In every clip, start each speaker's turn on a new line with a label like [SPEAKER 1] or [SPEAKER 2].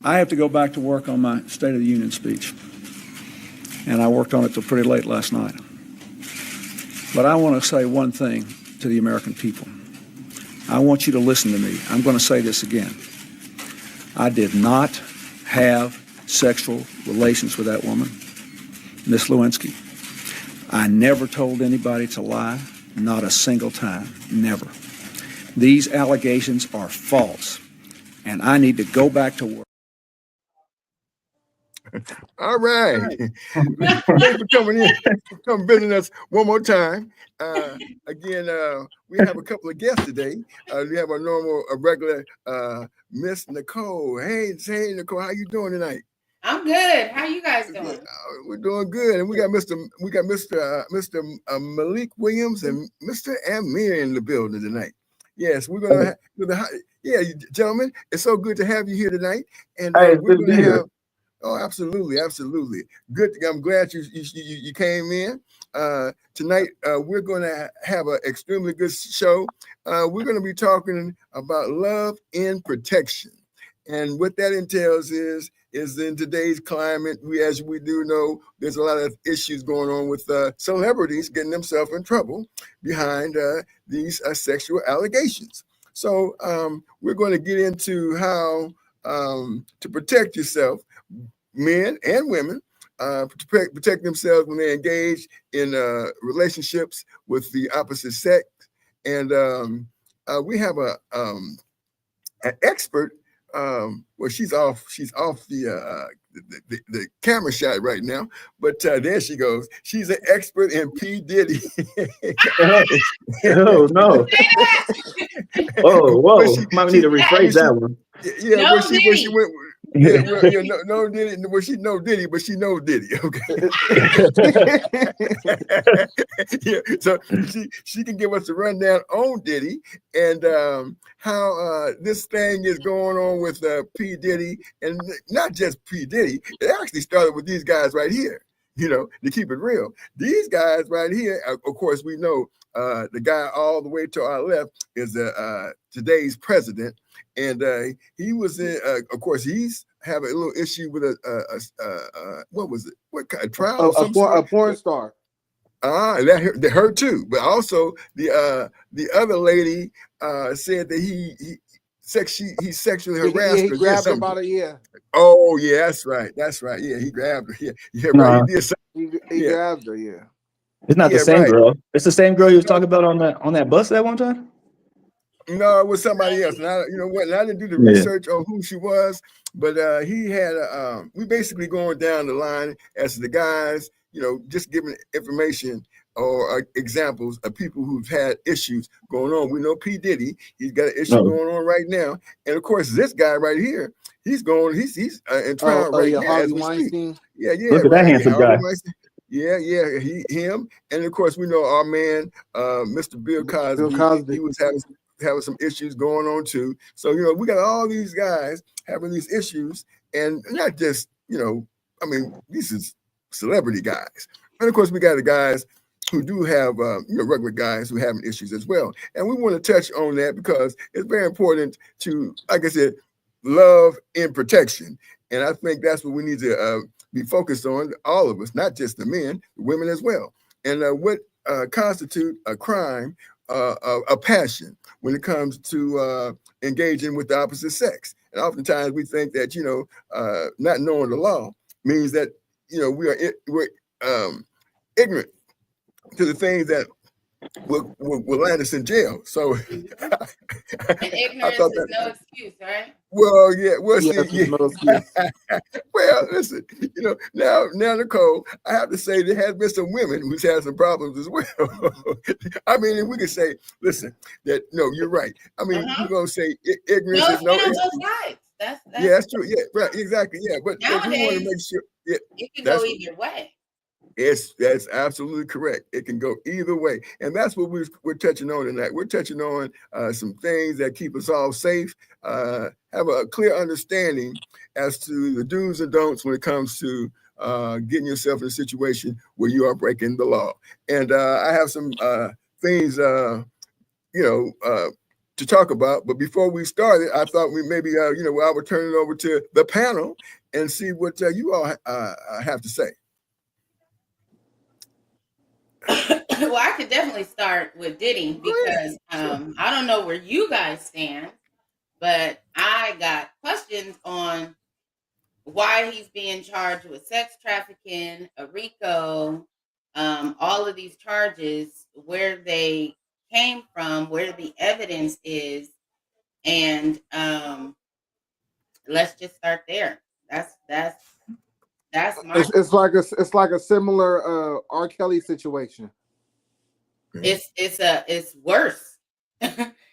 [SPEAKER 1] I have to go back to work on my State of the Union speech, and I worked on it till pretty late last night. But I want to say one thing to the American people. I want you to listen to me. I'm going to say this again. I did not have sexual relations with that woman, Miss Lewinsky. I never told anybody to lie, not a single time, never. These allegations are false, and I need to go back to work.
[SPEAKER 2] All right. Thanks for coming in, come visiting us one more time. Again, we have a couple of guests today. We have our normal, regular Miss Nicole. Hey, Nicole, how you doing tonight?
[SPEAKER 3] I'm good. How you guys doing?
[SPEAKER 2] We're doing good, and we got Mr. Malik Williams and Mr. Amir in the building tonight. Yes, we're gonna. Gentlemen, it's so good to have you here tonight, and we're gonna have. Oh, absolutely. Good. I'm glad you came in. Tonight, we're going to have an extremely good show. We're going to be talking about love and protection. And what that entails is in today's climate, as we do know, there's a lot of issues going on with celebrities getting themselves in trouble behind these sexual allegations. So we're going to get into how to protect yourself, men and women, to protect themselves when they engage in relationships with the opposite sex. And we have an expert. Well, she's off the camera shot right now, but there she goes. She's an expert in P. Diddy.
[SPEAKER 4] Oh no! Whoa! Might need to rephrase that one.
[SPEAKER 2] Yeah, no, where she went. Yeah, no Diddy. Well, she know Diddy, but she knows Diddy. Okay. Yeah, so she can give us a rundown on Diddy and how this thing is going on with P. Diddy, and not just P. Diddy. It actually started with these guys right here. To keep it real, these guys right here. Of course, we know the guy all the way to our left is today's president. And he was in, of course, he's having a little issue with what was it? What kind of trial?
[SPEAKER 5] A porn star.
[SPEAKER 2] That her too. But also the other lady said that he sexually harassed her.
[SPEAKER 5] He grabbed her about
[SPEAKER 2] Oh yeah, that's right. Yeah, he grabbed her. Yeah, right.
[SPEAKER 5] He grabbed her. Yeah.
[SPEAKER 4] It's not the same girl. It's the same girl you was talking about on that bus that one time.
[SPEAKER 2] No, it was somebody else. And I didn't do the research on who she was, but he had we basically going down the line as the guys, just giving information or examples of people who've had issues going on. We know P. Diddy, he's got an issue going on right now. And of course, this guy right here, he's in trial right now.
[SPEAKER 5] Harvey Weinstein.
[SPEAKER 2] Yeah.
[SPEAKER 4] Look at that handsome guy.
[SPEAKER 2] Yeah, him. And of course, we know our man, Mr. Bill Cosby. He was having some issues going on too. So, we got all these guys having these issues, and not just, these is celebrity guys. And of course, we got the guys who do have, regular guys who having issues as well. And we want to touch on that because it's very important to, like I said, love and protection. And I think that's what we need to be focused on, all of us, not just the men, the women as well. And what constitute a crime, a passion when it comes to engaging with the opposite sex. And oftentimes we think that, not knowing the law means that, we're ignorant to the things that will land us in jail. So
[SPEAKER 3] and ignorance is no excuse, right?
[SPEAKER 2] Well, yeah. Well,
[SPEAKER 5] Well,
[SPEAKER 2] listen. Now, Nicole, I have to say there has been some women who's had some problems as well. I mean, if we could say, listen, that no, you're right. I mean, we're gonna say ignorance is no excuse. That's true. Yeah, right. Exactly. Yeah, but we want to make sure. Yeah,
[SPEAKER 3] it can go either way.
[SPEAKER 2] That's absolutely correct. It can go either way. And that's what we're touching on tonight. We're touching on some things that keep us all safe, have a clear understanding as to the do's and don'ts when it comes to getting yourself in a situation where you are breaking the law. And I have some things, to to talk about. But before we started, I thought we maybe, I would turn it over to the panel and see what you all have to say.
[SPEAKER 3] Well, I could definitely start with Diddy because I don't know where you guys stand, but I got questions on why he's being charged with sex trafficking, a RICO, all of these charges, where they came from, where the evidence is, and let's just start there. That's my.
[SPEAKER 5] It's like a similar R. Kelly situation.
[SPEAKER 3] It's worse.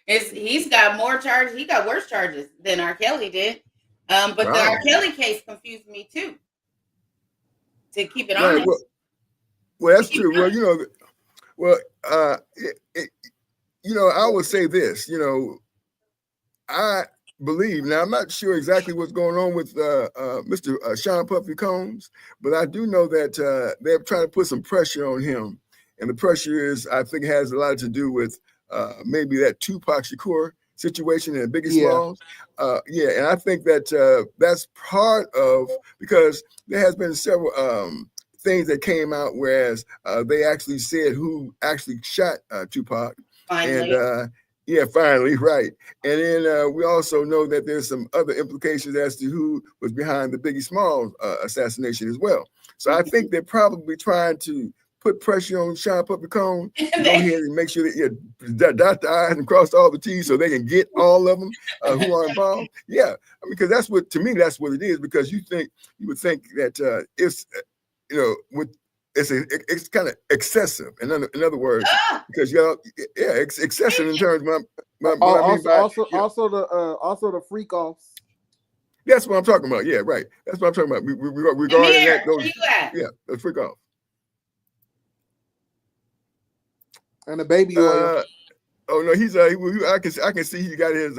[SPEAKER 3] He's got more charges. He got worse charges than R. Kelly did. But the R. Kelly case confused me too. To keep it honest.
[SPEAKER 2] Well, that's true. Well, I would say this. I believe now. I'm not sure exactly what's going on with Mr. Sean Puffy Combs, but I do know that they're trying to put some pressure on him, and the pressure is, I think, has a lot to do with maybe that Tupac Shakur situation and Biggie Smalls. And I think that that's part of, because there has been several things that came out, whereas they actually said who actually shot Tupac.
[SPEAKER 3] Finally.
[SPEAKER 2] And finally, right. And then we also know that there's some other implications as to who was behind the Biggie Smalls assassination as well. So I think they're probably trying to put pressure on Sean Puffy Combs to go ahead and make sure that you dot the I's and cross all the T's so they can get all of them who are involved. Yeah, because that's what, to me, that's what it is. Because you would think that it's it's kind of excessive. In other words, because it's excessive in terms of
[SPEAKER 5] also the freak offs.
[SPEAKER 2] That's what I'm talking about. Yeah, right. That's what I'm talking about. Regarding that, the freak off.
[SPEAKER 5] And the baby oil.
[SPEAKER 2] Oh no, he's I can see he got his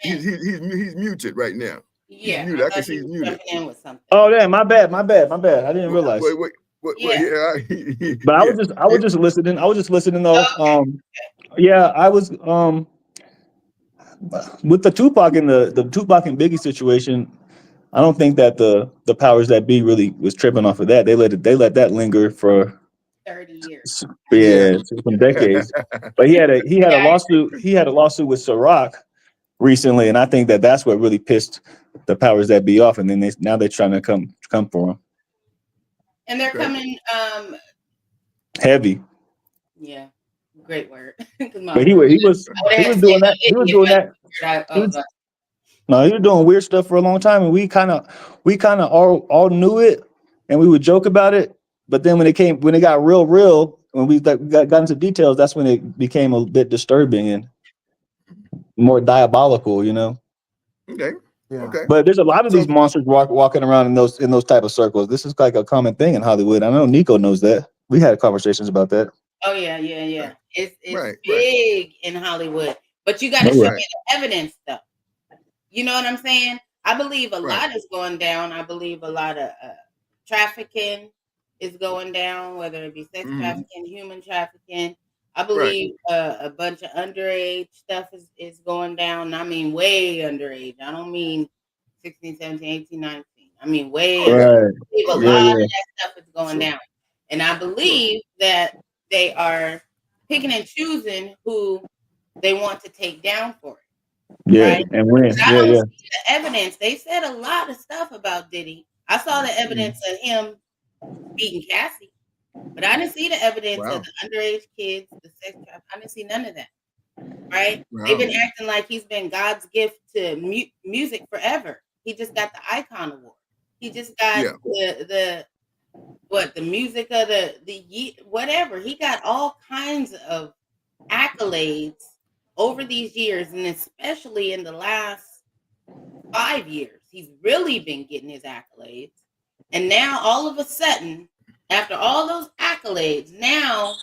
[SPEAKER 2] he's muted right now.
[SPEAKER 3] Yeah,
[SPEAKER 2] I can see he's muted.
[SPEAKER 4] Oh damn, my bad. I didn't realize.
[SPEAKER 2] Wait.
[SPEAKER 4] But I was just listening. I was just listening though. I was with the Tupac and the Tupac and Biggie situation. I don't think that the powers that be really was tripping off of that. They let that linger for
[SPEAKER 3] 30 years.
[SPEAKER 4] Yeah, some decades. But he had a lawsuit. He had a lawsuit with Ciroc recently, and I think that that's what really pissed the powers that be off. And then now they're trying to come for him.
[SPEAKER 3] And they're coming
[SPEAKER 4] heavy.
[SPEAKER 3] Yeah, great word.
[SPEAKER 4] But he was doing that. He was doing that. No, he was doing weird stuff for a long time, and we kind of all knew it, and we would joke about it. But then when it got real, when we got into details, that's when it became a bit disturbing and more diabolical,
[SPEAKER 2] Okay. Yeah. Okay.
[SPEAKER 4] But there's a lot of these monsters walking around in those type of circles. This is like a common thing in Hollywood. I know Nico knows that. We had conversations about that.
[SPEAKER 3] Oh yeah. It's
[SPEAKER 2] right,
[SPEAKER 3] big in Hollywood, but you got to show me the evidence, though. You know what I'm saying? I believe a lot is going down. I believe a lot of trafficking is going down, whether it be sex trafficking, human trafficking. I believe a bunch of underage stuff is going down. I mean, way underage. I don't mean 16, 17, 18, 19. I mean, way underage. A lot of that stuff is going down. And I believe that they are picking and choosing who they want to take down for it.
[SPEAKER 4] Yeah,
[SPEAKER 3] right?
[SPEAKER 4] And when?
[SPEAKER 3] I don't see the evidence. They said a lot of stuff about Diddy. I saw the evidence of him beating Cassie, but I didn't see the evidence of the underage kids, the sex trafficking. I didn't see none of that. Right? Wow. They've been acting like he's been God's gift to music forever. He just got the Icon Award. He just got the music of the whatever. He got all kinds of accolades over these years, and especially in the last 5 years, he's really been getting his accolades. And now all of a sudden, after all those accolades, now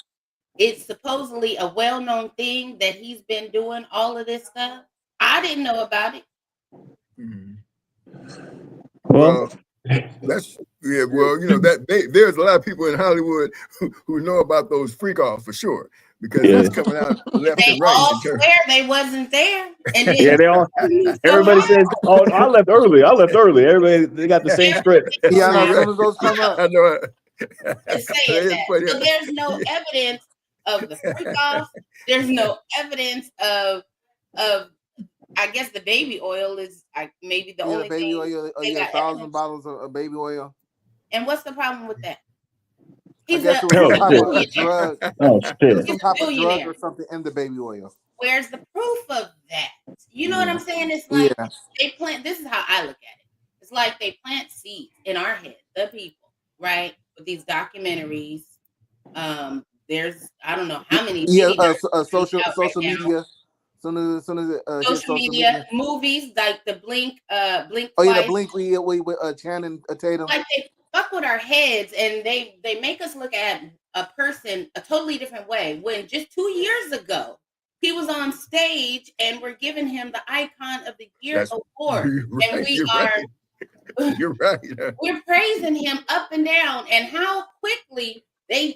[SPEAKER 3] it's supposedly a well-known thing that he's been doing all of this stuff. I didn't know about it.
[SPEAKER 2] Well, that's well, that there's a lot of people in Hollywood who know about those freak offs for sure. because it's coming out left
[SPEAKER 3] They
[SPEAKER 2] and right.
[SPEAKER 3] all swear they wasn't there, and then
[SPEAKER 4] Yeah, they all. Everybody says, "Oh, I left early. I left early." Everybody, they got the same script.
[SPEAKER 5] Yeah, I know. As soon as those come up,
[SPEAKER 2] I know.
[SPEAKER 3] Is saying that. So there's no evidence of the freak off. There's no evidence of I guess the baby oil is maybe the only
[SPEAKER 5] baby
[SPEAKER 3] thing.
[SPEAKER 5] oil.
[SPEAKER 3] They got
[SPEAKER 5] 1,000 bottles of baby oil.
[SPEAKER 3] And what's the problem with that?
[SPEAKER 5] I
[SPEAKER 3] He's
[SPEAKER 5] guess
[SPEAKER 3] a
[SPEAKER 5] it was some type of
[SPEAKER 3] billionaire.
[SPEAKER 5] drug.
[SPEAKER 4] Oh
[SPEAKER 5] It
[SPEAKER 4] shit!
[SPEAKER 5] was some type of drug
[SPEAKER 3] billionaire.
[SPEAKER 5] or something in the baby oil.
[SPEAKER 3] Where's the proof of that? You know what I'm saying? It's like they plant. This is how I look at it. It's like they plant seeds in our head, the people, right? With these documentaries. There's I don't know how many.
[SPEAKER 5] Social media. Soon as
[SPEAKER 3] social media, movies like the Blink.
[SPEAKER 5] Oh
[SPEAKER 3] Twice.
[SPEAKER 5] yeah, the Blink with Channing Tatum.
[SPEAKER 3] Like they fuck with our heads and they make us look at a person a totally different way. When just 2 years ago he was on stage and we're giving him the Icon of the Year award,
[SPEAKER 2] right,
[SPEAKER 3] and we
[SPEAKER 2] are. You're right.
[SPEAKER 3] We're praising him up and down, and how quickly they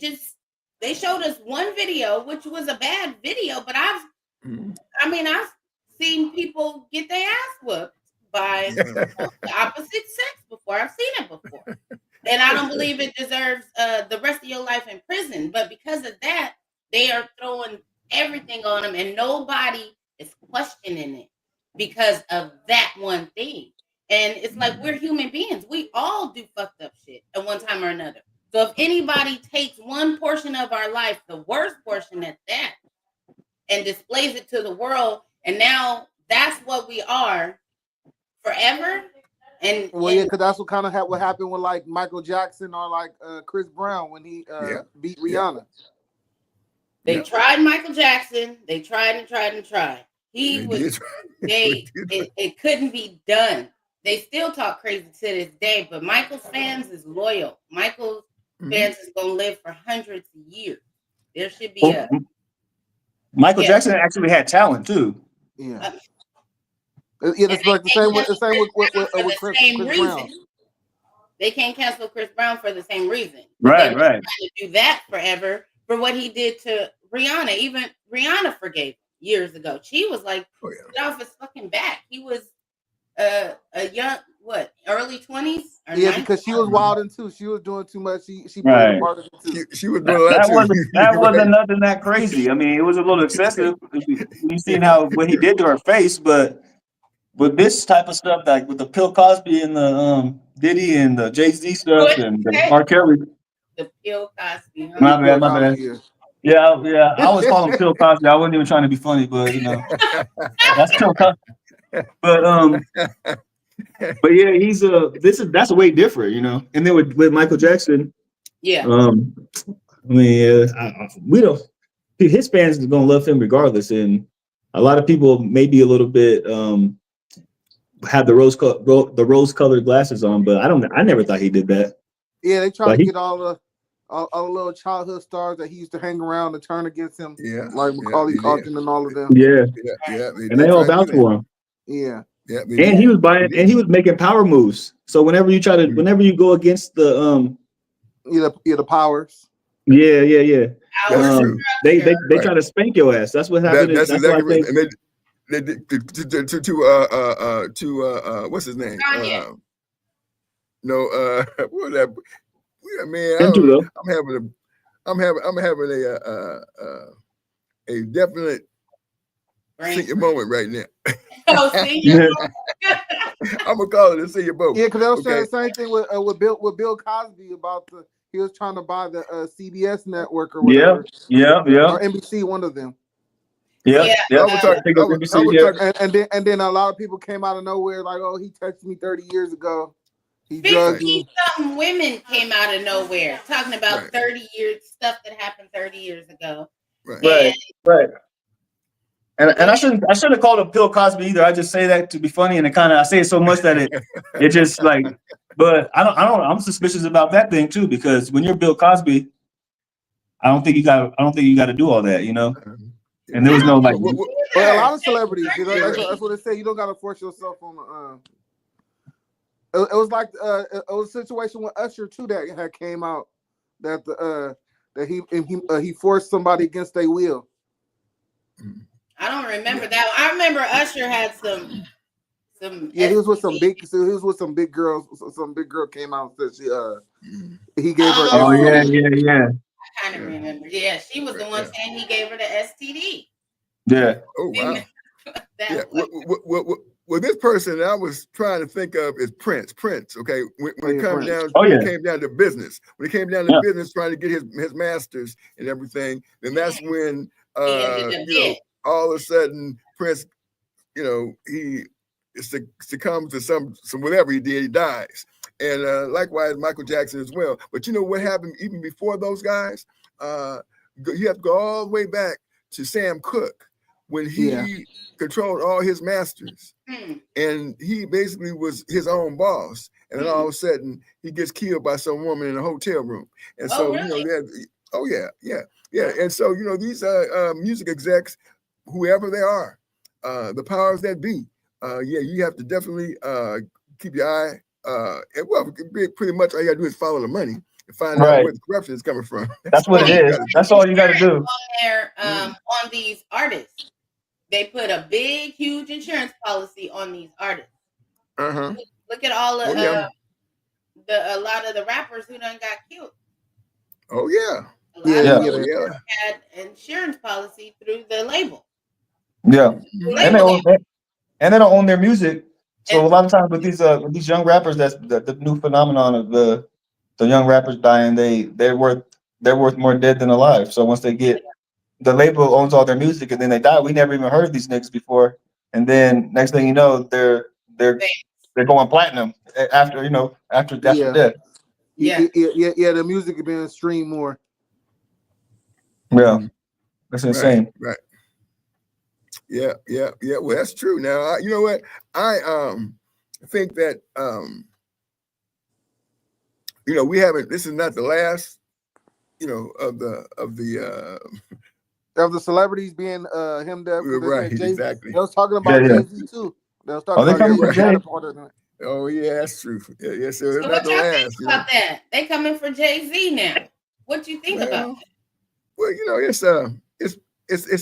[SPEAKER 3] showed us one video, which was a bad video, but I've seen people get their ass whooped by the opposite sex before. I've seen it before. And I don't believe it deserves the rest of your life in prison. But because of that, they are throwing everything on them, and nobody is questioning it because of that one thing. And it's like we're human beings. We all do fucked up shit at one time or another. So if anybody takes one portion of our life, the worst portion at that, and displays it to the world, and now that's what we are forever. And
[SPEAKER 5] because that's what kind of what happened with like Michael Jackson or like Chris Brown when he beat Rihanna.
[SPEAKER 3] They tried Michael Jackson. They tried and tried and tried. It couldn't be done. They still talk crazy to this day, but Michael's fans is loyal. Michael's fans is gonna live for hundreds of years. There should be
[SPEAKER 4] Michael Jackson actually had talent too.
[SPEAKER 5] Yeah. It's like the same with Chris Brown.
[SPEAKER 3] They can't cancel Chris Brown for the same reason.
[SPEAKER 4] Right.
[SPEAKER 3] Trying to do that forever for what he did to Rihanna. Even Rihanna forgave years ago. She was like, get off his fucking back. He was a young, early 20s?
[SPEAKER 5] Yeah, because she was wilding too. She was doing too much. She played a part of it too.
[SPEAKER 2] She was doing a lot too.
[SPEAKER 4] That wasn't nothing that crazy. I mean, it was a little excessive. You seen what he did to her face, but with this type of stuff, like with the Bill Cosby and the Diddy and the Jay-Z stuff and the R. Kelly.
[SPEAKER 3] The Bill Cosby. Huh?
[SPEAKER 4] My bad. Yeah. I always call him Bill Cosby. I wasn't even trying to be funny, but that's Bill Cosby. But yeah, that's way different, And then with Michael Jackson,
[SPEAKER 3] yeah.
[SPEAKER 4] We don't. His fans is gonna love him regardless, and a lot of people may be a little bit have the rose-colored glasses on, but I never thought he did that.
[SPEAKER 5] Yeah, they try to get all the little childhood stars that he used to hang around and turn against him.
[SPEAKER 2] Yeah,
[SPEAKER 5] like Macaulay Culkin and all of them.
[SPEAKER 4] Yeah. And they all vouch for him.
[SPEAKER 5] Yeah.
[SPEAKER 2] Yeah,
[SPEAKER 4] and he was he was making power moves. So whenever you go against the
[SPEAKER 5] the powers.
[SPEAKER 4] Yeah. They try to spank your ass. That's what happened.
[SPEAKER 2] That's exactly right. And to what's his name? What that? Yeah, man, I'm having a definite senior moment right now. I'm gonna call it a senior moment.
[SPEAKER 5] Yeah, because I was saying the same thing with Bill Cosby about he was trying to buy the CBS network or whatever.
[SPEAKER 4] Yeah.
[SPEAKER 5] Or NBC, one of them.
[SPEAKER 4] Yeah.
[SPEAKER 5] And then a lot of people came out of nowhere like, oh, he touched me 30 years ago.
[SPEAKER 3] 50-something women came out of nowhere talking about 30 years stuff that happened 30 years ago.
[SPEAKER 4] Right. And I shouldn't have called him Bill Cosby either. I just say that to be funny, and I say it so much that it just like. But I'm suspicious about that thing too, because when you're Bill Cosby, I don't think you got to do all that, And there was no like.
[SPEAKER 5] Well, a lot of celebrities, that's what they say. You don't got to force yourself on. It was like it was a situation with Usher too that had came out that that he forced somebody against their will.
[SPEAKER 3] I don't remember that. I remember Usher had some.
[SPEAKER 5] Yeah, he was with some big. So he was with some big girls. Some big girl came out and said he gave her.
[SPEAKER 4] Oh yeah.
[SPEAKER 3] I kind of remember. Yeah, she was the one saying he gave her the STD.
[SPEAKER 4] Yeah.
[SPEAKER 2] Oh wow. Well, this person that I was trying to think of is Prince. Prince, okay. When it comes down, it came down to business. When it came down to business, trying to get his masters and everything, then that's when all of a sudden Prince, he succumbs to some whatever he did, he dies. And likewise Michael Jackson as well. But you know what happened even before those guys? You have to go all the way back to Sam Cooke when he controlled all his masters, and he basically was his own boss. And then all of a sudden he gets killed by some woman in a hotel room. And so
[SPEAKER 3] really?
[SPEAKER 2] And so these music execs, whoever they are, the powers that be, you have to definitely keep your eye. Pretty much all you gotta do is follow the money and find out where the corruption is coming from.
[SPEAKER 4] That's what it is. That's all you got to do.
[SPEAKER 3] On there, on these artists, they put a big, huge insurance policy on these artists. Look at all of a lot of the rappers who done got killed.
[SPEAKER 2] Oh yeah.
[SPEAKER 3] Had insurance policy through the label.
[SPEAKER 4] Yeah, and they don't own their music. So a lot of times with these young rappers, that's the new phenomenon of the young rappers dying. They're worth more dead than alive. So once they get, the label owns all their music and then they die. We never even heard of these niggas before, and then next thing you know, they're going platinum after death.
[SPEAKER 5] Yeah, the music is being streamed more.
[SPEAKER 4] Yeah, that's insane.
[SPEAKER 2] Right. Yeah. Well, that's true. Now, you know what? I think that we haven't. This is not the last, of the
[SPEAKER 5] celebrities being hemmed up.
[SPEAKER 2] Right. Exactly.
[SPEAKER 5] They was talking about Jay-Z too. They was talking about Jay-Z.
[SPEAKER 2] Oh yeah, that's true. Yeah, so
[SPEAKER 3] what
[SPEAKER 2] not the
[SPEAKER 3] y'all
[SPEAKER 2] last.
[SPEAKER 3] Think about that? They coming for Jay-Z now. What you think about that?
[SPEAKER 2] Well, it's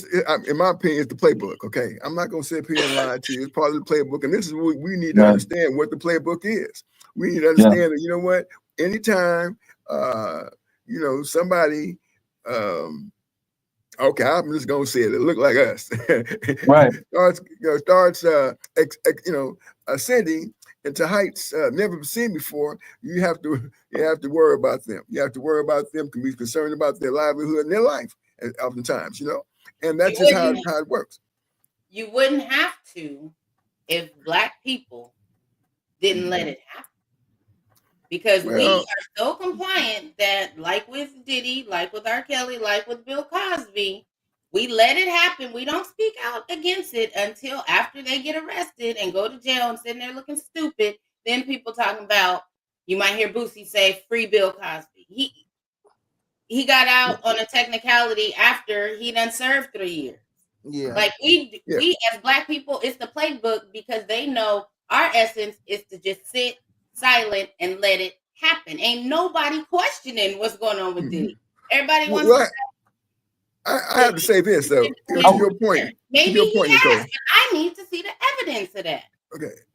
[SPEAKER 2] in my opinion, it's the playbook. Okay, I'm not gonna sit here and lie to you. It's part of the playbook, and this is what we need to understand what the playbook is. We need to understand that. You know what? Anytime, somebody, okay, I'm just gonna say it. It look like us,
[SPEAKER 4] right?
[SPEAKER 2] starts ascending into heights never seen before. You have to worry about them. You have to worry about them. Can be concerned about their livelihood and their life. And oftentimes, and that's just how it works.
[SPEAKER 3] You wouldn't have to if Black people didn't let it happen, because we are so compliant that, like with Diddy, like with R. Kelly, like with Bill Cosby, we let it happen. We don't speak out against it until after they get arrested and go to jail and sitting there looking stupid. Then people talking about, you might hear Boosie say, free Bill Cosby. He got out on a technicality after he done served 3 years.
[SPEAKER 5] Yeah.
[SPEAKER 3] Like we as Black people, it's the playbook, because they know our essence is to just sit silent and let it happen. Ain't nobody questioning what's going on with Diddy. Everybody wants to.
[SPEAKER 2] I have to say this though, to your point.
[SPEAKER 3] Maybe
[SPEAKER 2] to your point,
[SPEAKER 3] Nicole.
[SPEAKER 2] Nicole.
[SPEAKER 3] I need to see the evidence of that.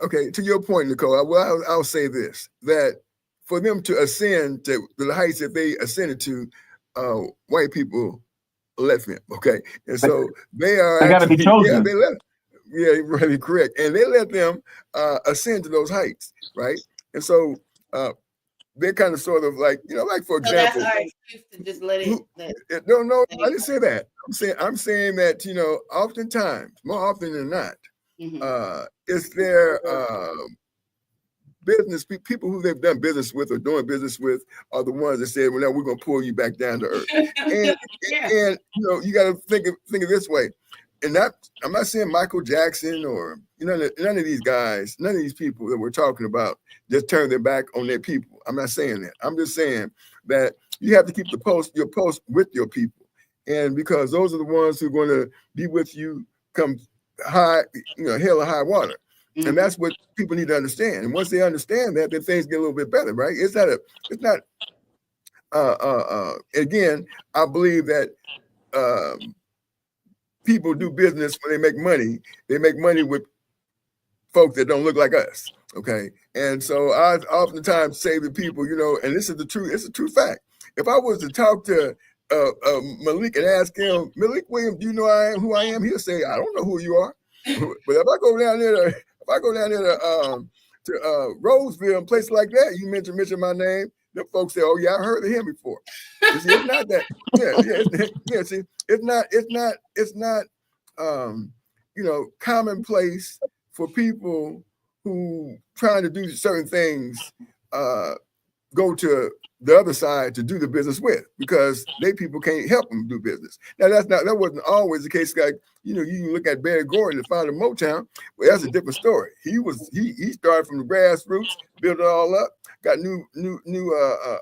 [SPEAKER 2] Okay. To your point, Nicole. Well, I'll say this: that for them to ascend to the heights that they ascended to, white people left them. Okay, and so they
[SPEAKER 4] got to be chosen.
[SPEAKER 2] Really correct. And they let them ascend to those heights, right? And so they're kind of sort of like, like for example,
[SPEAKER 3] that's our excuse to just let it.
[SPEAKER 2] No, I didn't say that. I'm saying that oftentimes, more often than not, it's their business people who they've done business with or doing business with are the ones that said, "Well, now we're going to pull you back down to earth." and you got to think of this way. And I'm not saying Michael Jackson or none of these guys, none of these people that we're talking about just turn their back on their people. I'm not saying that. I'm just saying that you have to keep your post with your people, and because those are the ones who are going to be with you come high, hell or high water. And that's what people need to understand. And once they understand that, then things get a little bit better, right? It's not again, I believe that people do business when they make money. They make money with folks that don't look like us. Okay. And so I oftentimes say to people, you know, and this is the truth, it's a true fact. If I was to talk to Malik and ask him, Malik Williams, do you know who I am? He'll say, I don't know who you are. But if I go down there to Roseville and places like that, you mention my name, the folks say, oh yeah, I heard of him before. You see, it's not that, see, it's not you know, commonplace for people who trying to do certain things go to the other side to do the business with, because they people can't help them do business. Now that wasn't always the case. Like, you know, you can look at Barry Gordon, the founder of Motown. Well, that's a different story. He started from the grassroots, built it all up, got new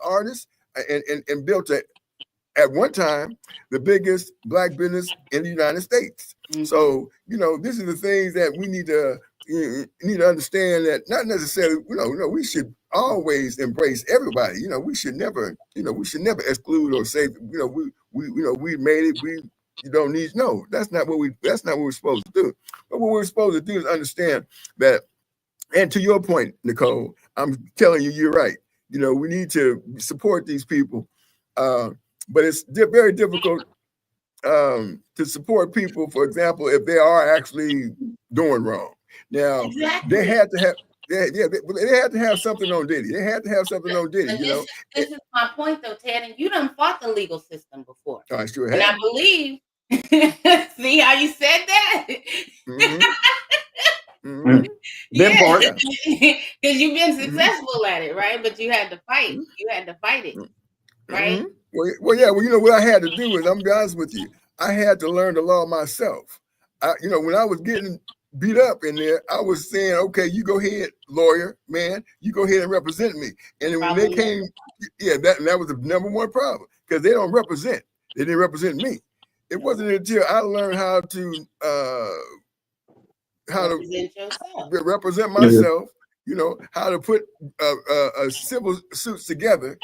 [SPEAKER 2] artists, and built it at one time the biggest black business in the United States. Mm-hmm. So, you know, this is the things that we need to understand, that not necessarily, you know, we should always embrace everybody. You know, we should never exclude or say, you know, we made it. You don't need, no, that's not what we're supposed to do. But what we're supposed to do is understand that, and to your point, Nicole, I'm telling you, you're right. You know, we need to support these people. But it's very difficult to support people, for example, if they are actually doing wrong. Now, exactly. They had to have something on Diddy. They had to have something on Diddy, you know.
[SPEAKER 3] This is my point, though, Ted, and you done fought the legal system before.
[SPEAKER 2] I sure have.
[SPEAKER 3] And I believe, see how you said that?
[SPEAKER 2] Mm-hmm. Mm-hmm.
[SPEAKER 3] Yeah, because you've been successful at it, right? But you had to fight. Mm-hmm. You had to fight it, right?
[SPEAKER 2] Mm-hmm. Well, yeah. Well, you know what I had to do is, I'm gonna be honest with you, I had to learn the law myself. You know, when I was getting beat up in there, I was saying, okay, you go ahead, lawyer, man, you go ahead and represent me. And then when they came, that was the number one problem, because they don't represent. They didn't represent me. It wasn't until I learned how to represent myself, you know, how to put civil suits together.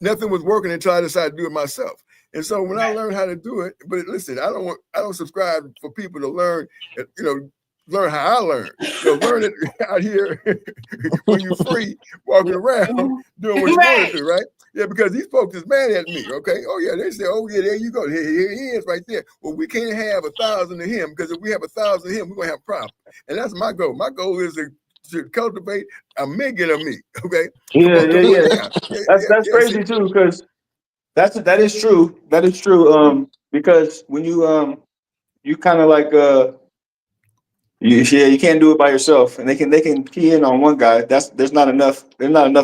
[SPEAKER 2] Nothing was working until I decided to do it myself. And so when I learned how to do it, but listen, I don't subscribe for people to learn, you know, learn how I learn. You know, learn it out here when you're free, walking around, doing what you want to do, right? Yeah, because these folks is mad at me, okay? Oh yeah, they say, oh yeah, there you go. Here he is right there. Well, we can't have 1,000 of him, because if we have 1,000 of him, we're gonna have a problem. And that's my goal. My goal is to cultivate 1 million of me, okay?
[SPEAKER 4] Yeah. That's crazy too, because that is true. That is true. Because when you kind of like you can't do it by yourself, and they can key in on one guy. There's not enough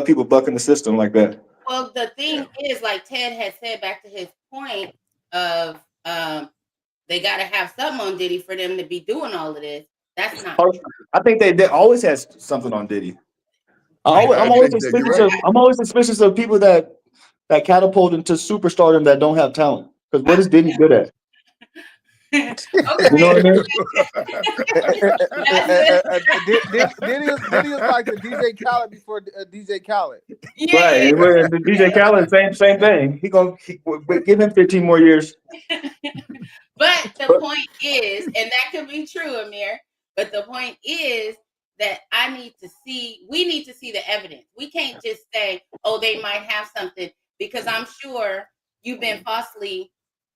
[SPEAKER 4] people bucking the system like that.
[SPEAKER 3] Well, the thing is, like Ted had said, back to his point of they got to have something on Diddy for them to be doing all of this. That's not true.
[SPEAKER 4] I think they always has something on Diddy. I'm always suspicious of people that catapult into superstardom that don't have talent. Because what is Diddy good at?
[SPEAKER 3] Okay.
[SPEAKER 4] You know what I mean?
[SPEAKER 5] Diddy is like the DJ Khaled before DJ Khaled.
[SPEAKER 3] Yeah.
[SPEAKER 4] Right. And the DJ Khaled, same thing. He give him 15 more years.
[SPEAKER 3] But the point is, and that could be true, Amir, but the point is that we need to see the evidence. We can't just say, oh, they might have something, because I'm sure you've been falsely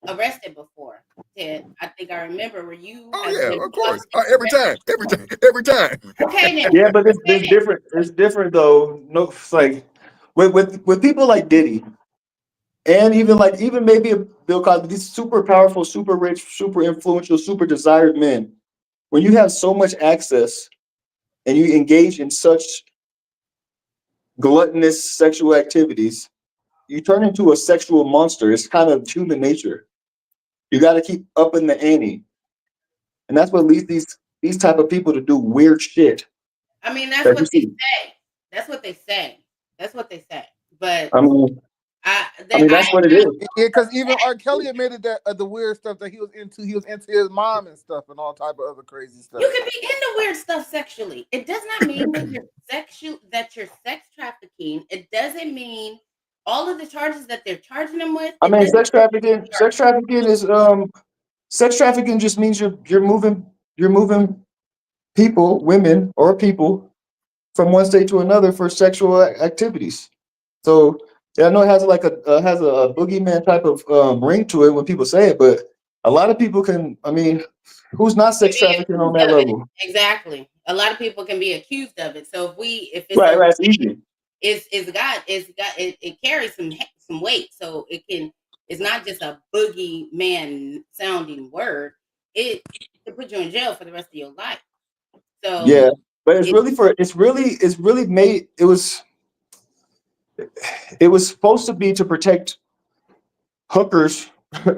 [SPEAKER 3] arrested before, Ted. I think I remember where you.
[SPEAKER 2] Oh yeah, of course. Every time.
[SPEAKER 3] Okay, then.
[SPEAKER 4] Yeah, but it's different. It's different though. No, it's like with people like Diddy, and even maybe a Bill Cosby, these super powerful, super rich, super influential, super desired men. When you have so much access and you engage in such gluttonous sexual activities, you turn into a sexual monster. It's kind of human nature. You got to keep upping the ante, and that's what leads these type of people to do weird shit.
[SPEAKER 3] I mean, that's what they say. That's what they say. But
[SPEAKER 4] I mean, that's what it is.
[SPEAKER 5] Yeah, because even R. Kelly admitted that the weird stuff that he was into his mom and stuff, and all type of other crazy stuff.
[SPEAKER 3] You can be into weird stuff sexually. It does not mean that you're sex trafficking. It doesn't mean all of the charges that they're charging them with.
[SPEAKER 4] I mean, sex trafficking just means you're moving people, women or people from one state to another for sexual activities. So yeah, I know it has like has a boogeyman type of ring to it when people say it, but a lot of people can. I mean, who's not sex trafficking on that level?
[SPEAKER 3] Exactly. A lot of people can be accused of it. So if it's
[SPEAKER 4] Right,
[SPEAKER 3] okay,
[SPEAKER 4] it's easy.
[SPEAKER 3] it carries some weight. So it's not just a boogeyman sounding word. It can put you in jail for the rest of your life. So
[SPEAKER 4] yeah, but it's it was supposed to be to protect hookers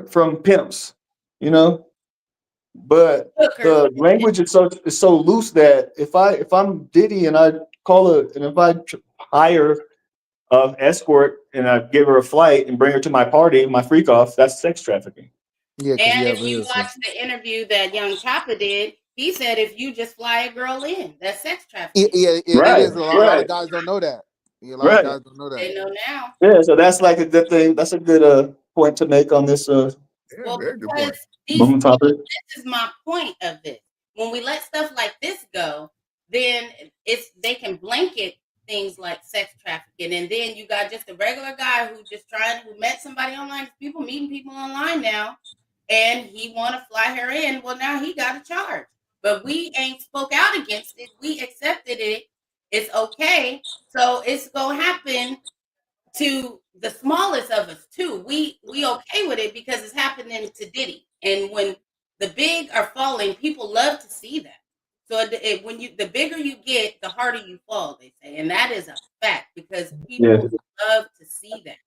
[SPEAKER 4] from pimps, you know. But the language is so loose that if I'm Diddy and I if I hire an escort and I give her a flight and bring her to my party, my freak off, that's sex trafficking.
[SPEAKER 5] Yeah,
[SPEAKER 3] and if you watch the interview that Young Chopper did, he said if you just fly a girl in, that's sex trafficking.
[SPEAKER 5] It is. A lot of guys don't know that. Yeah, a lot of guys don't know that.
[SPEAKER 3] They know now.
[SPEAKER 4] Yeah, so that's like a good thing. That's a good point to make on this.
[SPEAKER 3] Well, because this is my point of this. When we let stuff like this go, then they can blanket things like sex trafficking, and then you got just a regular guy who met somebody online. People meeting people online now, and he want to fly her in. Well, now he got a charge, but we ain't spoke out against it. We accepted it. It's okay. So it's gonna happen to the smallest of us too. We okay with it because it's happening to Diddy. And when the big are falling, people love to see that. So when the bigger you get, the harder you fall, they say, and that is a fact because people love to see that.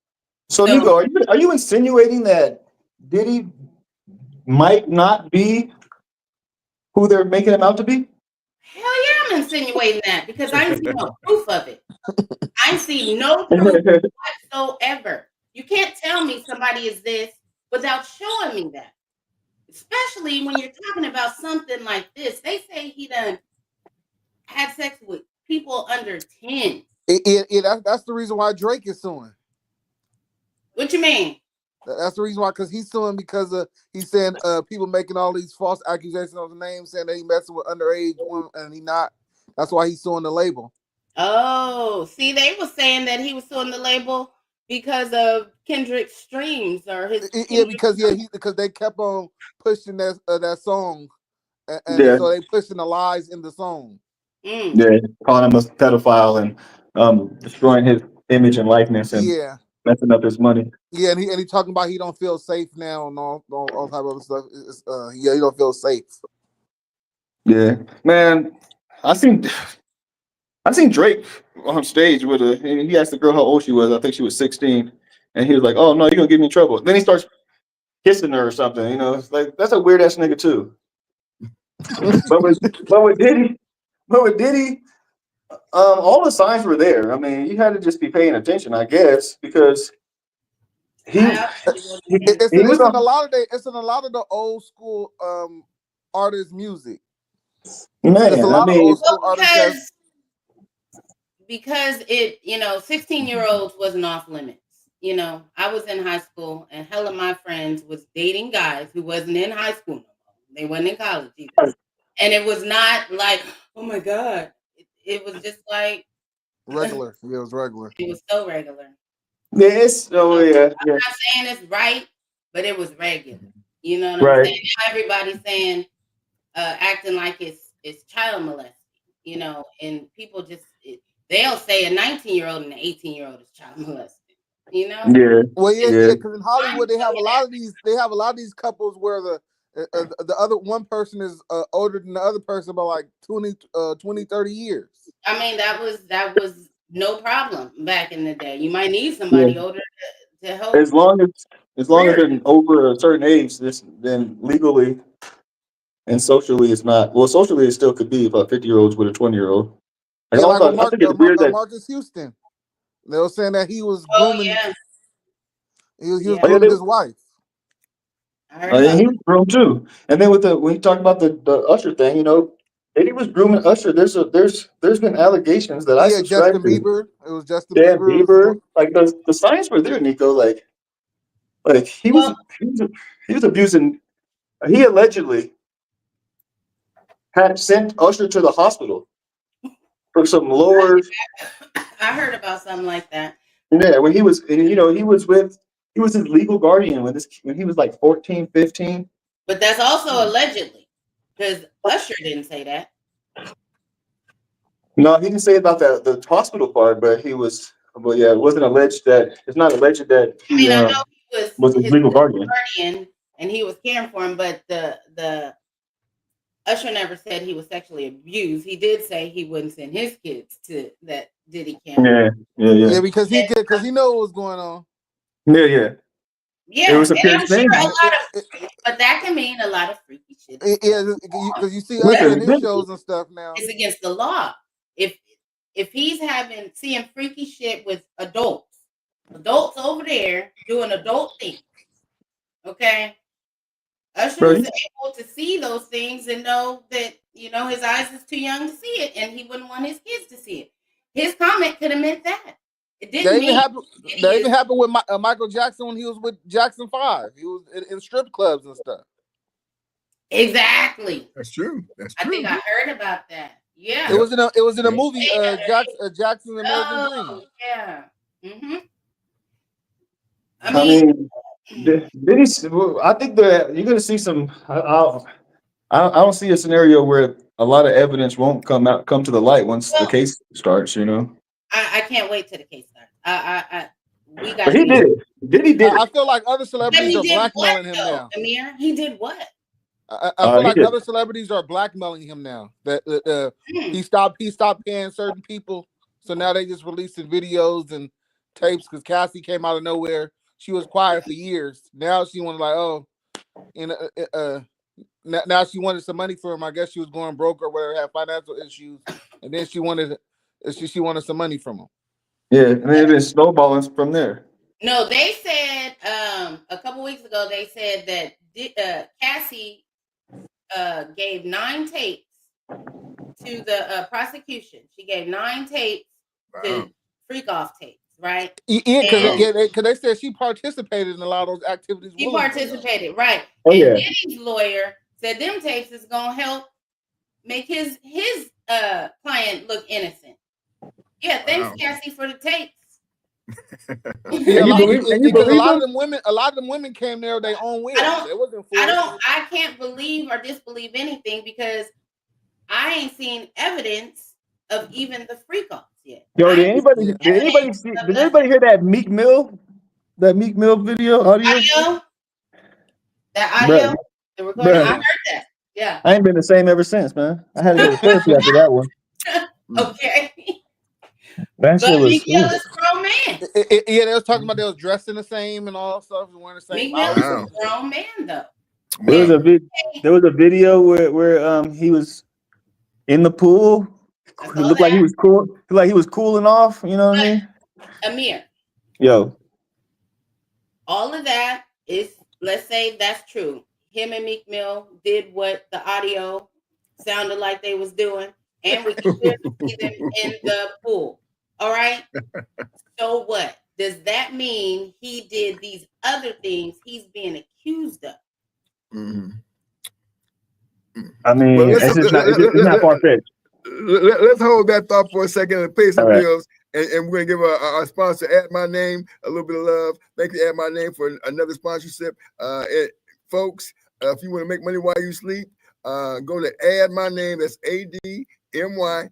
[SPEAKER 4] So Nico, are you insinuating that Diddy might not be who they're making him out to be?
[SPEAKER 3] Hell yeah, I'm insinuating that because I ain't seen no proof of it. I see no proof whatsoever. You can't tell me somebody is this without showing me that. Especially when you're talking about something like this. They say he done had sex with people under 10.
[SPEAKER 5] That's the reason why Drake is suing.
[SPEAKER 3] What you mean?
[SPEAKER 5] That's the reason why, because he's suing because he's saying people making all these false accusations on his name, saying that he messing with underage women and he not. That's why he's suing the label.
[SPEAKER 3] Oh, see, they were saying that he was suing the label because of Kendrick's streams or his.
[SPEAKER 5] Because they kept on pushing that song, and so they pushing the lies in the song.
[SPEAKER 4] Yeah, calling him a pedophile and destroying his image and likeness and messing up his money.
[SPEAKER 5] Yeah, and he talking about he don't feel safe now and all type of stuff. He don't feel safe.
[SPEAKER 4] Yeah, man, I seen Drake on stage with he asked the girl how old she was. I think she was 16, and he was like, "Oh no, you're gonna get me in trouble." Then he starts kissing her or something. You know, it's like that's a weird ass nigga too. but with Diddy, all the signs were there. I mean, you had to just be paying attention, I guess, because
[SPEAKER 5] it's in a lot of the old school artists' music.
[SPEAKER 4] Man,
[SPEAKER 5] it's a lot of old school artists.
[SPEAKER 3] Because 16-year-olds wasn't off limits. You know, I was in high school and hell of my friends was dating guys who wasn't in high school no more. They wasn't in college either. And it was not like, oh my God. It was just like
[SPEAKER 5] regular. It was regular.
[SPEAKER 3] It was so regular.
[SPEAKER 4] Yes. Oh yeah.
[SPEAKER 3] I'm not saying it's right, but it was regular. You know what I'm saying? Now everybody's saying acting like it's child molesting, you know, and people just they'll say a 19-year-old and an 18-year-old is child molested, you know?
[SPEAKER 4] Yeah.
[SPEAKER 5] Well, yeah, because in Hollywood they have a lot of these couples where the other one person is older than the other person by like 20, 30 years.
[SPEAKER 3] I mean, that was no problem back in the day. You might need somebody older to help.
[SPEAKER 4] As long as they're over a certain age, then legally and socially it's not. Well, socially it still could be about 50-year-olds with a 20-year-old.
[SPEAKER 5] Yeah, like Marcus Houston. They were saying that he was grooming. He was grooming his wife.
[SPEAKER 4] He was groomed too. And then when you talk about the Usher thing, you know, Diddy was grooming Usher. There's been allegations that I
[SPEAKER 5] Yeah,
[SPEAKER 4] subscribe
[SPEAKER 5] Justin
[SPEAKER 4] to.
[SPEAKER 5] Bieber. It was Justin
[SPEAKER 4] Dan
[SPEAKER 5] Bieber.
[SPEAKER 4] Bieber, like the signs were there, Nico. Like
[SPEAKER 3] Well,
[SPEAKER 4] he was abusing. He allegedly had sent Usher to the hospital for some lower.
[SPEAKER 3] I heard about something like that.
[SPEAKER 4] Yeah, when he was, and he was his legal guardian when he was like 14, 15.
[SPEAKER 3] But that's also allegedly, because Usher didn't say that.
[SPEAKER 4] No, he didn't say about the hospital part, but he was. Well, yeah, it wasn't alleged that it's not alleged that
[SPEAKER 3] I
[SPEAKER 4] he
[SPEAKER 3] mean, I know he
[SPEAKER 4] was
[SPEAKER 3] was
[SPEAKER 4] his
[SPEAKER 3] his
[SPEAKER 4] legal guardian.
[SPEAKER 3] guardian and he was caring for him, but the Usher never said he was sexually abused. He did say he wouldn't send his kids to that Diddy camp.
[SPEAKER 5] Yeah, because he know what was going on.
[SPEAKER 4] Yeah.
[SPEAKER 3] Yeah,
[SPEAKER 4] It was a
[SPEAKER 3] and
[SPEAKER 4] pure
[SPEAKER 3] I'm sure
[SPEAKER 4] thing.
[SPEAKER 3] a lot of, but that can mean a lot of freaky shit.
[SPEAKER 5] Yeah, because you see
[SPEAKER 4] Listen,
[SPEAKER 5] Usher in his shows and stuff now.
[SPEAKER 3] It's against the law. If he's seeing freaky shit with adults over there doing adult things, okay, Usher is able to see those things and know that his eyes is too young to see it, and he wouldn't want his kids to see it. His comment could have meant that. It didn't
[SPEAKER 5] That
[SPEAKER 3] mean
[SPEAKER 5] even happened with Michael Jackson when he was with Jackson 5. He was in strip clubs and stuff.
[SPEAKER 3] Exactly.
[SPEAKER 2] That's true.
[SPEAKER 3] I think I heard about that. Yeah.
[SPEAKER 5] It was in a movie, Jackson's American Dream.
[SPEAKER 3] Yeah. Mm-hmm.
[SPEAKER 4] I mean, I think that you're gonna see some. I don't see a scenario where a lot of evidence won't come to the light once the case starts.
[SPEAKER 3] I can't wait till the case starts. We got.
[SPEAKER 4] But he did it. Diddy did it.
[SPEAKER 5] I feel like other celebrities are blackmailing him now.
[SPEAKER 3] Amir, he did what?
[SPEAKER 5] I feel like other celebrities are blackmailing him now. That he stopped paying certain people, so now they just releasing videos and tapes because Cassie came out of nowhere. She was quiet for years. Now she wanted now she wanted some money for him. I guess she was going broke or whatever, had financial issues, and then she wanted some money from him.
[SPEAKER 4] Yeah, and it's been snowballing from there.
[SPEAKER 3] No, they said a couple weeks ago. They said that Cassie gave 9 tapes to the prosecution. She gave 9 tapes to freak off tapes, right?
[SPEAKER 5] Yeah, because they said she participated in a lot of those activities.
[SPEAKER 3] She participated, right?
[SPEAKER 4] Oh,
[SPEAKER 3] and
[SPEAKER 4] yeah.
[SPEAKER 3] Diddy's lawyer said them tapes is gonna help make his client look innocent. Yeah, thanks, Cassie, for the tapes.
[SPEAKER 5] Because a lot of them women came there with their own will. It wasn't
[SPEAKER 3] I can't believe or disbelieve anything because I ain't seen evidence of even the freak offs yet.
[SPEAKER 4] Yo, did anybody hear that Meek Mill video audio?
[SPEAKER 3] That audio, the recording. I heard that. Yeah.
[SPEAKER 4] I ain't been the same ever since, man. I had to go to therapy after that one.
[SPEAKER 3] Okay.
[SPEAKER 4] That shit was.
[SPEAKER 3] Meek Mill is a grown man.
[SPEAKER 5] Yeah, they was talking about they was dressing the same and all stuff, wearing the same.
[SPEAKER 3] Meek Mill is a grown man, though.
[SPEAKER 4] There was a video where he was in the pool. It looked like he was cool. Like he was cooling off. You know what I mean?
[SPEAKER 3] Amir.
[SPEAKER 4] Yo.
[SPEAKER 3] All of that is, let's say that's true. Him and Meek Mill did what the audio sounded like they was doing, and we can see them in the pool. All right. So what? Does that mean he did these other things he's being accused of?
[SPEAKER 2] Mm-hmm.
[SPEAKER 4] I mean, it's not far-fetched.
[SPEAKER 2] Let's hold that thought for a second and pay some bills. And we're going to give our sponsor, Add My Name, a little bit of love. Thank you, Add My Name, for another sponsorship. Folks, if you want to make money while you sleep, go to Add My Name. That's ADMY.NAME,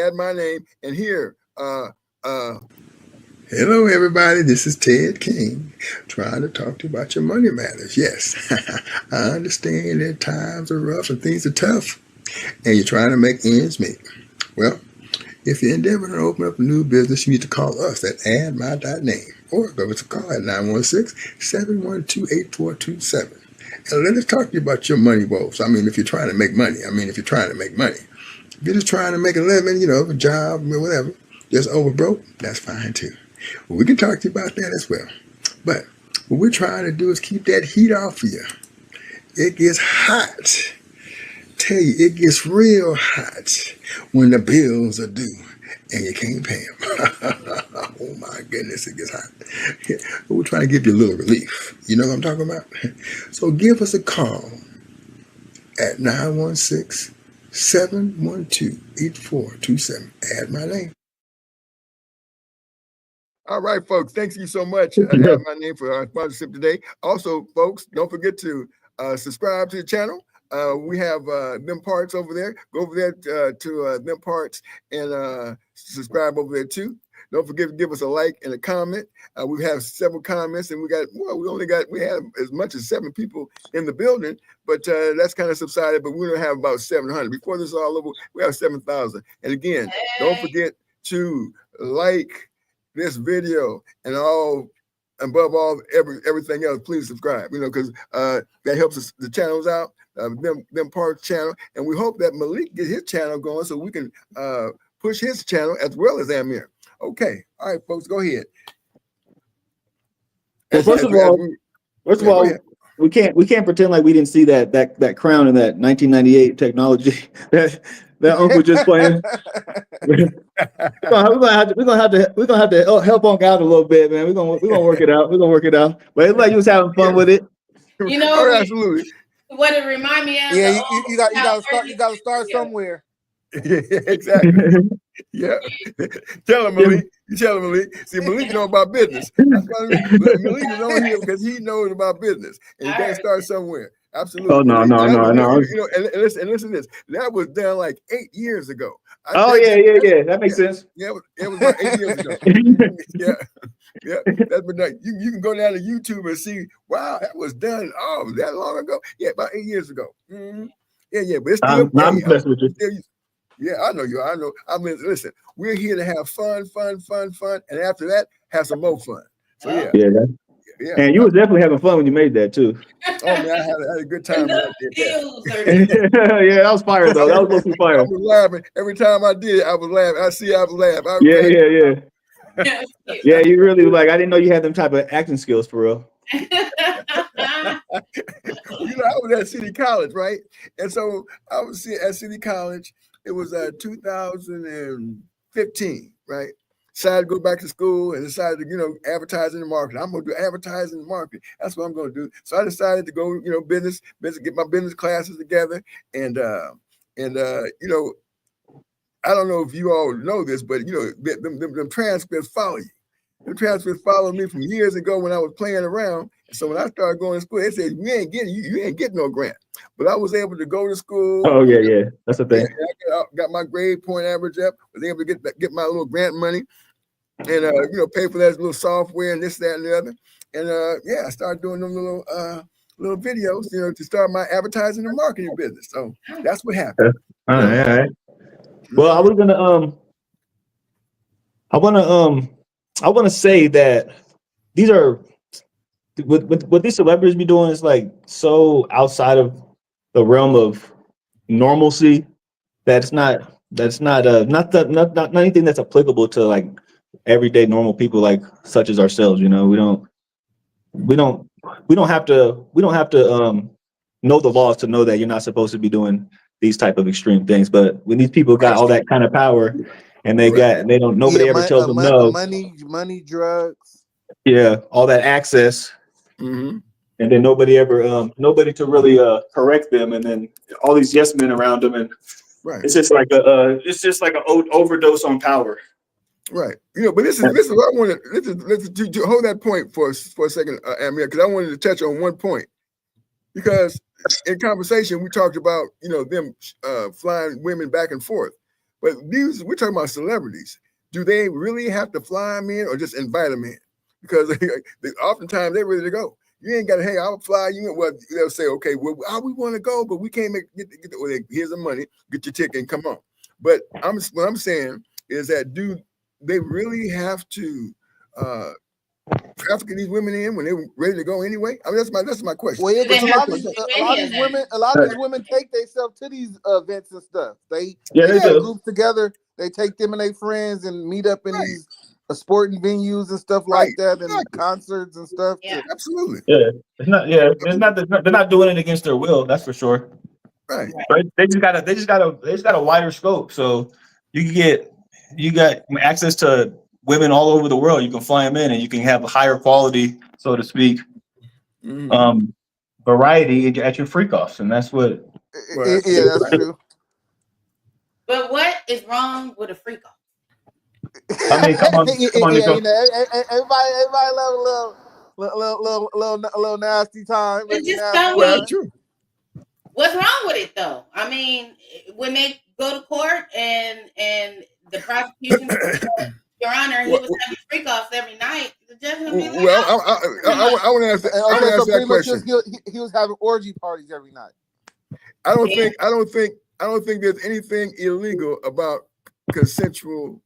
[SPEAKER 2] Add My Name. And here, hello, everybody. This is Ted King trying to talk to you about your money matters. Yes, I understand that times are rough and things are tough, and you're trying to make ends meet. Well, if you're endeavoring to open up a new business, you need to call us at addmy.name or give us a call at 916-712-8427. And let us talk to you about your money woes. I mean, if you're trying to make money. If you're just trying to make a living, a job, whatever, just over broke, that's fine too. Well, we can talk to you about that as well. But what we're trying to do is keep that heat off of you. It gets hot. Tell you, it gets real hot when the bills are due and you can't pay them. Oh my goodness, it gets hot. We're trying to give you a little relief. You know what I'm talking about? So give us a call at 916-712-8427. Add my name. All right, folks. Thank you so much. Add my name for our sponsorship today. Also, folks, don't forget to subscribe to the channel. We have them parts over there. Go over there to them parts and subscribe over there too. Don't forget to give us a like and a comment. We have several comments, and we had as much as 7 people in the building, but that's kind of subsided. But we don't have about 700. Before this is all over, we have 7,000. And again, don't forget to like this video and above all everything else. Please subscribe. Because that helps us, the channels out. Them parts channel, and we hope that Malik get his channel going so we can push his channel as well as Amir. Okay, all right, folks, go ahead.
[SPEAKER 4] Well, first of all, we can't pretend like we didn't see that crown in that 1998 technology that Uncle just playing. We're gonna have to help Uncle out a little bit, man. We're gonna work it out. We're gonna work it out. But it's like you was having fun with it.
[SPEAKER 2] Oh, absolutely.
[SPEAKER 3] What it remind me of?
[SPEAKER 5] Yeah, you gotta start somewhere.
[SPEAKER 2] Yeah, exactly. Yeah. Tell him, Malik. You tell him, Malik. See, Malik know about business. That's why Malik is on here, because he knows about business. And you gotta start somewhere. Absolutely.
[SPEAKER 4] Oh, no.
[SPEAKER 2] And listen to this. That was done like 8 years ago.
[SPEAKER 4] Yeah. That makes sense.
[SPEAKER 2] Yeah, it was about 8 years ago. Yeah. That's been done. You can go down to YouTube and see, wow, that was done that long ago. Yeah, about 8 years ago. Mm-hmm. Yeah, but it's still
[SPEAKER 4] I'm messing with you.
[SPEAKER 2] Yeah, I know you. I know. I mean, listen, we're here to have fun, and after that, have some more fun. So yeah.
[SPEAKER 4] And you was definitely having fun when you made that too.
[SPEAKER 2] Oh man, I had a good time.
[SPEAKER 4] Yeah, that was fire though. That was mostly fire.
[SPEAKER 2] I was laughing every time I did it. I was laughing. I was laughing.
[SPEAKER 4] Yeah. You really I didn't know you had them type of acting skills for real.
[SPEAKER 2] I was at City College, right? And so I was at City College. It was 2015, right? Decided to go back to school and decided to, advertising and marketing. I'm going to do advertising and marketing. That's what I'm going to do. So I decided to go, business, get my business classes together. And I don't know if you all know this, but, them transcripts follow you. The transcripts followed me from years ago when I was playing around. So when I started going to school, they said, you ain't getting no grant. But I was able to go to school.
[SPEAKER 4] Oh, yeah. That's the thing.
[SPEAKER 2] I got my grade point average up, was able to get my little grant money and, pay for that little software and this, that, and the other. And, I started doing them little videos, to start my advertising and marketing business. So that's what happened.
[SPEAKER 4] All right. Well, I want to say that these are what these celebrities be doing is like so outside of the realm of normalcy that's not anything that's applicable to like everyday normal people like such as ourselves. We don't have to know the laws to know that you're not supposed to be doing these type of extreme things. But when these people got all that kind of power and nobody ever tells them no.
[SPEAKER 5] Money, drugs.
[SPEAKER 4] Yeah, all that access.
[SPEAKER 2] Mm-hmm.
[SPEAKER 4] And then nobody to really correct them, and then all these yes men around them, and it's just like an overdose on power.
[SPEAKER 2] Right. But this is what I wanted. Let's hold that point for a second, Amir, because I wanted to touch on one point. Because in conversation we talked about them flying women back and forth, but we're talking about celebrities. Do they really have to fly them in or just invite them in? Because oftentimes they're ready to go. You ain't got to, hey, I'll fly you in. Well, they'll say, okay, well, we want to go, but we can't here's the money, get your ticket and come on. But what I'm saying is that do they really have to traffic these women in when they're ready to go anyway? I mean, that's my question.
[SPEAKER 5] Well, yeah, because a lot of these women take themselves to these events and stuff. They get groups together, they take them and their friends and meet up in these sporting venues and stuff like that, and concerts and stuff.
[SPEAKER 3] Yeah,
[SPEAKER 2] absolutely.
[SPEAKER 4] Yeah, it's not. Yeah, it's not. They're not doing it against their will. That's for sure.
[SPEAKER 2] Right.
[SPEAKER 4] But they just got a wider scope. So you got access to women all over the world. You can fly them in, and you can have a higher quality, so to speak, variety at your freak offs, and that's what.
[SPEAKER 2] Well,
[SPEAKER 5] Yeah, that's true.
[SPEAKER 3] But what is wrong with a freak off?
[SPEAKER 4] I mean, come on, Nico.
[SPEAKER 5] You know, everybody love a little nasty time.
[SPEAKER 3] Just tell me.
[SPEAKER 2] well, true.
[SPEAKER 3] What's wrong with it though? I mean, when they go to court and the prosecution said, Your Honor, he was having freak offs every night, the judge will be like,
[SPEAKER 2] well, I want to answer that question.
[SPEAKER 5] He was having orgy parties every night.
[SPEAKER 2] I don't think there's anything illegal about consensual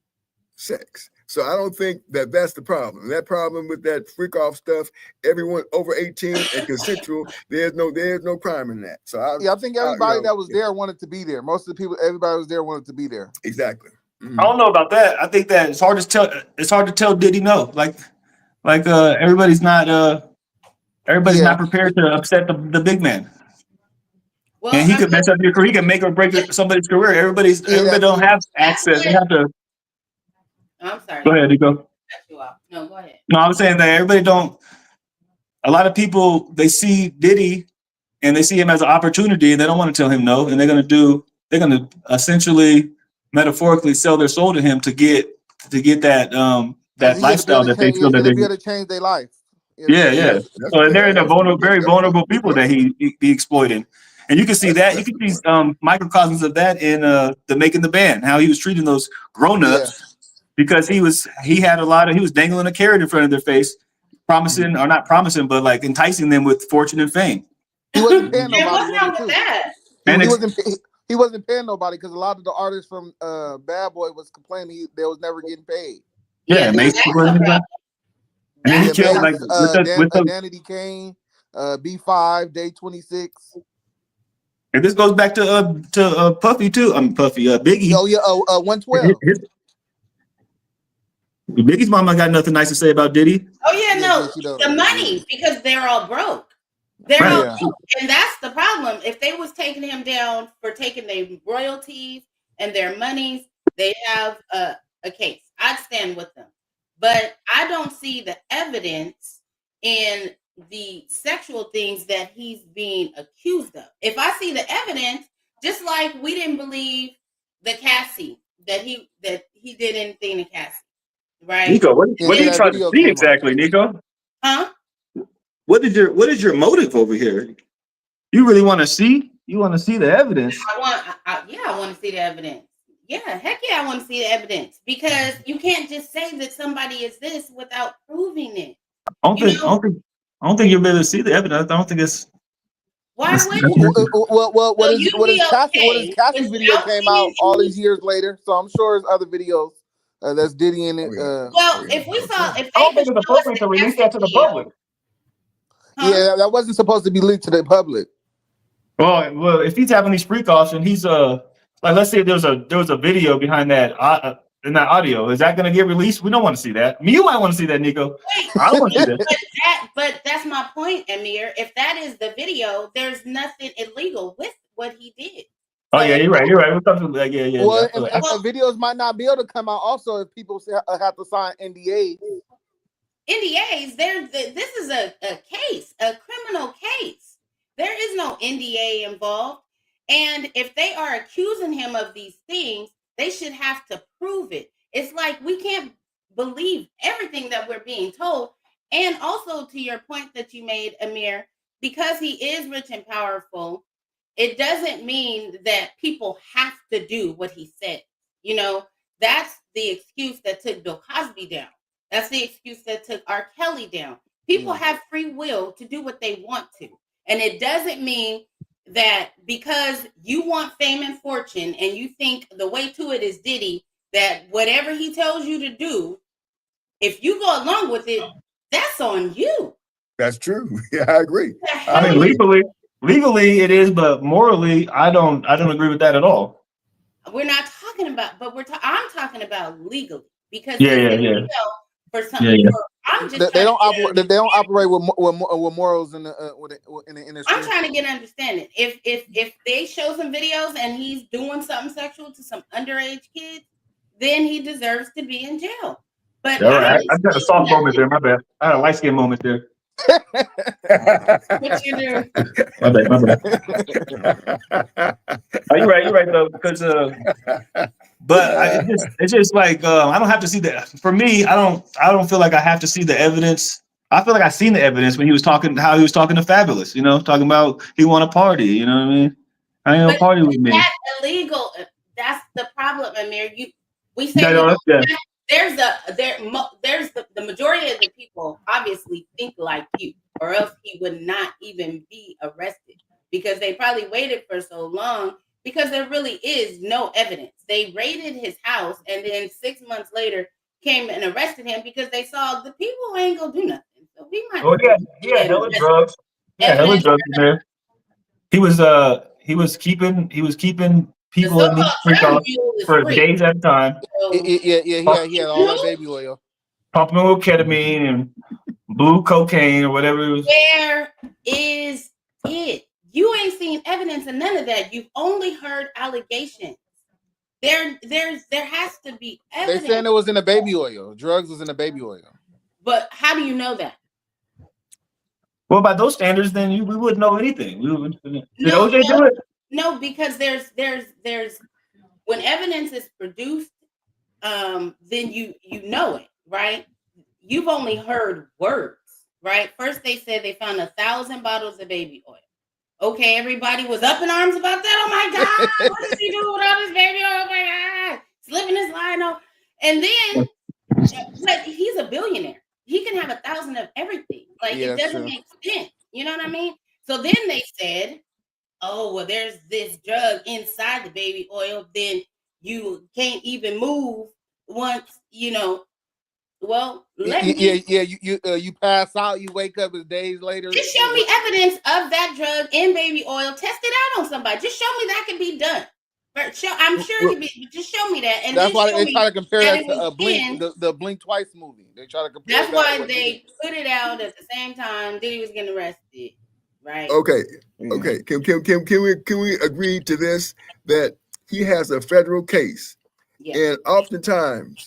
[SPEAKER 2] sex. So I don't think that's the problem. That problem with that freak off stuff, everyone over 18 and consensual, there's no crime in that. So
[SPEAKER 5] I think everybody that was there wanted to be there. Most of the people, everybody was there wanted to be there.
[SPEAKER 2] Exactly. Mm-hmm.
[SPEAKER 4] I don't know about that. I think that it's hard to tell. It's hard to tell. Did he know? Like everybody's not not prepared to upset the big man.
[SPEAKER 3] well,
[SPEAKER 4] And he could mess up your career. He can make or break somebody's career. Everybody don't have access. They have to.
[SPEAKER 3] I'm sorry.
[SPEAKER 4] Go ahead, Nico.
[SPEAKER 3] No, go ahead.
[SPEAKER 4] No, I was saying that everybody don't. A lot of people, they see Diddy and they see him as an opportunity, and they don't want to tell him no, and they're going to essentially metaphorically sell their soul to him to get that lifestyle that they feel that they
[SPEAKER 5] be able to change their life.
[SPEAKER 4] Yeah. So they're in a very vulnerable people that he exploiting. And you can see that. You can see microcosms of that in the Making the Band, how he was treating those grown-ups because he was dangling a carrot in front of their face, promising or not promising, but like enticing them with fortune and fame.
[SPEAKER 5] He wasn't paying nobody.
[SPEAKER 3] What's wrong with that?
[SPEAKER 5] He wasn't paying nobody because a lot of the artists from Bad Boy was complaining they was never getting paid.
[SPEAKER 4] Yeah, Mace. And then he killed like
[SPEAKER 5] Danity Kane, B5, Day 26.
[SPEAKER 4] And this goes back to Puffy too. Puffy, Biggie.
[SPEAKER 5] 112.
[SPEAKER 4] Biggie's mama got nothing nice to say about Diddy.
[SPEAKER 3] Oh yeah, no, the money because they're all broke. They're all broke, and that's the problem. If they was taking him down for taking their royalties and their monies, they have a case. I'd stand with them, but I don't see the evidence in the sexual things that he's being accused of. If I see the evidence, just like we didn't believe the Cassie that he did anything to Cassie, right?
[SPEAKER 4] Nico, what are you trying to see exactly, Nico?
[SPEAKER 3] Huh?
[SPEAKER 4] What is your motive over here? You really want to see? You want to see the evidence?
[SPEAKER 3] I want to see the evidence. Yeah, heck yeah, I want to see the evidence because you can't just say that somebody is this without proving it.
[SPEAKER 4] I don't think you'll be able to see the evidence. I don't think it's.
[SPEAKER 3] Why would
[SPEAKER 5] what is Cassie's video came out all these years later? So I'm sure there's other videos that's Diddy in it.
[SPEAKER 3] Well, if
[SPEAKER 4] I don't think it's appropriate to release that to the public.
[SPEAKER 5] Yeah, that wasn't supposed to be leaked to the public.
[SPEAKER 4] Well, if he's having these freak offs and he's like, let's say there was a video behind that in that audio, is that going to get released? We don't want to see that. I mean, you might want to see that, Nico. I don't want to see that.
[SPEAKER 3] But that's my point, Amir. If that is the video, there's nothing illegal with what he did.
[SPEAKER 4] Oh yeah, you're right. We'll come to that. Yeah.
[SPEAKER 5] Well, and videos might not be able to come out also if people have to sign NDAs.
[SPEAKER 3] NDAs, this is a case, a criminal case. There is no NDA involved. And if they are accusing him of these things, they should have to prove it. It's like we can't believe everything that we're being told. And also to your point that you made, Amir, because he is rich and powerful, it doesn't mean that people have to do what he said. You know, that's the excuse that took Bill Cosby down. That's the excuse that took R. Kelly down. People have free will to do what they want to. And it doesn't mean that because you want fame and fortune and you think the way to it is Diddy, that whatever he tells you to do, if you go along with it, that's on you.
[SPEAKER 2] That's true. Yeah, I agree.
[SPEAKER 4] I mean, legally it is, but morally, I don't agree with that at all.
[SPEAKER 3] We're not talking about, but I'm talking about legally because
[SPEAKER 5] they don't operate. They don't operate with morals in the industry.
[SPEAKER 3] I'm trying to get an understanding. If they show some videos and he's doing something sexual to some underage kids, then he deserves to be in jail. But
[SPEAKER 4] all right, I got a soft moment there. My bad. I had a light skin moment there.
[SPEAKER 3] What you do?
[SPEAKER 4] My bad. Oh, you're right though, because but it's just like I don't have to see that. For me, I don't feel like I have to see the evidence. I feel like I seen the evidence when he was talking to Fabulous, talking about he want to party, you know what I mean? I ain't gonna party with me.
[SPEAKER 3] That's illegal. That's the problem, Amir. We say there's the majority of the people obviously think like you, or else he would not even be arrested, because they probably waited for so long, because there really is no evidence. They raided his house and then 6 months later came and arrested him because they saw the people ain't gonna do nothing. So we might.
[SPEAKER 4] Oh yeah, hella drugs. Yeah, hella drugs in there. He was keeping people in these freak for days at a time.
[SPEAKER 5] Yeah, he had all that baby oil.
[SPEAKER 4] Pumping with ketamine and blue cocaine or whatever it was.
[SPEAKER 3] Where is it? You ain't seen evidence of none of that. You've only heard allegations. There has to be evidence.
[SPEAKER 5] They saying it was in the baby oil. Drugs was in the baby oil.
[SPEAKER 3] But how do you know that?
[SPEAKER 4] Well, by those standards, then we wouldn't know anything. Did OJ do it?
[SPEAKER 3] No, because there's when evidence is produced, then you know it, right? You've only heard words, right? First they said they found 1,000 bottles of baby oil. Okay, everybody was up in arms about that. Oh my God, what does he do with all this baby oil? Oh my God, he's living his life. No. And then, but he's a billionaire. He can have 1,000 of everything. Like, it doesn't make sense. You know what I mean? So then they said, oh, well, there's this drug inside the baby oil. Then you can't even move once, Well,
[SPEAKER 5] you pass out, you wake up days later.
[SPEAKER 3] Just show me evidence of that drug in baby oil. Test it out on somebody. Just show me that can be done. I'm sure it can be. Just show me that. And
[SPEAKER 5] that's why they try to compare that to Blink, the Blink Twice movie. They try to compare.
[SPEAKER 3] That's why they put it out at the same time Diddy was getting arrested, right?
[SPEAKER 2] Okay. Can we agree to this, that he has a federal case, and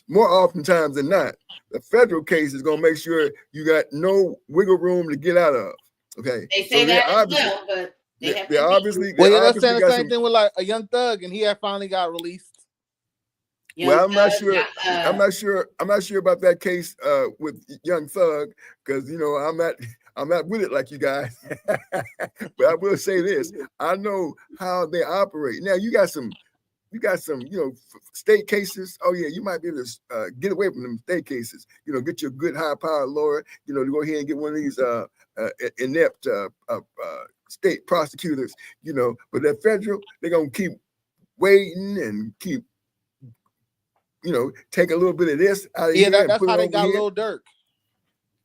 [SPEAKER 2] more oftentimes than not, the federal case is going to make sure you got no wiggle room to get out of. Okay,
[SPEAKER 3] they say that as well, but they
[SPEAKER 2] obviously.
[SPEAKER 5] They're saying the same thing with like a Young Thug, and he had finally got released.
[SPEAKER 2] I'm not sure. I'm not sure about that case with Young Thug, because I'm not with it like you guys. But I will say this: I know how they operate. Now you got some state cases. Oh yeah, you might be able to get away from them state cases. Get your good high-powered lawyer. To go ahead and get one of these inept state prosecutors. But that federal, they're gonna keep waiting and keep, take a little bit of this out of here.
[SPEAKER 5] Yeah, that's how they got Lil Durk.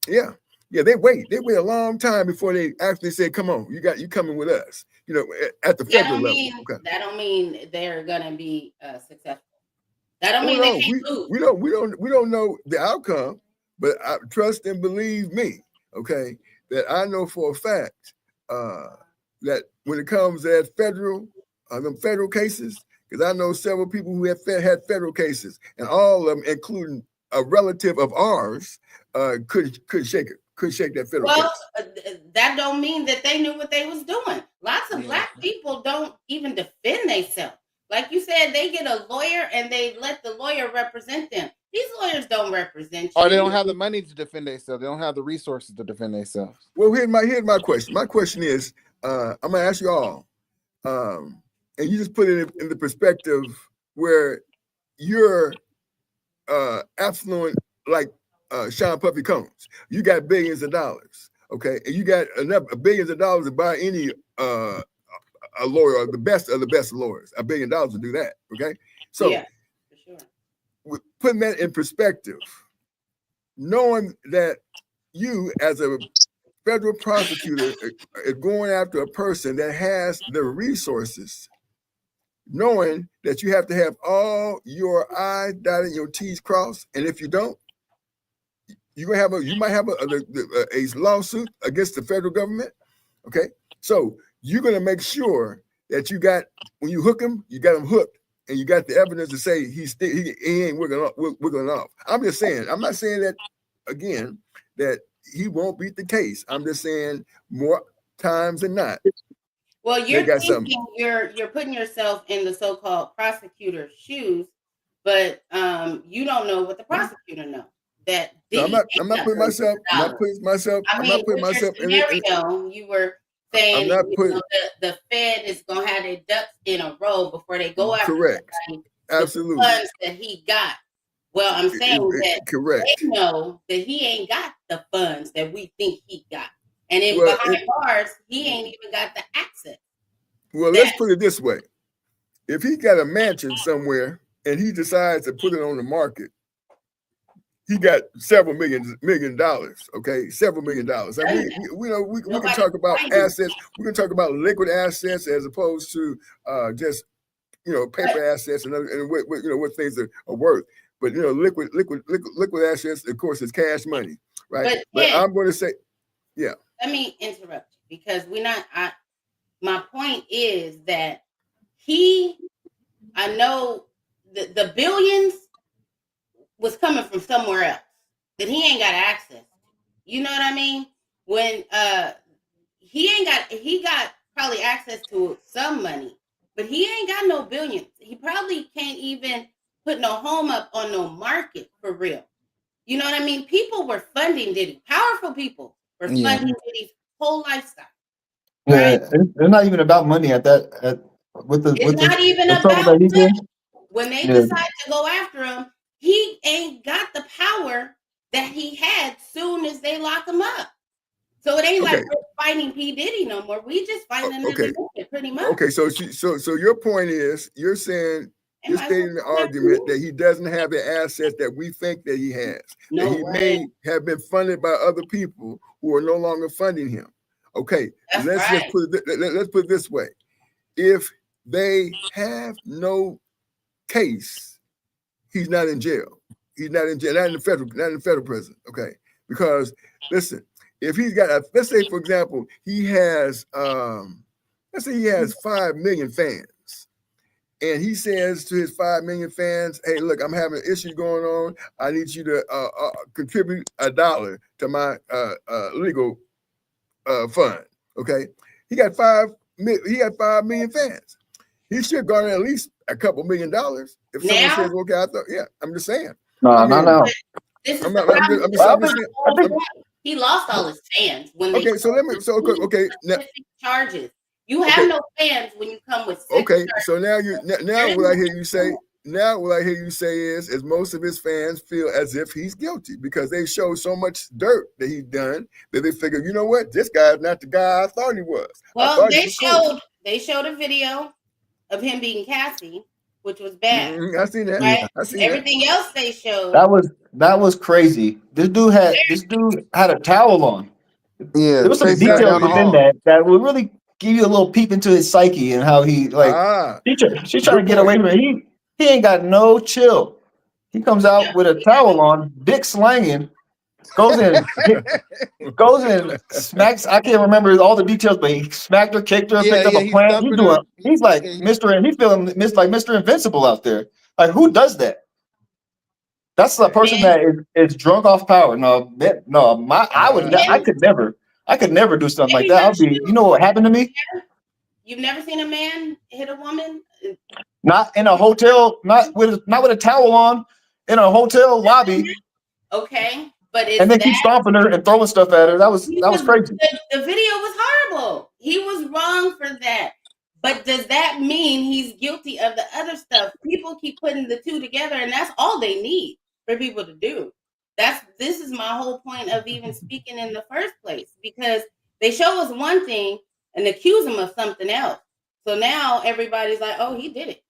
[SPEAKER 2] Yeah, they wait a long time before they actually say, "Come on, you coming with us." At the federal level. Okay.
[SPEAKER 3] That don't mean they're gonna be successful. That don't mean they can't lose.
[SPEAKER 2] We don't know the outcome, but I trust and believe me, okay, that I know for a fact that when it comes to that them federal cases, because I know several people who have had federal cases, and all of them, including a relative of ours, could shake it. Could shake that federal case.
[SPEAKER 3] That don't mean that they knew what they was doing. Lots of black people don't even defend themselves. Like you said, they get a lawyer and they let the lawyer represent them. These lawyers don't represent you.
[SPEAKER 5] Or they don't have the money to defend themselves. They don't have the resources to defend themselves.
[SPEAKER 2] Well, here's my question. My question is, I'm gonna ask you all, and you just put it in the perspective where you're affluent, like Sean Puffy Combs. You got billions of dollars, okay, and you got enough billions of dollars to buy any a lawyer, or the best of the best lawyers. $1 billion to do that, okay. So,
[SPEAKER 3] yeah, for sure.
[SPEAKER 2] Putting that in perspective, knowing that you as a federal prosecutor is going after a person that has the resources, knowing that you have to have all your I's dotted, your T's crossed, and if you don't, you might have a lawsuit against the federal government. Okay, so you're gonna make sure that when you hook him, you got him hooked, and you got the evidence to say he ain't wiggling off. I'm just saying. I'm not saying that again that he won't beat the case. I'm just saying more times than not.
[SPEAKER 3] Well, you're thinking you're putting yourself in the so-called prosecutor's shoes, but you don't know what the prosecutor knows.
[SPEAKER 2] No, I'm not putting myself.
[SPEAKER 3] I mean, with your scenario, you were saying the Fed is gonna have their ducks in a row before they go after
[SPEAKER 2] absolutely
[SPEAKER 3] the funds that he got. Well, I'm saying that they know that he ain't got the funds that we think he got, and behind bars, he ain't even got the access.
[SPEAKER 2] Well, let's put it this way: if he got a mansion somewhere and he decides to put it on the market, he got several million dollars. Okay, several $1 million. And we can talk about assets. We can talk about liquid assets as opposed to just paper assets and what things are worth. But liquid assets, of course, is cash money, right? But I'm going to say, yeah.
[SPEAKER 3] Let me interrupt you because my point is that I know the billions was coming from somewhere else that he ain't got access. You know what I mean? When he got probably access to some money, but he ain't got no billions. He probably can't even put no home up on no market for real. You know what I mean? People were funding Diddy. Powerful people were funding Diddy's whole lifestyle. Right?
[SPEAKER 4] Yeah, it's not even about money at that. It's
[SPEAKER 3] not even about money. When they decide to go after him, he ain't got the power that he had soon as they lock him up. So it ain't like we're fighting P. Diddy no more. We just fighting pretty much.
[SPEAKER 2] Okay, so your point is you're saying you're stating the argument that he doesn't have the assets that we think that he has.
[SPEAKER 3] No
[SPEAKER 2] that he may have been funded by other people who are no longer funding him. Okay, let's put it this way. If they have no case, he's not in jail. He's not in jail, not in the federal prison. Okay, because listen, if he's got let's say for example, he has let's say he has 5 million fans. And he says to his 5 million fans, hey, look, I'm having an issue going on. I need you to contribute $1 to my legal fund. Okay. He got 5 million fans. He should garner at least a couple $1 million. If someone says, okay, I thought, yeah, I'm just saying.
[SPEAKER 4] No.
[SPEAKER 3] He lost all his fans when
[SPEAKER 2] okay, so let me okay.
[SPEAKER 3] Charges. You have no fans when you come with
[SPEAKER 2] so now what I hear you say is most of his fans feel as if he's guilty because they show so much dirt that he's done that they figure, you know what, this guy's not the guy I thought he was.
[SPEAKER 3] Well, they showed a video of him beating Cassie, which was bad.
[SPEAKER 2] I seen that.
[SPEAKER 3] Right?
[SPEAKER 2] I seen
[SPEAKER 3] everything else they showed.
[SPEAKER 4] That was crazy. This dude had a towel on.
[SPEAKER 5] Yeah,
[SPEAKER 4] there was some details within that would really give you a little peep into his psyche and how he she's trying to get away from it. He ain't got no chill. He comes out with a towel on, dick slanging, goes in, smacks. I can't remember all the details, but he smacked her, kicked her, picked up a plant. He's like Mr. Invincible out there. Like, who does that? That's the person that is drunk off power. I could never do something like that. You know what happened to me?
[SPEAKER 3] You've never seen a man hit a woman?
[SPEAKER 4] Not in a hotel, not with a towel on, in a hotel lobby.
[SPEAKER 3] Okay, but
[SPEAKER 4] then keep stomping her and throwing stuff at her. That was crazy.
[SPEAKER 3] The video was horrible. He was wrong for that. But does that mean he's guilty of the other stuff? People keep putting the two together, and that's all they need for people to do. This is my whole point of even speaking in the first place, because they show us one thing and accuse him of something else. So now everybody's like, oh, he did it.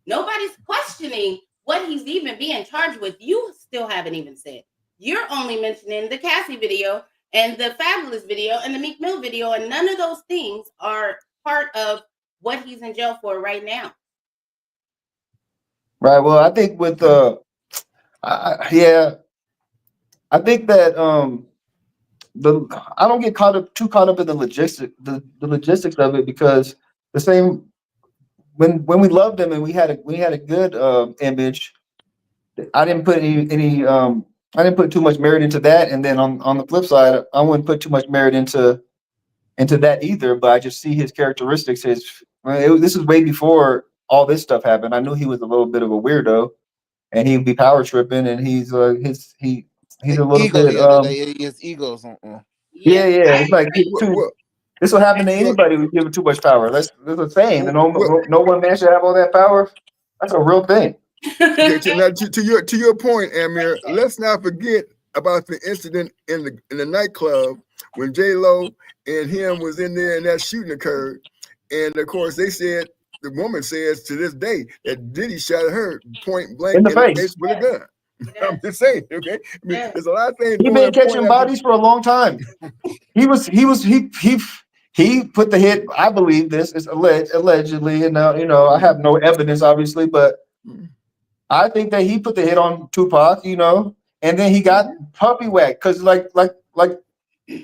[SPEAKER 3] Nobody's questioning what he's even being charged with. You still haven't even said. You're only mentioning the Cassie video and the Fabulous video and the Meek Mill video, and none of those things are part of what he's in jail for right now.
[SPEAKER 4] Right. Well, I think with I think that I don't get too caught up in the logistics of it, because the same when we loved him and we had a good image, I didn't put I didn't put too much merit into that. And then on the flip side, I wouldn't put too much merit into that either. But I just see his characteristics. This is way before all this stuff happened. I knew he was a little bit of a weirdo, and he'd be power tripping, and he's a little
[SPEAKER 5] Ego,
[SPEAKER 4] bit
[SPEAKER 5] his egos.
[SPEAKER 4] yeah. It's like
[SPEAKER 2] Well,
[SPEAKER 4] this will happen to anybody who gives too much power. That's a saying. And no one man should have all that power. That's a real thing.
[SPEAKER 2] now, to your point, Amir, let's not forget about the incident in the nightclub when J-Lo and him was in there and that shooting occurred. And of course, the woman says to this day that Diddy shot her point blank
[SPEAKER 4] in the face
[SPEAKER 2] with a gun. I'm just saying, okay? I mean, there's a lot of things.
[SPEAKER 4] He's been catching bodies for a long time. He put the hit. I believe this is allegedly, and now I have no evidence, obviously, but I think that he put the hit on Tupac, and then he got puppy whacked because, like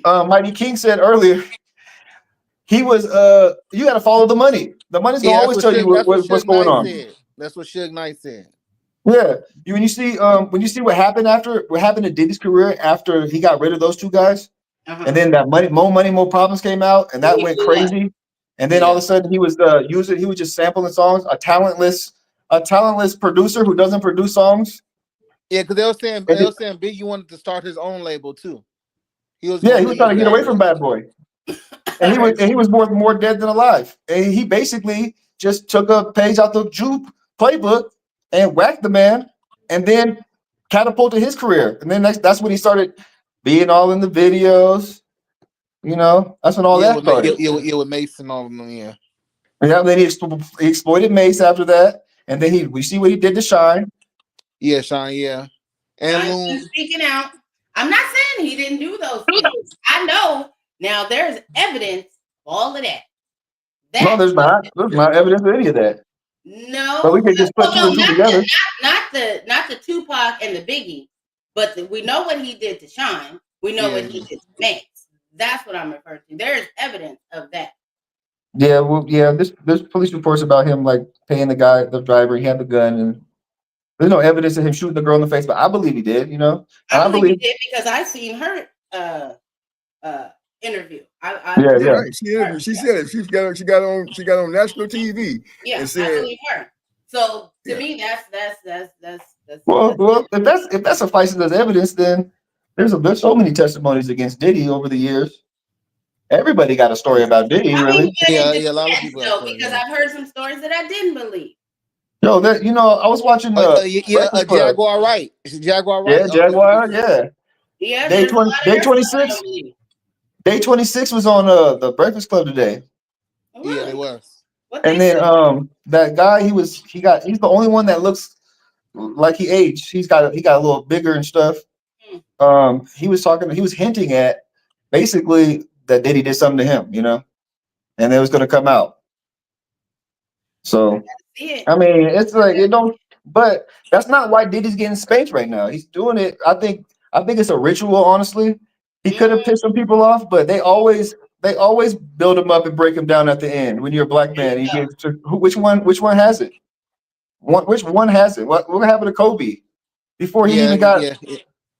[SPEAKER 4] Mighty King said earlier, he was you got to follow the money. The money's gonna always tell you what's going on.
[SPEAKER 5] That's what Suge Knight said.
[SPEAKER 4] Yeah, when you see what happened to Diddy's career after he got rid of those two guys, and then that more money, more problems came out, and that went crazy. And then all of a sudden he was just sampling songs. A talentless producer who doesn't produce songs.
[SPEAKER 5] Yeah, because they were saying Biggie wanted to start his own label too. He was
[SPEAKER 4] trying to get away from Bad Boy, and he was more dead than alive. And he basically just took a page out the Jupe playbook and whacked the man, and then catapulted his career. And then that's when he started being all in the videos. That's when all that started.
[SPEAKER 5] Yeah, with Mason all of them. Yeah.
[SPEAKER 4] And then he exploited Mace after that, and then we see what he did to Shine.
[SPEAKER 5] Yeah, Shine. Yeah, and
[SPEAKER 3] speaking out. I'm not saying he didn't do those things. I know now. There's evidence for all of that.
[SPEAKER 4] No, there's not. There's not evidence of any of that.
[SPEAKER 3] No,
[SPEAKER 4] but we can just put two and two together.
[SPEAKER 3] Not the Tupac and the Biggie, but we know what he did to Shine. We know what he did to Mace. That's what I'm referring to. There is evidence of that.
[SPEAKER 4] Yeah, well, yeah. There's police reports about him like paying the driver. He had the gun, and there's no evidence of him shooting the girl in the face. But I believe he did.
[SPEAKER 3] I believe he did because I seen her interview.
[SPEAKER 2] Right. She said it. She got on national TV.
[SPEAKER 3] Yeah,
[SPEAKER 2] and said,
[SPEAKER 3] I believe her. So to me, that's
[SPEAKER 4] well. If that suffices as evidence, then there's so many testimonies against Diddy over the years. Everybody got a story about Diddy, really.
[SPEAKER 5] Yeah, a lot of people.
[SPEAKER 3] Because I've heard some stories that I didn't believe.
[SPEAKER 4] I was watching
[SPEAKER 5] Jaguar Right. Jaguar Right.
[SPEAKER 4] Yeah, Jaguar. Yeah.
[SPEAKER 3] Yeah.
[SPEAKER 4] Day 26. Day 26 was on the Breakfast Club today.
[SPEAKER 3] Oh, really?
[SPEAKER 5] Yeah, it was.
[SPEAKER 4] And then that guy, he's the only one that looks like he aged. He got a little bigger and stuff. He was hinting at basically that Diddy did something to him, and it was gonna come out. So I mean, it's like but that's not why Diddy's getting spanked right now. He's doing it. I think it's a ritual, honestly. He could have pissed some people off, but they always build him up and break him down at the end. When you're a black man, which one has it? Which one has it? What happened to Kobe before he even got?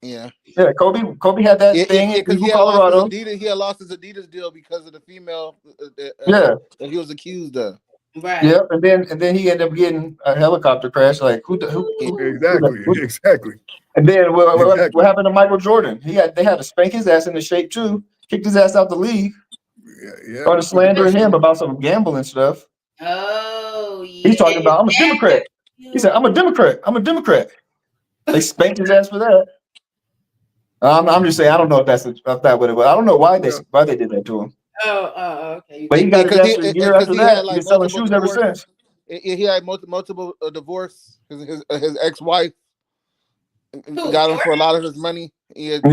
[SPEAKER 5] Yeah.
[SPEAKER 4] Kobe had that thing in Colorado.
[SPEAKER 5] He had lost his Adidas deal because of the female
[SPEAKER 4] that
[SPEAKER 5] he was accused of.
[SPEAKER 3] Right.
[SPEAKER 4] Yeah, and then he ended up getting a helicopter crash. Like who
[SPEAKER 2] exactly.
[SPEAKER 4] And then what happened to Michael Jordan? They had to spank his ass into shape too. Kicked his ass out the league.
[SPEAKER 2] Yeah.
[SPEAKER 4] Started slandering him about some gambling stuff.
[SPEAKER 3] Oh yeah.
[SPEAKER 4] He's talking about I'm a Democrat. He said I'm a Democrat. They spanked his ass for that. I'm just saying I don't know if that what it was. I don't know why they did that to him.
[SPEAKER 3] Oh, okay.
[SPEAKER 4] But he got his ass a year after that. He's been selling shoes ever since.
[SPEAKER 5] He had multiple divorce. His ex-wife got him for a lot of his money. Yep.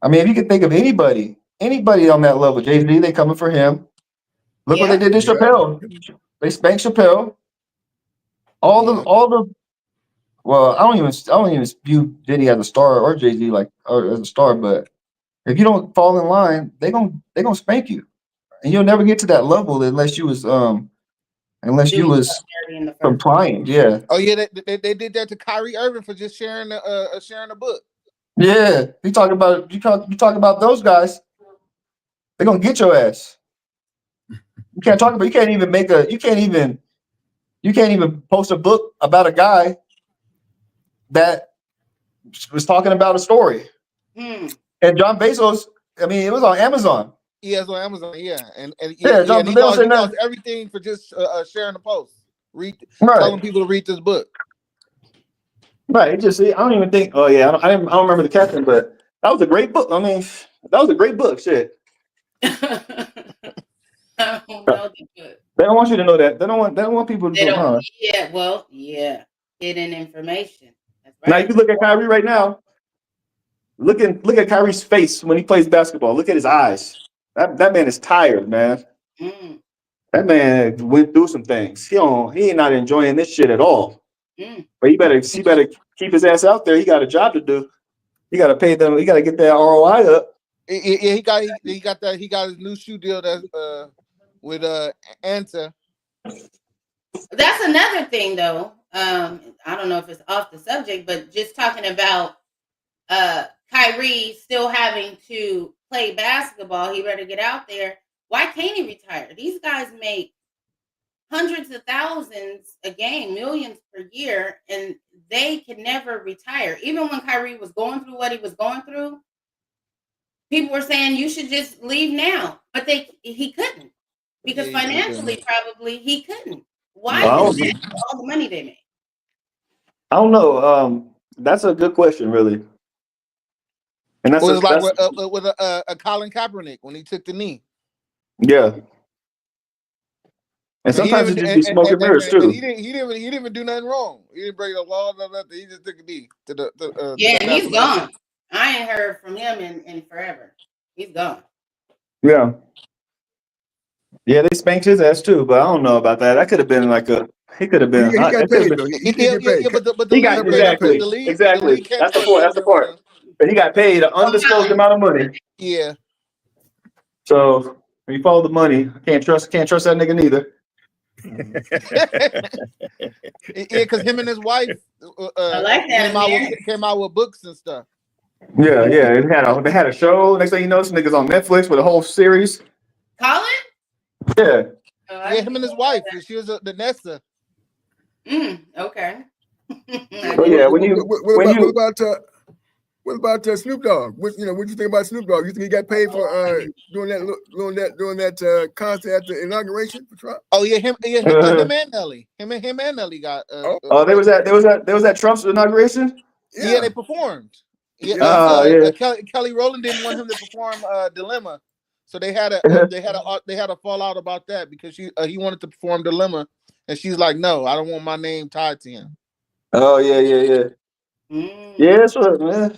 [SPEAKER 4] I mean, if you can think of anybody on that level, Jay-Z, they coming for him. Look what they did to Chappelle. They spanked Chappelle. All the well, I don't even view Diddy as a star or Jay-Z or as a star, but if you don't fall in line, they gonna spank you. And you'll never get to that level unless you was
[SPEAKER 3] Doing stuff dirty in the first.
[SPEAKER 4] compliant. Yeah.
[SPEAKER 5] Oh yeah, they did that to Kyrie Irving for just sharing a book.
[SPEAKER 4] Yeah. You talk about those guys, they're gonna get your ass. You can't even post a book about a guy that was talking about a story. And John Bezos, I mean, it was on Amazon.
[SPEAKER 5] Yeah, it's on Amazon. Yeah, and he lost everything for just sharing a post. Telling people to read this book.
[SPEAKER 4] Right. It just, I don't even think. Oh yeah, I don't remember the caption, but that was a great book. I mean, that was a great book. Shit.
[SPEAKER 3] I don't know the book.
[SPEAKER 4] They don't want you to know that. They don't want people to know.
[SPEAKER 3] Yeah. Well, yeah. Hidden information. That's right.
[SPEAKER 4] Now you look at Kyrie right now. Look at Kyrie's face when he plays basketball. Look at his eyes. That man is tired, man. That man went through some things. He ain't not enjoying this shit at all. But he better keep his ass out there. He got a job to do. He got to pay them. He got to get that ROI up.
[SPEAKER 5] Yeah, he got that. He got his new shoe deal that with Anta.
[SPEAKER 3] That's another thing, though. I don't know if it's off the subject, but just talking about Kyrie still having to play basketball. He better get out there. Why can't he retire? These guys make hundreds of thousands a game, millions per year, and they can never retire. Even when Kyrie was going through what he was going through, people were saying you should just leave now, but he couldn't because financially, probably he couldn't. Why? All the money they make.
[SPEAKER 4] I don't know. That's a good question, really. And that's
[SPEAKER 5] with a Colin Kaepernick when he took the knee.
[SPEAKER 4] Yeah. And sometimes it just be smoke and mirrors too.
[SPEAKER 5] He didn't even do nothing wrong. He didn't break the law, nothing. He just took a knee to the.
[SPEAKER 3] And he's gone. I ain't heard from him in forever. He's gone.
[SPEAKER 4] Yeah. Yeah, they spanked his ass too, but I don't know about that. That could have been like he could have been.
[SPEAKER 2] He got paid though.
[SPEAKER 5] But the
[SPEAKER 4] got exactly. That's the point. That's the part. But he got paid an undisclosed amount of money.
[SPEAKER 5] Yeah.
[SPEAKER 4] So when you follow the money, can't trust that nigga neither.
[SPEAKER 5] Yeah, because him and his wife
[SPEAKER 3] I like that,
[SPEAKER 5] came out with books and stuff.
[SPEAKER 4] Yeah. They had a show. Next thing you know, some niggas on Netflix with a whole series.
[SPEAKER 3] Colin?
[SPEAKER 4] Yeah.
[SPEAKER 5] Yeah, him and his wife. She was the Nessa.
[SPEAKER 3] Okay.
[SPEAKER 4] So yeah,
[SPEAKER 2] what about Snoop Dogg? What you think about Snoop Dogg? You think he got paid for doing that concert at the inauguration for Trump?
[SPEAKER 5] Oh yeah, him and Nelly. Him and Nelly got.
[SPEAKER 4] They was at Trump's inauguration.
[SPEAKER 5] Yeah, they performed. Yeah, Kelly Rowland didn't want him to perform Dilemma, so they had a fallout about that because he wanted to perform Dilemma, and she's like, no, I don't want my name tied to him.
[SPEAKER 4] Oh yeah. Yeah, that's what, man.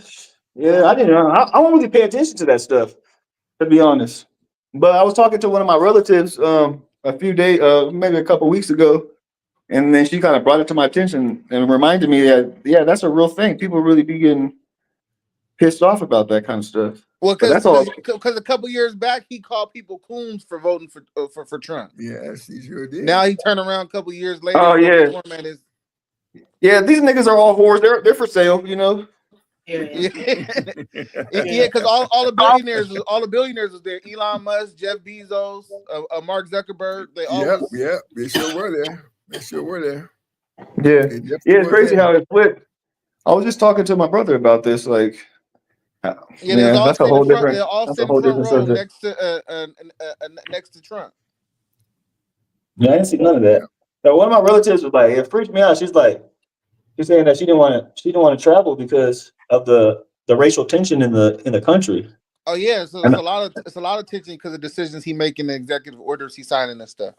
[SPEAKER 4] Yeah, I didn't know. I don't really pay attention to that stuff, to be honest. But I was talking to one of my relatives a few days, maybe a couple weeks ago, and then she kind of brought it to my attention and reminded me that that's a real thing. People really be getting pissed off about that kind of stuff.
[SPEAKER 5] Well, because a couple years back he called people coons for voting for Trump.
[SPEAKER 2] Yes, he sure did.
[SPEAKER 5] Now he turned around a couple years later.
[SPEAKER 4] Oh yeah. Yeah, these niggas are all whores. They're for sale, you know.
[SPEAKER 5] Yeah, because all the billionaires was there. Elon Musk, Jeff Bezos, Mark Zuckerberg. They all.
[SPEAKER 2] They sure were there.
[SPEAKER 4] Yeah, it's crazy how it flipped. I was just talking to my brother about this, like. That's a whole different. That's a whole different subject.
[SPEAKER 5] Next to Trump.
[SPEAKER 4] Yeah, I didn't see none of that. Now, one of my relatives was like, it freaked me out. She's saying that she didn't want to travel because of the racial tension in the country.
[SPEAKER 5] Oh yeah, so it's a lot of tension because of decisions he making, the executive orders he signing and stuff.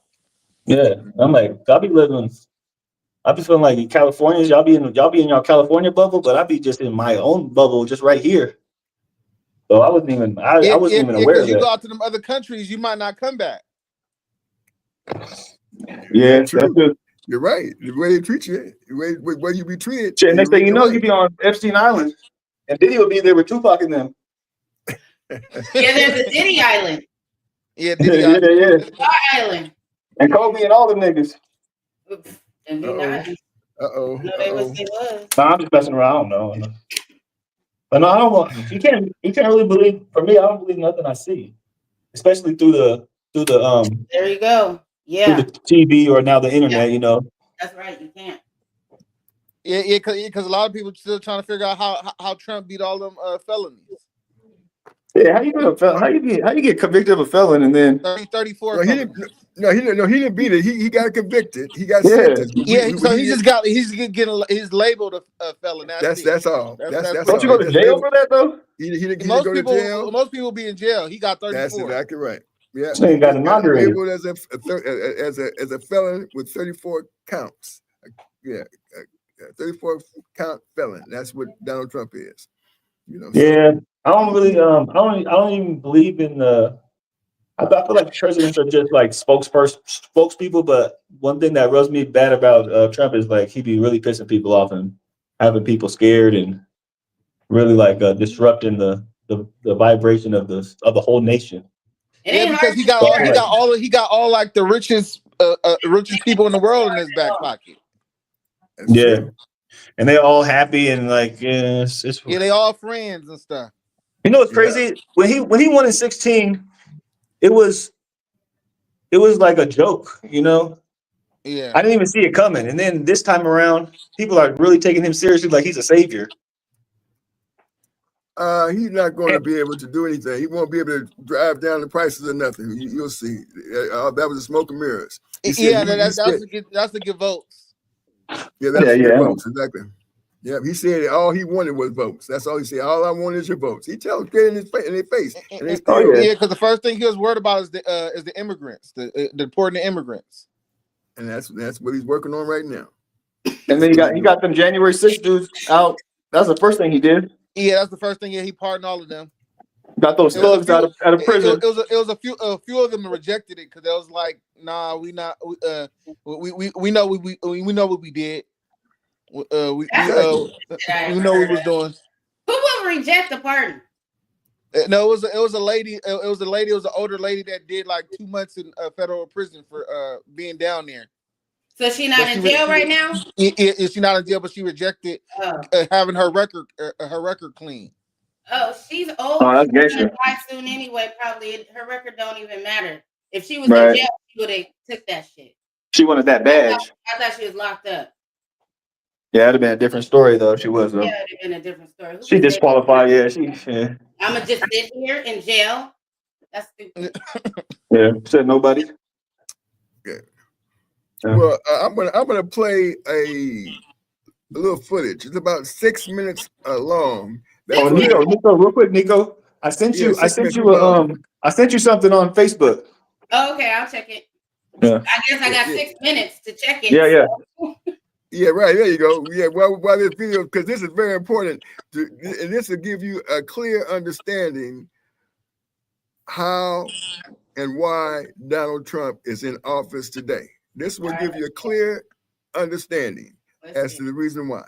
[SPEAKER 4] Yeah, I'm like, I be feeling like in California, y'all be in your California bubble, but I be just in my own bubble, just right here. So I wasn't even aware of that.
[SPEAKER 5] You go out to them other countries, you might not come back.
[SPEAKER 4] Yeah, that's true.
[SPEAKER 2] You're right. The way they treat you, the way you be treated.
[SPEAKER 4] Shit, next thing you know, you'd be on Epstein Island, and Diddy would be there with Tupac and them.
[SPEAKER 3] Yeah, there's a Diddy Island.
[SPEAKER 5] Yeah, Diddy Island.
[SPEAKER 3] Star Island.
[SPEAKER 4] And Kobe and all them niggas.
[SPEAKER 3] And be nice.
[SPEAKER 2] Uh-oh.
[SPEAKER 3] I know they was.
[SPEAKER 4] Nah, I'm just messing around. I don't know. But no, I don't want. You can't really believe. For me, I don't believe nothing I see, especially through the
[SPEAKER 3] There you go. Yeah.
[SPEAKER 4] Through the TV or now the internet. You know.
[SPEAKER 3] That's right. You can't.
[SPEAKER 5] Yeah, because a lot of people still trying to figure out how Trump beat all them felonies.
[SPEAKER 4] Yeah, how you get convicted of a felon and then
[SPEAKER 5] 34?
[SPEAKER 2] He didn't beat it. He got convicted. He got sentenced.
[SPEAKER 5] So he's getting he's labeled a felon.
[SPEAKER 2] That's all. That's
[SPEAKER 4] don't you go to jail for that though?
[SPEAKER 2] He didn't go to jail.
[SPEAKER 5] Most people be in jail. He got 34.
[SPEAKER 2] That's exactly right. Yeah,
[SPEAKER 4] so he got inaugurated.
[SPEAKER 2] Labeled as a felon with 34 counts. Yeah, 34 count felon. That's what Donald Trump is. You know.
[SPEAKER 4] Yeah, I don't really. I don't even believe in the. I feel like presidents are just like spokespeople. But one thing that rubs me bad about Trump is like he be really pissing people off and having people scared and really like disrupting the vibration of the whole nation.
[SPEAKER 5] Yeah, because he got all like the richest people in the world in his back pocket.
[SPEAKER 4] Yeah, and they're all happy and like yeah,
[SPEAKER 5] they all friends and stuff.
[SPEAKER 4] You know what's crazy? When he won in 2016, it was like a joke, you know.
[SPEAKER 5] Yeah,
[SPEAKER 4] I didn't even see it coming, and then this time around, people are really taking him seriously, like he's a savior.
[SPEAKER 2] He's not going to be able to do anything. He won't be able to drive down the prices or nothing. You'll see. That was a smoke and mirrors.
[SPEAKER 5] That's to get votes.
[SPEAKER 2] Yeah, that's to get votes, exactly. Yeah, he said all he wanted was votes. That's all he said. All I want is your votes. He tells them in their face. And they still,
[SPEAKER 5] yeah, because the first thing he was worried about is the immigrants, the deporting the immigrants.
[SPEAKER 2] And that's what he's working on right now.
[SPEAKER 4] And then he got them January 6th dudes out. That's the first thing he did.
[SPEAKER 5] Yeah, that's the first thing. Yeah, he pardoned all of them.
[SPEAKER 4] Got those thugs out of prison.
[SPEAKER 5] It was a few of them rejected it because they was like, nah, we know what we did. We know what we was doing.
[SPEAKER 3] Who will reject the pardon?
[SPEAKER 5] No, it was a lady. It was an older lady that did like 2 months in federal prison for being down there.
[SPEAKER 3] So she's not in jail right now?
[SPEAKER 5] She's not in jail, but she rejected having her record clean.
[SPEAKER 3] Oh, she's old.
[SPEAKER 4] Oh, that's
[SPEAKER 3] she's gonna die soon anyway. Probably her record don't even matter. If she was in jail, she would have took that shit.
[SPEAKER 4] She wanted that badge.
[SPEAKER 3] I thought she was locked up.
[SPEAKER 4] Yeah, it'd have been a different story though. She was though.
[SPEAKER 3] Yeah, it'd have been a different story.
[SPEAKER 4] She disqualified. Yeah.
[SPEAKER 3] I'ma just sit here in jail. That's stupid.
[SPEAKER 4] Yeah, said nobody.
[SPEAKER 2] Good. Yeah. Well, I'm gonna play a little footage. It's about 6 minutes long.
[SPEAKER 4] Nico, real quick, Nico. I sent you something on Facebook.
[SPEAKER 3] Oh, okay, I'll check it.
[SPEAKER 4] Yeah.
[SPEAKER 3] I guess I got 6 minutes to check it.
[SPEAKER 4] Yeah.
[SPEAKER 2] Yeah, right. There you go. Yeah, while this video, because this is very important, and this will give you a clear understanding how and why Donald Trump is in office today. This will give you a clear understanding as to the reason why.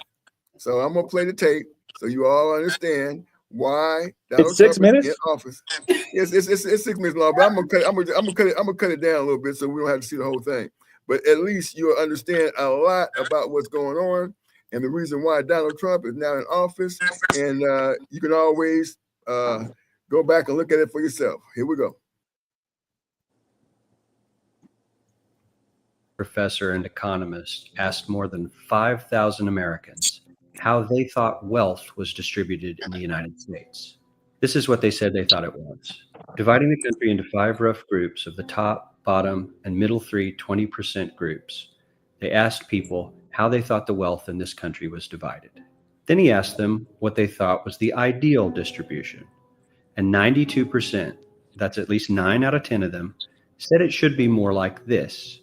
[SPEAKER 2] So I'm gonna play the tape so you all understand why Donald Trump is in office. Yes, it's 6 minutes long, but I'm gonna cut it down a little bit so we don't have to see the whole thing. But at least you'll understand a lot about what's going on and the reason why Donald Trump is now in office. And you can always go back and look at it for yourself. Here we go.
[SPEAKER 6] Professor and economist asked more than 5,000 Americans how they thought wealth was distributed in the United States. This is what they said they thought it was. Dividing the country into 5 rough groups of the top, bottom, and middle 20% groups, they asked people how they thought the wealth in this country was divided. Then he asked them what they thought was the ideal distribution. And 92%, that's at least 9 out of 10 of them, said it should be more like this.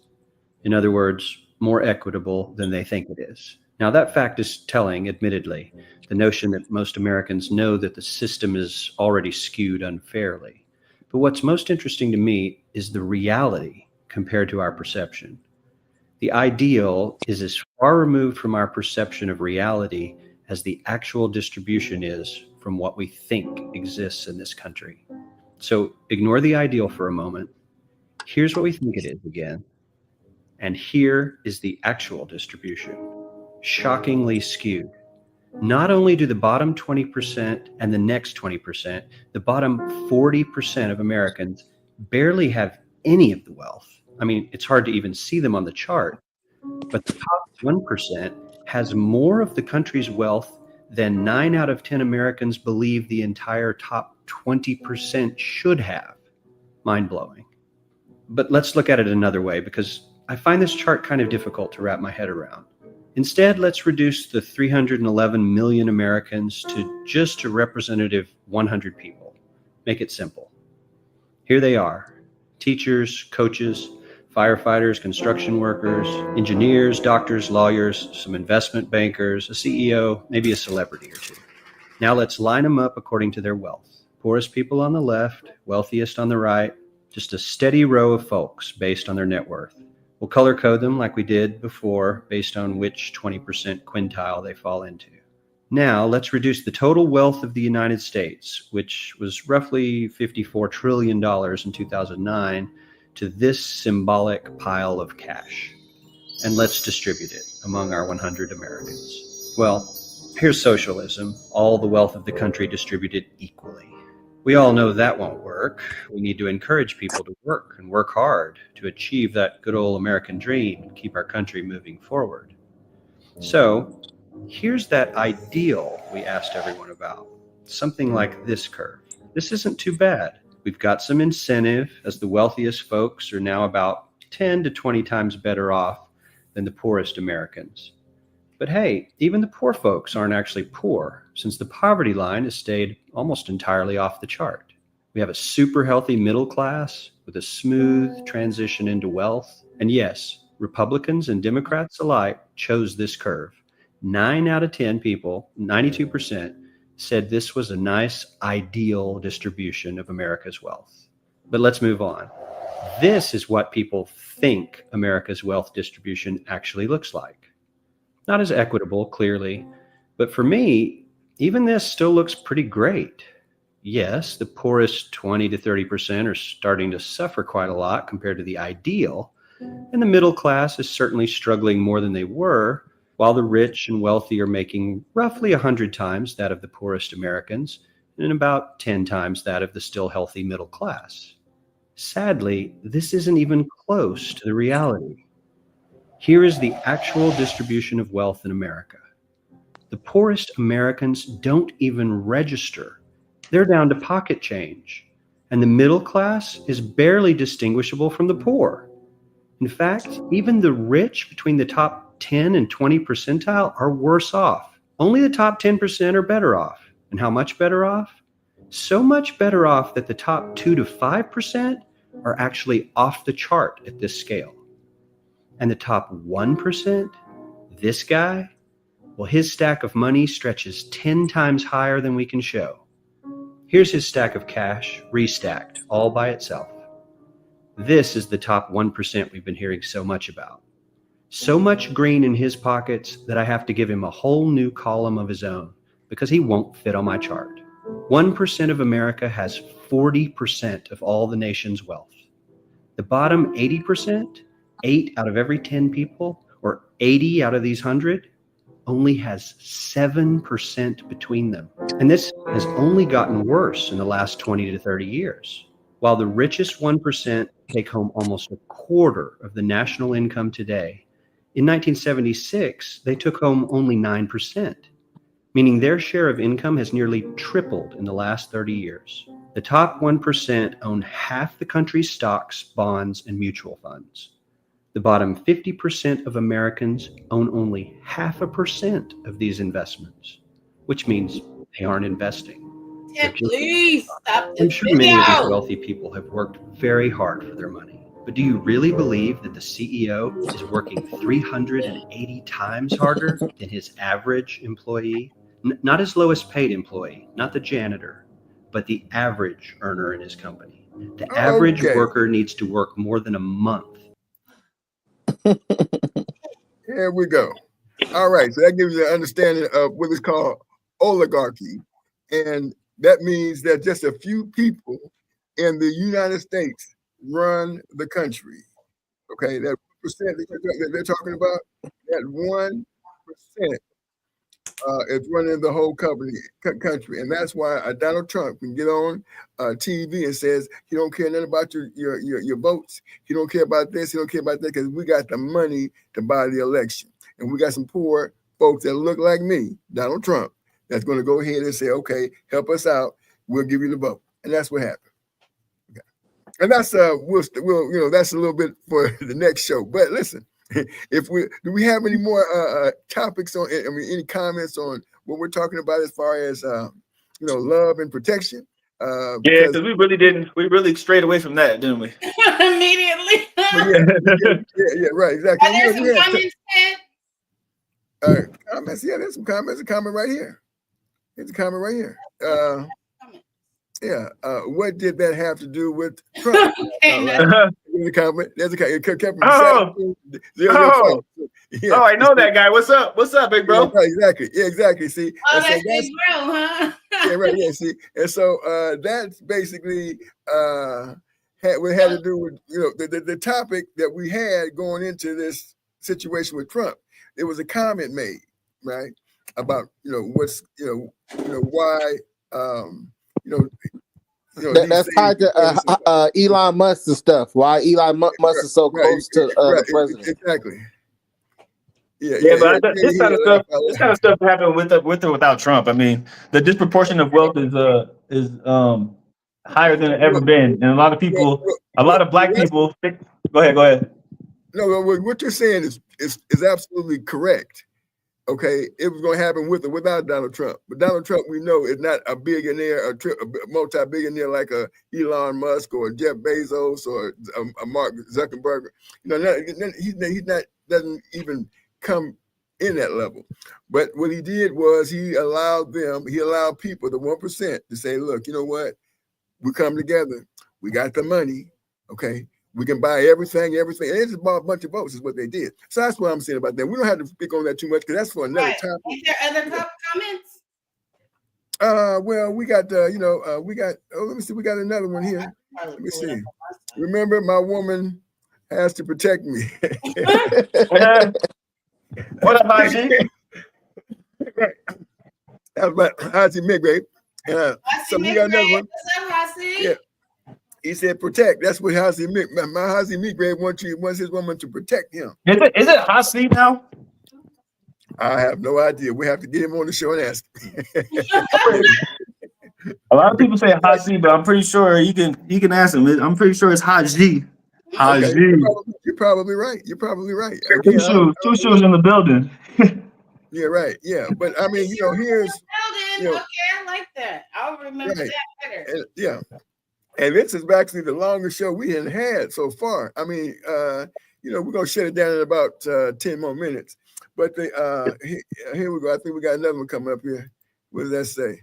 [SPEAKER 6] In other words, more equitable than they think it is. Now, that fact is telling, admittedly, the notion that most Americans know that the system is already skewed unfairly. But what's most interesting to me is the reality compared to our perception. The ideal is as far removed from our perception of reality as the actual distribution is from what we think exists in this country. So ignore the ideal for a moment. Here's what we think it is again. And here is the actual distribution. Shockingly skewed. Not only do the bottom 20% and the next 20%, the bottom 40% of Americans barely have any of the wealth. I mean, it's hard to even see them on the chart, but the top 1% has more of the country's wealth than 9 out of 10 Americans believe the entire top 20% should have. Mind-blowing. But let's look at it another way, because I find this chart kind of difficult to wrap my head around. Instead, let's reduce the 311 million Americans to just a representative 100 people. Make it simple. Here they are: teachers, coaches, firefighters, construction workers, engineers, doctors, lawyers, some investment bankers, a CEO, maybe a celebrity or two. Now let's line them up according to their wealth. Poorest people on the left, wealthiest on the right, just a steady row of folks based on their net worth. We'll color code them like we did before based on which 20% quintile they fall into. Now let's reduce the total wealth of the United States, which was roughly $54 trillion in 2009, to this symbolic pile of cash. And let's distribute it among our 100 Americans. Well, here's socialism, all the wealth of the country distributed equally. We all know that won't work. We need to encourage people to work and work hard to achieve that good old American dream and keep our country moving forward. So here's that ideal we asked everyone about. Something like this curve. This isn't too bad. We've got some incentive, as the wealthiest folks are now about 10 to 20 times better off than the poorest Americans. But hey, even the poor folks aren't actually poor, since the poverty line has stayed almost entirely off the chart. We have a super healthy middle class with a smooth transition into wealth. And yes, Republicans and Democrats alike chose this curve. 9 out of 10 people, 92%, said this was a nice, ideal distribution of America's wealth. But let's move on. This is what people think America's wealth distribution actually looks like. Not as equitable, clearly, but for me, even this still looks pretty great. Yes, the poorest 20 to 30% are starting to suffer quite a lot compared to the ideal, and the middle class is certainly struggling more than they were, while the rich and wealthy are making roughly 100 times that of the poorest Americans and about 10 times that of the still healthy middle class. Sadly, this isn't even close to the reality. Here is the actual distribution of wealth in America. The poorest Americans don't even register. They're down to pocket change. And the middle class is barely distinguishable from the poor. In fact, even the rich between the top 10 and 20 percentile are worse off. Only the top 10% are better off. And how much better off? So much better off that the top 2 to 5% are actually off the chart at this scale. And the top 1%, this guy, well, his stack of money stretches 10 times higher than we can show. Here's his stack of cash, restacked, all by itself. This is the top 1% we've been hearing so much about. So much green in his pockets that I have to give him a whole new column of his own because he won't fit on my chart. 1% of America has 40% of all the nation's wealth. The bottom 80%, 8 out of every 10 people, or 80 out of these 100, only has 7% between them. And this has only gotten worse in the last 20 to 30 years. While the richest 1% take home almost a quarter of the national income today, in 1976, they took home only 9%, meaning their share of income has nearly tripled in the last 30 years. The top 1% own half the country's stocks, bonds, and mutual funds. The bottom 50% of Americans own only 0.5% of these investments, which means they aren't investing.
[SPEAKER 3] Yeah, please stop this
[SPEAKER 6] I'm sure many of these wealthy people have worked very hard for their money. But do you really believe that the CEO is working 380 times harder than his average employee? Not his lowest paid employee, not the janitor, but the average earner in his company. The average worker needs to work more than a month
[SPEAKER 2] Here we go. All right, so that gives you an understanding of what is called oligarchy, and that means that just a few people in the United States run the country. Okay, that percent that they're talking about, that 1% is running the whole country, and that's why Donald Trump can get on TV and says he don't care nothing about your votes. He don't care about this. He don't care about that because we got the money to buy the election, and we got some poor folks that look like me, Donald Trump, that's going to go ahead and say, "Okay, help us out. We'll give you the vote," and that's what happened. Okay. And that's we'll that's a little bit for the next show. But listen. Do we have any more topics on? I mean, any comments on what we're talking about as far as love and protection?
[SPEAKER 4] Yeah, because we really strayed away from that, didn't we?
[SPEAKER 3] Immediately.
[SPEAKER 2] yeah, right, exactly.
[SPEAKER 3] Are there some comments, Ted?
[SPEAKER 2] Comments? Yeah, there's some comments. A comment right here. There's a comment right here. Yeah. What did that have to do with Trump? There's a comment. There's a comment.
[SPEAKER 4] Yeah. Oh, I know that guy. What's up? What's up, big bro?
[SPEAKER 2] Yeah, right, exactly. Yeah, exactly. See.
[SPEAKER 3] Oh, that's big bro, huh?
[SPEAKER 2] Yeah, right. Yeah. See, and so that's basically had to do with the topic that we had going into this situation with Trump. There was a comment made, right, about what's why
[SPEAKER 5] that's tied to Elon Musk and stuff. Why Elon Musk is so close to the president?
[SPEAKER 2] Exactly.
[SPEAKER 4] Yeah, but this kind of stuff happened with or without Trump. I mean, the disproportion of wealth is higher than it ever been, and a lot of people, a lot of black people. Go ahead.
[SPEAKER 2] No, what you're saying is absolutely correct. Okay, it was going to happen with or without Donald Trump. But Donald Trump, we know, is not a billionaire, a multi-billionaire like a Elon Musk or Jeff Bezos or a Mark Zuckerberg. He's not doesn't even come in that level. But what he did was he allowed people, the 1%, to say, look, you know what? We come together. We got the money. Okay. We can buy everything. And they just bought a bunch of votes is what they did. So that's what I'm saying about that. We don't have to speak on that too much because that's for another topic.
[SPEAKER 3] Is there other comments?
[SPEAKER 2] Well, we got, we got, let me see. We got another one here. Let me see. Remember, my woman has to protect me.
[SPEAKER 4] What up, Haji?
[SPEAKER 2] Right. That was Haji Midgrave. So we got another one.
[SPEAKER 3] What's up, Haji?
[SPEAKER 2] Yeah. He said, "Protect." That's what Haji Midgrave wants his woman to protect him.
[SPEAKER 4] Is it Haji now?
[SPEAKER 2] I have no idea. We have to get him on the show and ask him.
[SPEAKER 4] A lot of people say Haji, but I'm pretty sure you can ask him. I'm pretty sure it's Haji. Haji.
[SPEAKER 2] Okay, you're probably right. You're probably right.
[SPEAKER 4] Two shoes in the building.
[SPEAKER 2] Yeah, right. Yeah, but I mean, here's.
[SPEAKER 3] Okay, I like that. I'll remember that better.
[SPEAKER 2] Yeah. And this is actually the longest show we had so far. I mean, we're gonna shut it down in about 10 more minutes. But here we go. I think we got another one coming up here. What does that say?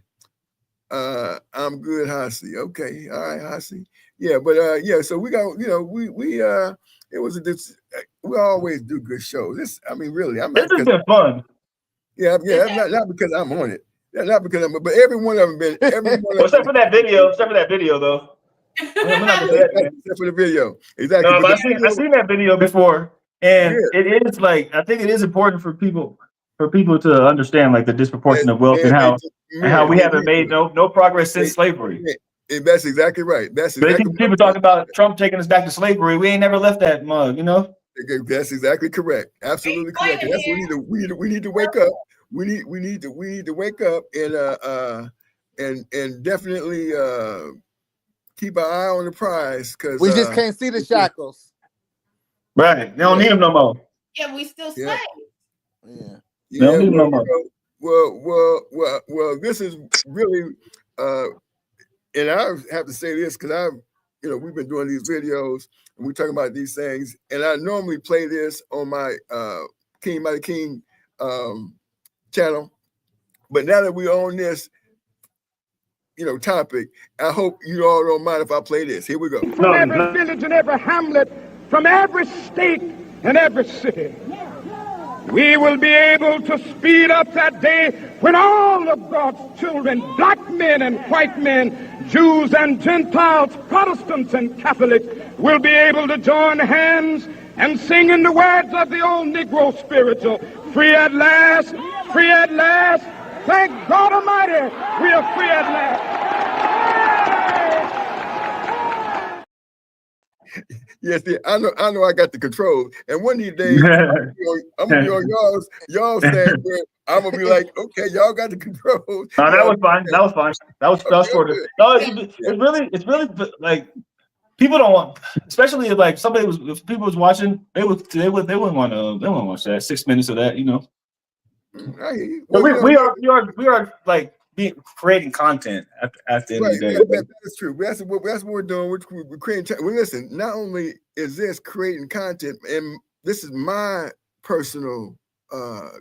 [SPEAKER 2] I'm good, Hasi. Okay, all right, Hasi. Yeah, but so we got, it was we always do good shows. This has
[SPEAKER 4] been fun.
[SPEAKER 2] Yeah, not because I'm on it. Not because but every one of them been.
[SPEAKER 4] Except for that video, though.
[SPEAKER 2] Except for the video, exactly.
[SPEAKER 4] No, but I've seen that video before, and it is I think it is important for people to understand the disproportion of wealth and how we haven't made no progress since slavery.
[SPEAKER 2] That's exactly right.
[SPEAKER 4] People talking about Trump taking us back to slavery. We ain't never left that mug,
[SPEAKER 2] That's exactly correct. Absolutely correct. That's what we need to wake up. We need to wake up and definitely keep our eye on the prize because
[SPEAKER 5] we just can't see the shackles.
[SPEAKER 4] Right. They don't need them no more.
[SPEAKER 3] Yeah, we still slaves.
[SPEAKER 2] Yeah.
[SPEAKER 4] They don't need them no more.
[SPEAKER 2] Well, this is really and I have to say this because we've been doing these videos and we're talking about these things, and I normally play this on my King Mighty King channel, but now that we're on this topic, I hope you all don't mind if I play this. Here we go.
[SPEAKER 7] From every village and every hamlet, from every state and every city, we will be able to speed up that day when all of God's children, black men and white men, Jews and Gentiles, Protestants and Catholics, will be able to join hands and sing in the words of the old Negro spiritual, free at last, free at last. Thank God Almighty, we are free at last.
[SPEAKER 2] Yes, I know I got the control. And one of these days, I'm gonna be on y'all stand where I'm gonna be like, okay, y'all got the control.
[SPEAKER 4] No, that was fine. That was fine. That was short. No, it's really like people don't want, especially if like if people was watching, they wouldn't want to watch that 6 minutes of that, you know.
[SPEAKER 2] I hear you. Well,
[SPEAKER 4] we are like creating content at the end of the day.
[SPEAKER 2] That's true. That's what we're doing. We're creating. Well, listen. Not only is this creating content, and this is my personal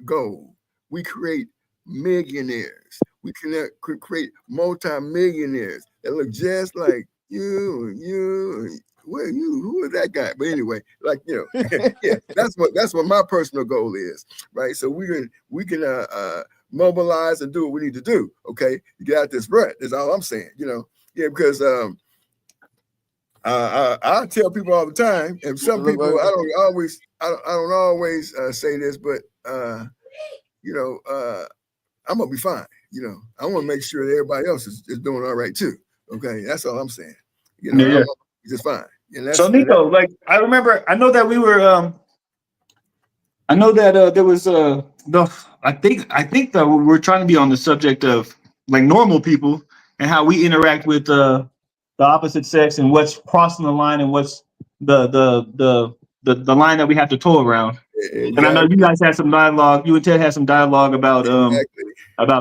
[SPEAKER 2] goal. We create millionaires. We can create multi-millionaires that look just like you. Who is that guy? But anyway, like, you know, yeah, that's what my personal goal is, right? So we can mobilize and do what we need to do. Okay, to get out this rut. That's all I'm saying. You know, yeah, because I tell people all the time, and some people I don't always say this, but you know, I'm gonna be fine. You know, I want to make sure that everybody else is doing all right too. Okay, that's all I'm saying. You know, yeah. Just fine.
[SPEAKER 4] So Nico, like I remember, I know that we were, I know that there was I think that we're trying to be on the subject of like normal people and how we interact with the opposite sex and what's crossing the line and what's the line that we have to toe around. Exactly. And I know you guys had some dialogue. You and Ted had some dialogue about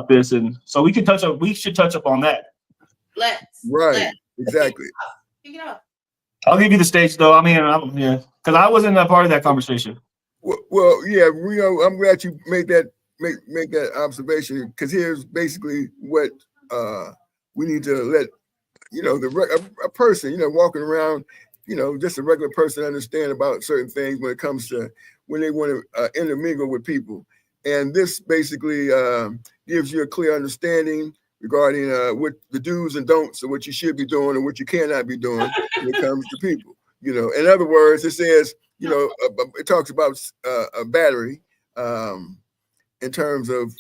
[SPEAKER 4] this, and so we should touch up on that.
[SPEAKER 2] Exactly.
[SPEAKER 4] I'll give you the stage, though. I mean, because I wasn't a part of that conversation.
[SPEAKER 2] Well, yeah, I'm glad you made that observation, because here's basically what we need to let a person, walking around, just a regular person, understand about certain things when it comes to when they want to intermingle with people, and this basically gives you a clear understanding regarding what the do's and don'ts of what you should be doing and what you cannot be doing when it comes to people. In other words, it says, it talks about a battery in terms of,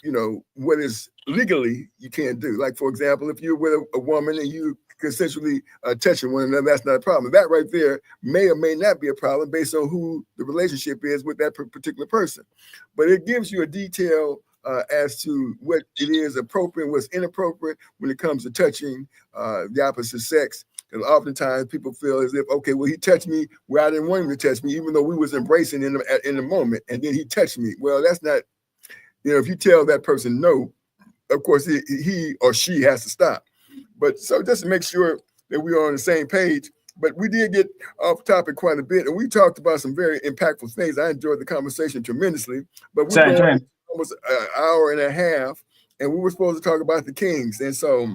[SPEAKER 2] what is legally you can't do. Like, for example, if you're with a woman and you consensually touching one another, that's not a problem. That right there may or may not be a problem based on who the relationship is with that particular person. But it gives you a detail as to what it is appropriate, what's inappropriate when it comes to touching the opposite sex. Because oftentimes people feel as if, okay, well, he touched me where I didn't want him to touch me, even though we was embracing in the moment, and then he touched me. Well, that's not, if you tell that person no, of course he or she has to stop. But so just to make sure that we are on the same page. But we did get off topic quite a bit, and we talked about some very impactful things. I enjoyed the conversation tremendously. But we're almost an hour and a half, and we were supposed to talk about the Kings. And so,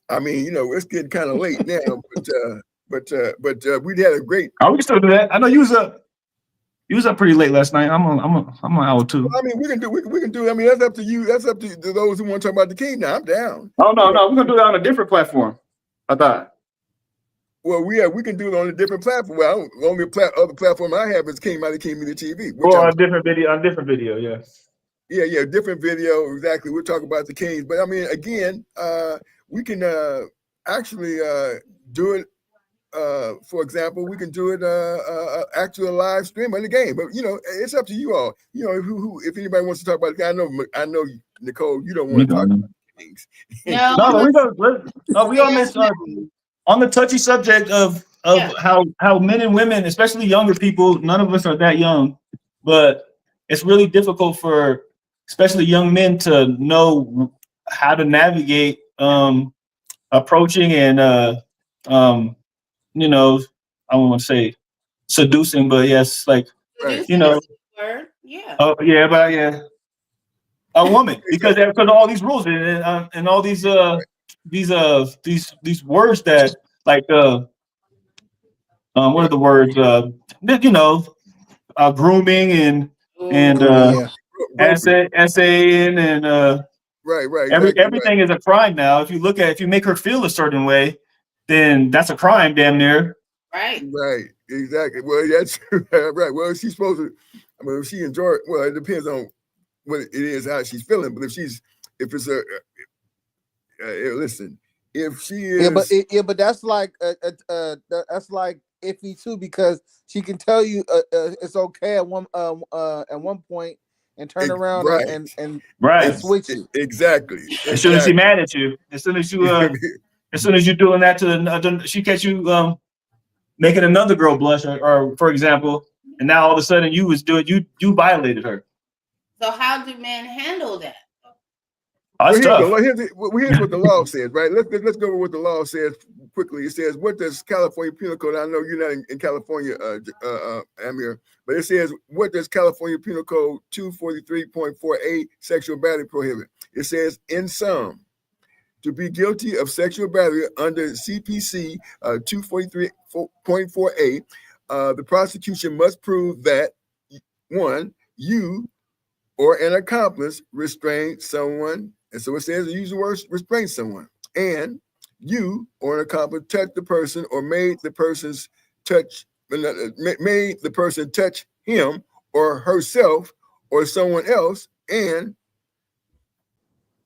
[SPEAKER 2] I mean, it's getting kind of late now, but we had a great.
[SPEAKER 4] Oh, we can still do that. I know you was up pretty late last night. I'm an hour too.
[SPEAKER 2] Well, I mean, we can do. I mean, that's up to you. That's up to those who want to talk about the King. Now I'm down.
[SPEAKER 4] Oh no, we're gonna do that on a different platform. I thought.
[SPEAKER 2] Well, we can do it on a different platform. Well, the only other platform I have is King Mighty King Media TV.
[SPEAKER 4] Well, on a different video, yeah.
[SPEAKER 2] Yeah, different video, exactly. We'll talk about the Kings. But I mean, again, we can actually do it. For example, we can do it actual live stream of the game. But it's up to you all. Who if anybody wants to talk about it, I know Nicole, you don't want to talk about the Kings.
[SPEAKER 4] We all miss on the touchy subject of how men and women, especially younger people, none of us are that young, but it's really difficult for especially young men to know how to navigate approaching and I don't want to say seducing, but yes, like a woman because of all these rules and all these words that like what are the words grooming and and essaying and
[SPEAKER 2] right, exactly,
[SPEAKER 4] everything is a crime now. If you make her feel a certain way, then that's a crime, damn near.
[SPEAKER 3] Right,
[SPEAKER 2] exactly. Well, that's right. Well, she's supposed to. I mean, if she enjoy it, well, it depends on what it is, how she's feeling. But if it's a listen, if she is,
[SPEAKER 5] but that's like that's like iffy too, because she can tell you it's okay at one point and turn around and switch it.
[SPEAKER 2] Exactly.
[SPEAKER 4] As soon as she's mad at you, as soon as you're doing that to she catch you making another girl blush, or for example, and now all of a sudden you violated her.
[SPEAKER 3] So how do men handle that?
[SPEAKER 2] Here's what the law says, right? Let's go over what the law says quickly. It says, what does California Penal Code? I know you're not in California, Amir, but it says, what does California Penal Code 243.48 sexual battery prohibit? It says, in sum, to be guilty of sexual battery under CPC 243.48, the prosecution must prove that 1, you or an accomplice restrained someone. And so it says use the word restrain someone. And you or an accomplice touched the person or made the person touch him or herself or someone else. And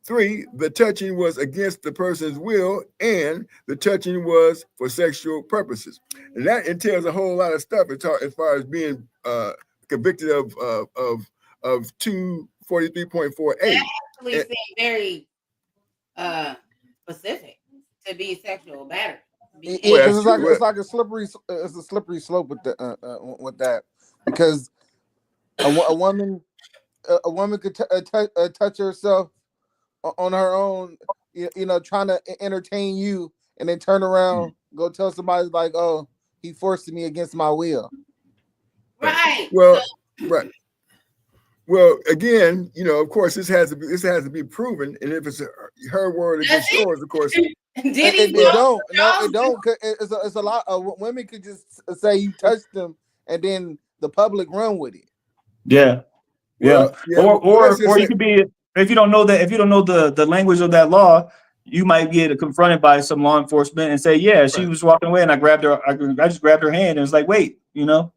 [SPEAKER 2] 3, the touching was against the person's will, and the touching was for sexual purposes. And that entails a whole lot of stuff as far as being convicted of 243.48.
[SPEAKER 3] That actually seems very specific to be sexual battery.
[SPEAKER 5] It's like a slippery slope with that, because a woman could touch herself on her own, trying to entertain you, and then turn around, go tell somebody like, oh, he forced me against my will.
[SPEAKER 3] Right.
[SPEAKER 2] Well, right. Well, again, of course, this has to be proven, and if it's her word against yours, of course.
[SPEAKER 5] It don't. It's a lot of women could just say you touched them, and then the public run with it.
[SPEAKER 4] Yeah.
[SPEAKER 2] Well,
[SPEAKER 4] or you could be, if you don't know the language of that law, you might get confronted by some law enforcement and say, yeah, she was walking away and I just grabbed her hand and it's like, wait, and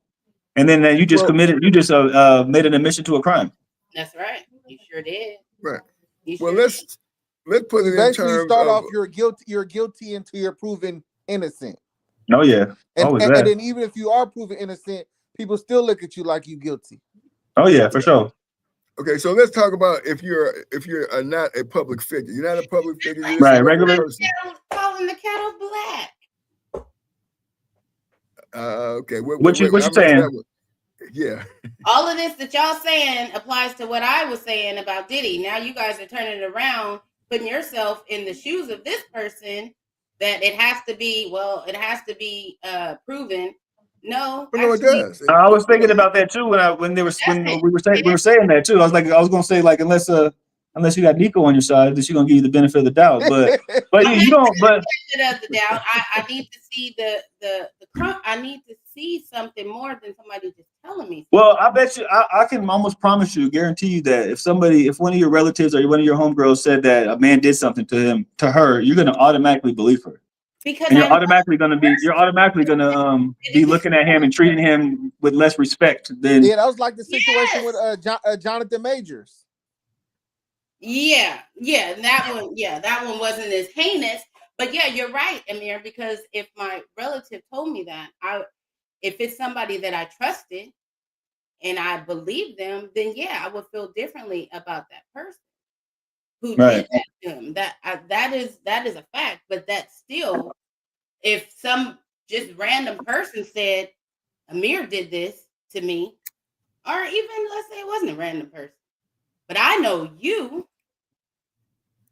[SPEAKER 4] then you just made an admission to a crime.
[SPEAKER 3] That's right. You sure did.
[SPEAKER 2] Right. Let's put it in terms
[SPEAKER 5] start off you're guilty until you're proven innocent.
[SPEAKER 4] Oh yeah.
[SPEAKER 5] And then even if you are proven innocent, people still look at you like you guilty.
[SPEAKER 4] Oh yeah, for sure.
[SPEAKER 2] Okay, so let's talk about if you're not a public figure. You're not a public figure. You're
[SPEAKER 4] right, regular
[SPEAKER 2] person.
[SPEAKER 3] Calling the cattle black.
[SPEAKER 2] Okay.
[SPEAKER 4] What you saying?
[SPEAKER 2] Yeah.
[SPEAKER 3] All of this that y'all saying applies to what I was saying about Diddy. Now you guys are turning it around, putting yourself in the shoes of this person, that it has to be proven. No,
[SPEAKER 2] it does.
[SPEAKER 4] I was thinking about that too when we were saying that too. I was gonna say like unless you got Nico on your side, that she's gonna give you the benefit of the doubt. But you don't. But
[SPEAKER 3] benefit of the doubt, I need to see the I need to see something more than somebody just telling me.
[SPEAKER 4] Well, I bet you I can almost guarantee you that if one of your relatives or one of your homegirls said that a man did something to her, you're gonna automatically believe her.
[SPEAKER 3] Because
[SPEAKER 4] you're automatically gonna be looking at him and treating him with less respect than.
[SPEAKER 5] Yeah, that was like the situation with Jonathan Majors.
[SPEAKER 3] Yeah, that one wasn't as heinous. But yeah, you're right, Amir, because if my relative told me that, if it's somebody that I trusted and I believe them, then yeah, I would feel differently about that person who did that to him. That is a fact. But that still, if some just random person said Amir did this to me, or even let's say it wasn't a random person, but I know you.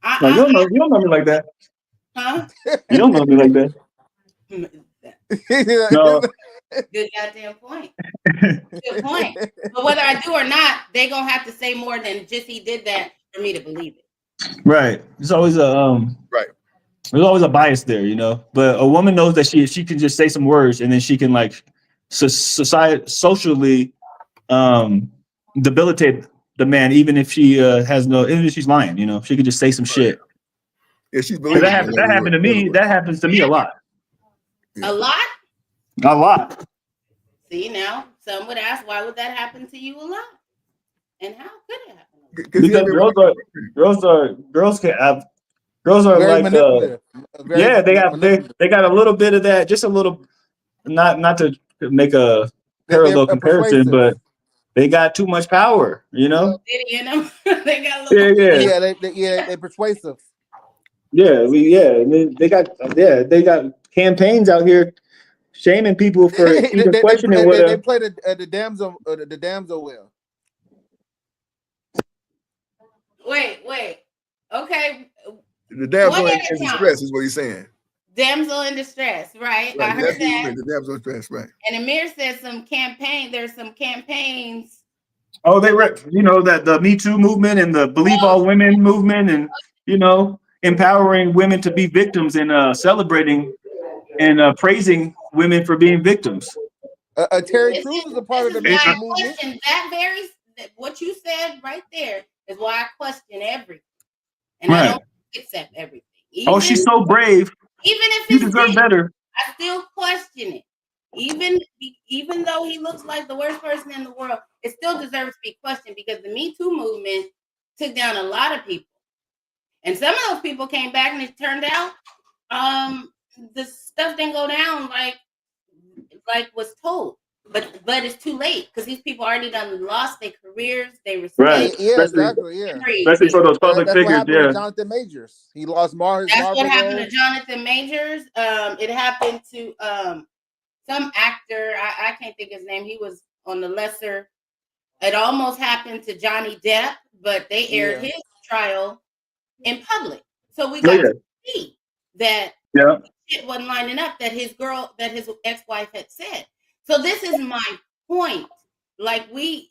[SPEAKER 4] You don't know me like that.
[SPEAKER 3] Huh?
[SPEAKER 4] You don't know me like that. No.
[SPEAKER 3] Good goddamn point. Good point. But whether I do or not, they're gonna have to say more than just he did that for me to believe it.
[SPEAKER 4] Right. There's always a There's always a bias there, But a woman knows that she can just say some words and then she can like socially debilitate the man, even if she has no, even if she's lying. You know, she could just say some shit.
[SPEAKER 2] Yeah, she's
[SPEAKER 4] 'Cause
[SPEAKER 2] believing.
[SPEAKER 4] that happened to me. That happens to me a lot.
[SPEAKER 3] A lot?
[SPEAKER 4] A lot.
[SPEAKER 3] See, now some would ask, why would that happen to you a lot? And how could it happen?
[SPEAKER 4] Because girls are
[SPEAKER 5] Very
[SPEAKER 4] like
[SPEAKER 5] manipulative.
[SPEAKER 4] yeah, they got a little bit of that, just a little, not to make a parallel comparison,
[SPEAKER 5] persuasive.
[SPEAKER 4] but they got too much power, you know?
[SPEAKER 3] Diddy and them, they got a little
[SPEAKER 5] They're persuasive.
[SPEAKER 4] They got campaigns out here shaming people for even questioning what
[SPEAKER 5] they play the damsel well.
[SPEAKER 3] Wait. Okay.
[SPEAKER 2] The damsel in distress is what he's saying.
[SPEAKER 3] Damsel in distress, right? I heard that.
[SPEAKER 2] The damsel in distress, right?
[SPEAKER 3] And Amir said there's some campaigns.
[SPEAKER 4] Oh, that the Me Too movement and the Believe All Women movement, and empowering women to be victims and celebrating and praising women for being victims.
[SPEAKER 5] Terry Crews is a part of the Me Too movement.
[SPEAKER 3] What you said right there is why I question everything, and
[SPEAKER 4] right.
[SPEAKER 3] I don't accept everything.
[SPEAKER 4] She's so brave.
[SPEAKER 3] Even if
[SPEAKER 4] you deserve better,
[SPEAKER 3] I still question it. Even though he looks like the worst person in the world, it still deserves to be questioned, because the Me Too movement took down a lot of people, and some of those people came back, and it turned out the stuff didn't go down like was told. But it's too late, because these people already done lost their careers, they respect.
[SPEAKER 4] Right.
[SPEAKER 5] Yeah, exactly. Yeah.
[SPEAKER 4] Especially for those public figures.
[SPEAKER 5] What happened with Jonathan Majors. He lost Mars.
[SPEAKER 3] That's what happened to Jonathan Majors. It happened to some actor. I can't think his name. He was on the lesser. It almost happened to Johnny Depp, but they aired his trial in public, so we got to see that shit wasn't lining up that his ex-wife had said. So this is my point. Like, we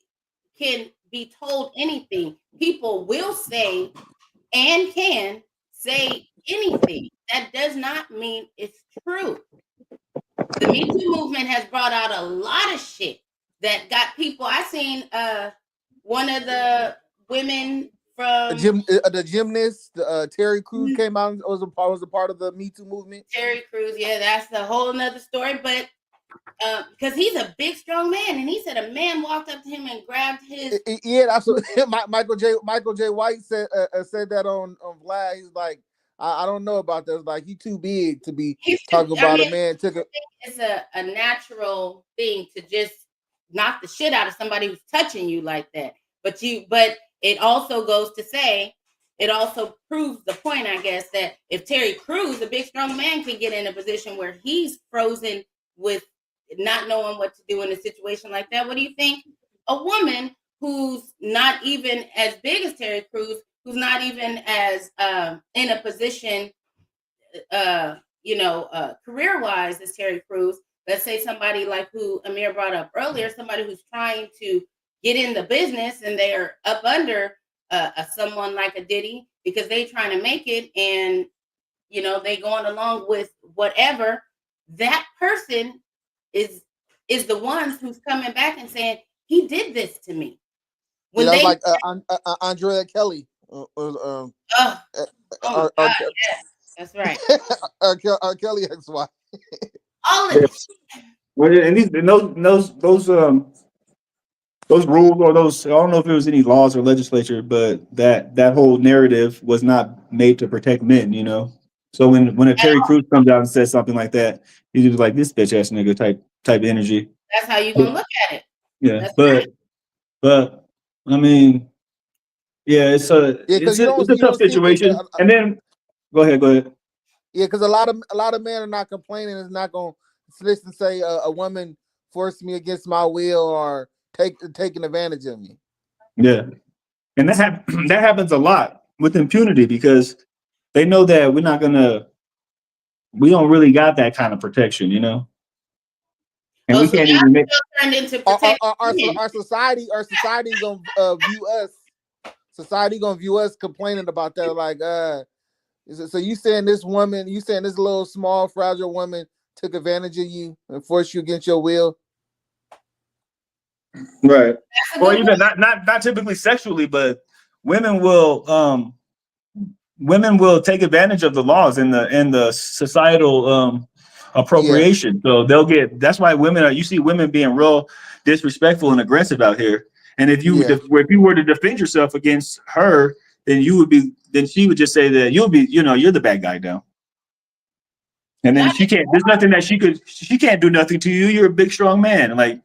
[SPEAKER 3] can be told anything. People will say and can say anything. That does not mean it's true. The Me Too movement has brought out a lot of shit that got people. I seen one of the women from
[SPEAKER 5] the gymnast, Terry Crews, came out and was a part of the Me Too movement.
[SPEAKER 3] Terry Crews, yeah, that's a whole nother story, but because he's a big, strong man, and he said a man walked up to him and grabbed his.
[SPEAKER 5] Yeah, that's what Michael J. White said that on Vlad. He's like, I don't know about this. Like, he too big to be talking about a man.
[SPEAKER 3] It's a natural thing to just knock the shit out of somebody who's touching you like that. But it also goes to say, it also proves the point, I guess, that if Terry Crews, a big, strong man, can get in a position where he's frozen with not knowing what to do in a situation like that, what do you think a woman who's not even as big as Terry Crews, who's not even as in a position, career-wise as Terry Crews, let's say somebody like who Amir brought up earlier, somebody who's trying to get in the business and they're up under someone like a Diddy because they trying to make it, and they going along with whatever, that person is the ones who's coming back and saying he did this to me. When
[SPEAKER 5] they like Andrea Kelly.
[SPEAKER 3] Yes, that's right.
[SPEAKER 5] R. Kelly ex-wife.
[SPEAKER 3] All of this.
[SPEAKER 4] And those rules, or those, I don't know if it was any laws or legislature, but that whole narrative was not made to protect men, So when a Terry Crews comes out and says something like that, he's just like, this bitch ass nigga type energy.
[SPEAKER 3] That's how you gonna look at it.
[SPEAKER 4] Yeah,
[SPEAKER 3] that's
[SPEAKER 4] but I mean, yeah, it's a tough situation. And then go ahead.
[SPEAKER 5] Yeah, because a lot of men are not complaining. It's not gonna listen, say a woman forced me against my will or taking advantage of me.
[SPEAKER 4] Yeah, and that happens a lot with impunity, because they know that we don't really got that kind of protection, And we can't even make
[SPEAKER 5] our society gonna view us. Society gonna view us complaining about that, like so you saying this little small fragile woman took advantage of you and forced you against your will?
[SPEAKER 4] Right. Or even not typically sexually, but women will take advantage of the laws and the societal appropriation. So they'll get. That's why you see women being real disrespectful and aggressive out here. And if you were to defend yourself against her, then she would just say that you're the bad guy now. And then there's nothing that she can't do nothing to you. You're a big, strong man. Like,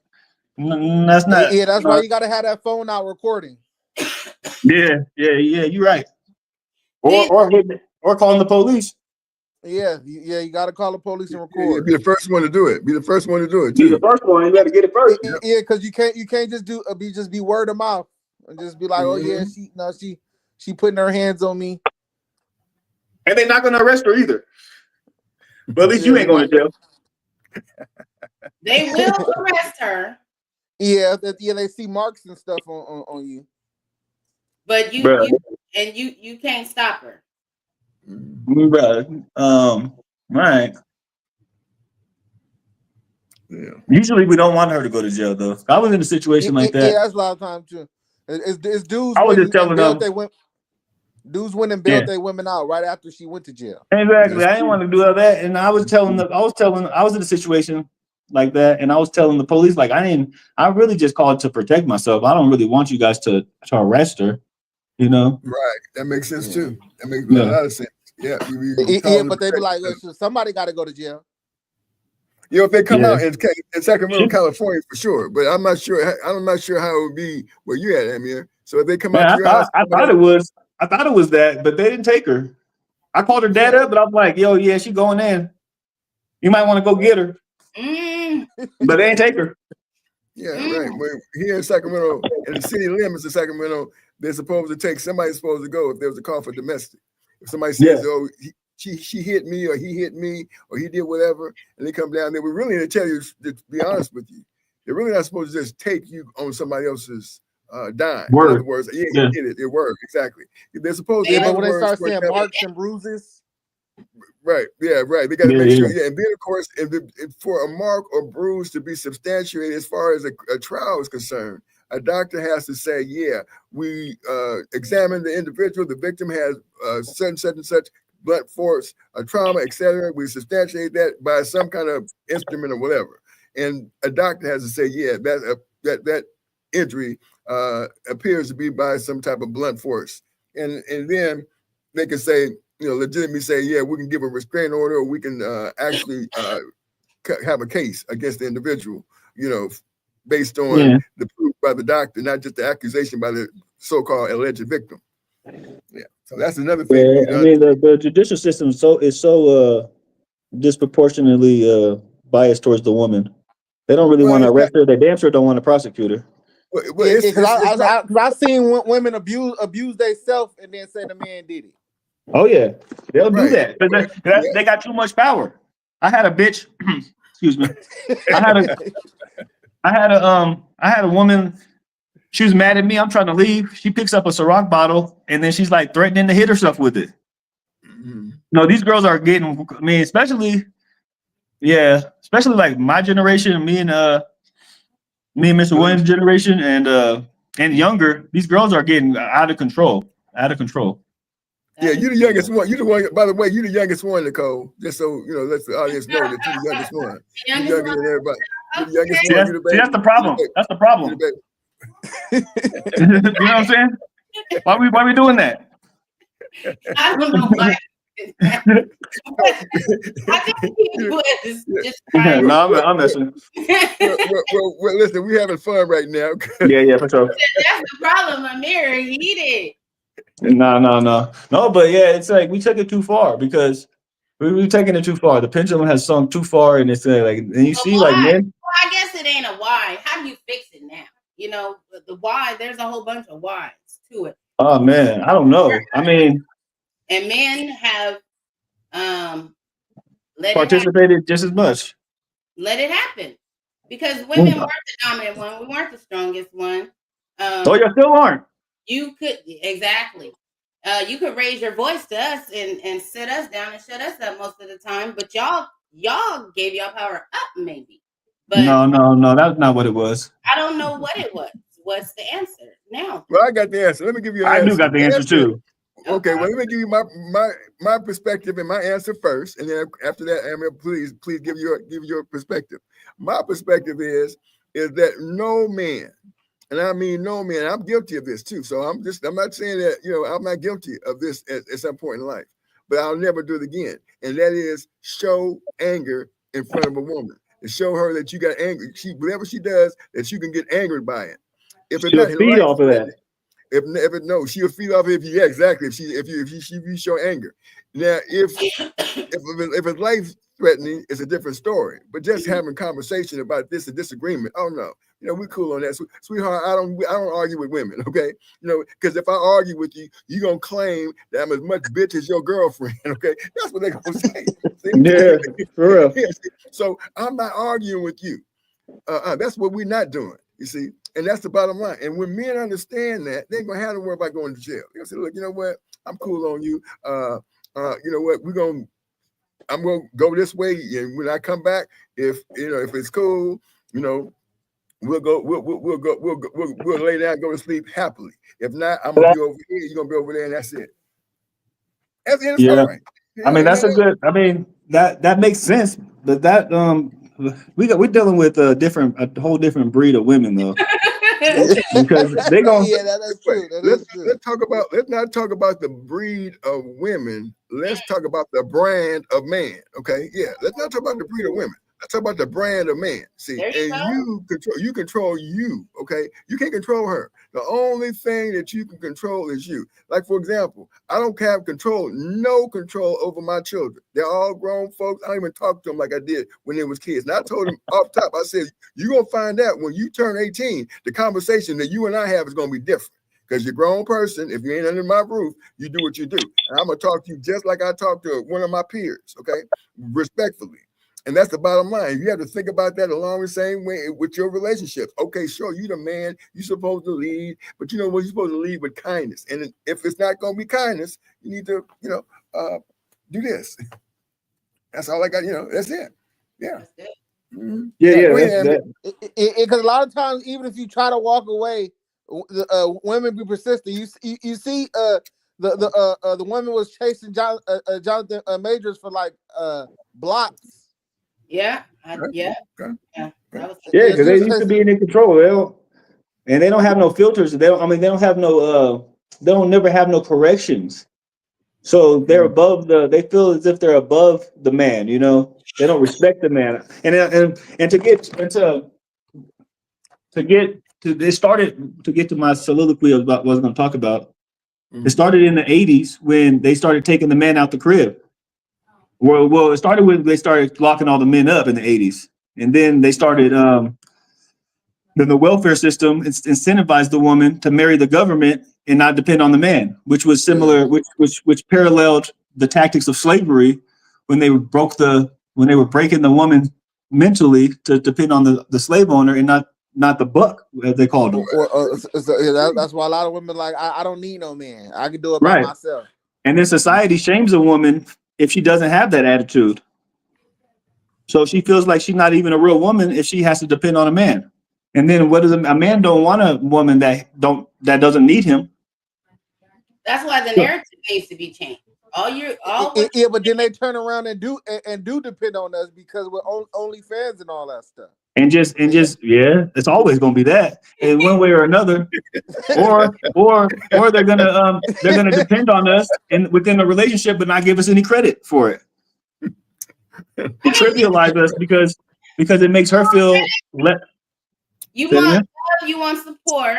[SPEAKER 4] that's not.
[SPEAKER 5] Yeah, that's why you got to have that phone out recording.
[SPEAKER 4] Yeah, you're right. Or calling the police.
[SPEAKER 5] Yeah, you got to call the police and record.
[SPEAKER 2] Be the first one to do it. Be the first one to do it
[SPEAKER 4] Be
[SPEAKER 2] too.
[SPEAKER 4] the first one. You got to get it first.
[SPEAKER 5] Yeah, because you can't just be word of mouth and just be like, oh yeah, she putting her hands on me.
[SPEAKER 4] And they're not going to arrest her either. But at least you ain't going to jail.
[SPEAKER 3] They will arrest her.
[SPEAKER 5] Yeah, they see marks and stuff on you.
[SPEAKER 3] But you can't stop her.
[SPEAKER 4] Right.
[SPEAKER 2] Yeah.
[SPEAKER 4] Usually we don't want her to go to jail though. I was in a situation like that.
[SPEAKER 5] Yeah, that's a lot of time too. It's dudes.
[SPEAKER 4] I was just telling them.
[SPEAKER 5] Dudes went and bailed their women out right after she went to jail.
[SPEAKER 4] Exactly. I didn't want to do all that, and I was in a situation like that, and I was telling the police like I really just called to protect myself. I don't really want you guys to arrest her. You know.
[SPEAKER 2] Right. That makes sense too. That makes a lot of sense. Yeah.
[SPEAKER 5] But they be like, listen, somebody got to go to jail.
[SPEAKER 2] If they come out in Sacramento, California, for sure, but I'm not sure how it would be where you at, Amir. So if they come out to your house,
[SPEAKER 4] I thought it was that, but they didn't take her. I called her dad up, but I'm like, yo, yeah, she going in. You might want to go get her. But they ain't take her.
[SPEAKER 2] Yeah, right. Well, here in Sacramento, in the city limits of Sacramento, somebody's supposed to go if there was a call for domestic. If somebody says, oh, she hit me, or he hit me, or he did whatever, and they come down there, we're really going to tell you, to be honest with you, they're really not supposed to just take you on somebody else's dime.
[SPEAKER 4] Word.
[SPEAKER 2] In other words, you did it. It worked, exactly. They're supposed to.
[SPEAKER 5] But when they start saying marks and bruises.
[SPEAKER 2] Right, yeah, right. They got to make sure, and then of course, for a mark or bruise to be substantiated as far as a trial is concerned, a doctor has to say, yeah, we examined the individual, the victim has such and such blunt force, a trauma, etc. We substantiate that by some kind of instrument or whatever. And a doctor has to say, yeah, that injury appears to be by some type of blunt force. And then they can say, legitimately say, yeah, we can give a restraining order, or we can actually have a case against the individual, based on the proof by the doctor, not just the accusation by the so-called alleged victim. Yeah, so that's another thing.
[SPEAKER 4] I mean, the judicial system is so disproportionately biased towards the woman. They don't really want to arrest her. They damn sure don't want to prosecute her.
[SPEAKER 5] Because I've seen women abuse themselves and then say the man did it.
[SPEAKER 4] Oh yeah, they'll do that. They got too much power. I had a bitch. Excuse me. I had a woman. She was mad at me. I'm trying to leave. She picks up a Ciroc bottle and then she's like threatening to hit herself with it. No, these girls are getting. I mean, especially like my generation, me and Mr. Williams' generation, and younger. These girls are getting out of control.
[SPEAKER 2] Yeah, you're the youngest one. You're the one. By the way, you're the youngest one, Nicole. Just so let the audience know that you're the youngest one. You're younger than everybody. You're the youngest one. You're the baby.
[SPEAKER 4] See, that's the problem. That's the problem. You know what I'm saying? Why we doing that?
[SPEAKER 3] I don't know why. I think people is just trying.
[SPEAKER 4] No, I'm messing.
[SPEAKER 2] Well, listen, we're having fun right now.
[SPEAKER 4] Yeah, for sure.
[SPEAKER 3] That's the problem. Amir, he did.
[SPEAKER 4] No, but yeah, it's like we took it too far because we're taking it too far. The pendulum has swung too far, and it's like, and you see, like, men.
[SPEAKER 3] Well, I guess it ain't a why. How do you fix it now? The why. There's a whole bunch of whys to it.
[SPEAKER 4] Oh man, I don't know. I mean,
[SPEAKER 3] and men have
[SPEAKER 4] participated just as much.
[SPEAKER 3] Let it happen, because women weren't the dominant one. We weren't the strongest one.
[SPEAKER 4] So you still aren't.
[SPEAKER 3] You could exactly. You could raise your voice to us and sit us down and shut us up most of the time, but y'all gave y'all power up maybe. But
[SPEAKER 4] no, that's not what it was.
[SPEAKER 3] I don't know what it was. What's the answer now?
[SPEAKER 2] Well, I got the answer. Let me give you an
[SPEAKER 4] I
[SPEAKER 2] answer.
[SPEAKER 4] do got the answer too.
[SPEAKER 2] Okay, well, let me give you my perspective and my answer first, and then after that, Amir, please give your perspective. My perspective is that no man, and I mean no man, I'm guilty of this too. So I'm not saying that I'm not guilty of this at some point in life, but I'll never do it again. And that is show anger in front of a woman and show her that you got angry. Whatever she does, that you can get angered by it. If it's
[SPEAKER 4] She'll
[SPEAKER 2] not
[SPEAKER 4] feed off of that.
[SPEAKER 2] If no, she'll feed off if you exactly if you show anger. Now if it's life threatening, it's a different story. But just having conversation about this, a disagreement, oh no, we're cool on that, sweetheart. I don't argue with women, okay? Because if I argue with you, you're gonna claim that I'm as much bitch as your girlfriend, okay? That's what they're gonna say.
[SPEAKER 4] Yeah, for real.
[SPEAKER 2] So I'm not arguing with you. That's what we're not doing. You see. And that's the bottom line. And when men understand that, they're gonna have to worry about going to jail. They're gonna say, look, you know what? I'm cool on you. You know what? I'm gonna go this way. And when I come back, if it's cool, we'll lay down and go to sleep happily. If not, I'm gonna be over here, you're gonna be over there, and that's it. That's the end of the story.
[SPEAKER 4] I mean, that's a good. I mean, that makes sense. But that we're dealing with a whole different breed of women though. Because they gonna
[SPEAKER 5] that's true.
[SPEAKER 2] Let's not talk about the breed of women. Let's talk about the brand of man. Okay, yeah. Let's not talk about the breed of women. Let's talk about the brand of man. See, you control you. Okay, you can't control her. The only thing that you can control is you. Like, for example, I don't have no control over my children. They're all grown folks. I don't even talk to them like I did when they was kids. And I told them off top, I said, you're gonna find out when you turn 18, the conversation that you and I have is gonna be different. Because you're a grown person, if you ain't under my roof, you do what you do. And I'm gonna talk to you just like I talk to one of my peers, okay? Respectfully. And that's the bottom line. You have to think about that along the same way with your relationships. Okay, sure, you the man, you're supposed to lead, but you know what? You're supposed to lead with kindness. And if it's not going to be kindness, you need to, do this. That's all I got. That's it. Yeah.
[SPEAKER 4] Mm-hmm. Yeah.
[SPEAKER 5] Because a lot of times, even if you try to walk away, women be persistent. You see, the woman was chasing Jonathan Majors for like blocks.
[SPEAKER 3] Yeah.
[SPEAKER 2] Okay.
[SPEAKER 3] Because
[SPEAKER 4] they used to be in control. They don't have no filters. They don't have no. They don't never have no corrections. So they're above they feel as if they're above the man. They don't respect the man. And to get to my soliloquy about what I was going to talk about. Mm-hmm. It started in the 80s when they started taking the men out the crib. Well, it started when they started locking all the men up in the 80s. And then they started, then the welfare system incentivized the woman to marry the government and not depend on the man, which was similar, which paralleled the tactics of slavery when they were breaking the woman mentally to depend on the slave owner and not the buck, as they called him.
[SPEAKER 5] That's why a lot of women like, I don't need no man. I can do it by myself.
[SPEAKER 4] And then society shames a woman if she doesn't have that attitude. So she feels like she's not even a real woman if she has to depend on a man. And then what does a man don't want a woman that doesn't need him?
[SPEAKER 3] That's why the narrative needs to be changed.
[SPEAKER 5] But then they turn around and do depend on us because we're OnlyFans and all that stuff.
[SPEAKER 4] And just it's always gonna be that in one way or another, or they're gonna depend on us within the relationship, but not give us any credit for it. Trivialize us because it makes her feel
[SPEAKER 3] You want love, you want support,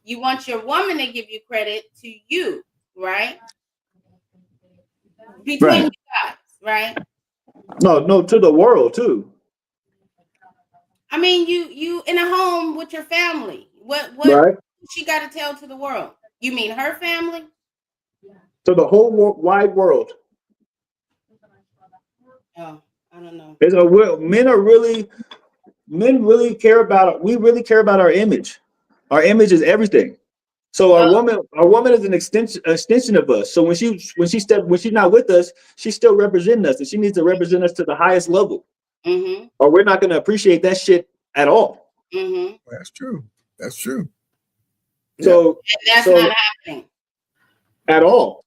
[SPEAKER 3] you want your woman to give you credit to you, right? Between you guys, right?
[SPEAKER 4] No, to the world too.
[SPEAKER 3] I mean, you in a home with your family. What she got to tell to the world? You mean her family?
[SPEAKER 4] To the whole wide world.
[SPEAKER 3] Oh, I don't know. Men really care about. We really care about our image. Our image is everything. So our woman is an extension of us. So when she's not with us, she's still representing us, and she needs to represent us to the highest level.
[SPEAKER 4] or we're not going to appreciate that shit at all.
[SPEAKER 2] That's true. That's true.
[SPEAKER 4] So
[SPEAKER 3] and that's not happening
[SPEAKER 4] at all,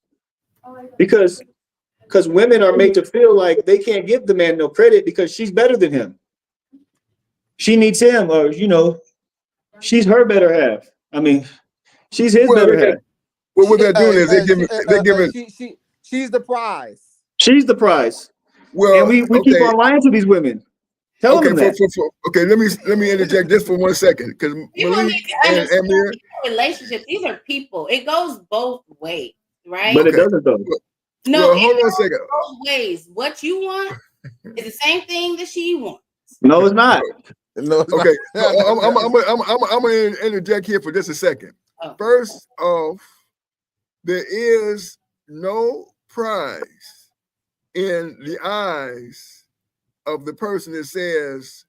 [SPEAKER 4] because women are made to feel like they can't give the man no credit because she's better than him. She needs him, or she's her better half. I mean, she's his better half.
[SPEAKER 2] What they're doing is
[SPEAKER 5] she's the prize.
[SPEAKER 4] She's the prize.
[SPEAKER 2] Well,
[SPEAKER 4] and we keep on lying to these women. Tell them that.
[SPEAKER 2] Okay, let me interject just for 1 second, because Malik and Amir,
[SPEAKER 3] relationships, these are people. It goes both ways, right?
[SPEAKER 4] But it doesn't though.
[SPEAKER 3] No,
[SPEAKER 2] well, hold on a second.
[SPEAKER 3] Both ways. What you want is the same thing that she wants.
[SPEAKER 4] No, it's not.
[SPEAKER 5] No, it's
[SPEAKER 2] okay,
[SPEAKER 5] not.
[SPEAKER 2] I'm gonna interject here for just a second. First off, there is no prize in the eyes of the person that says,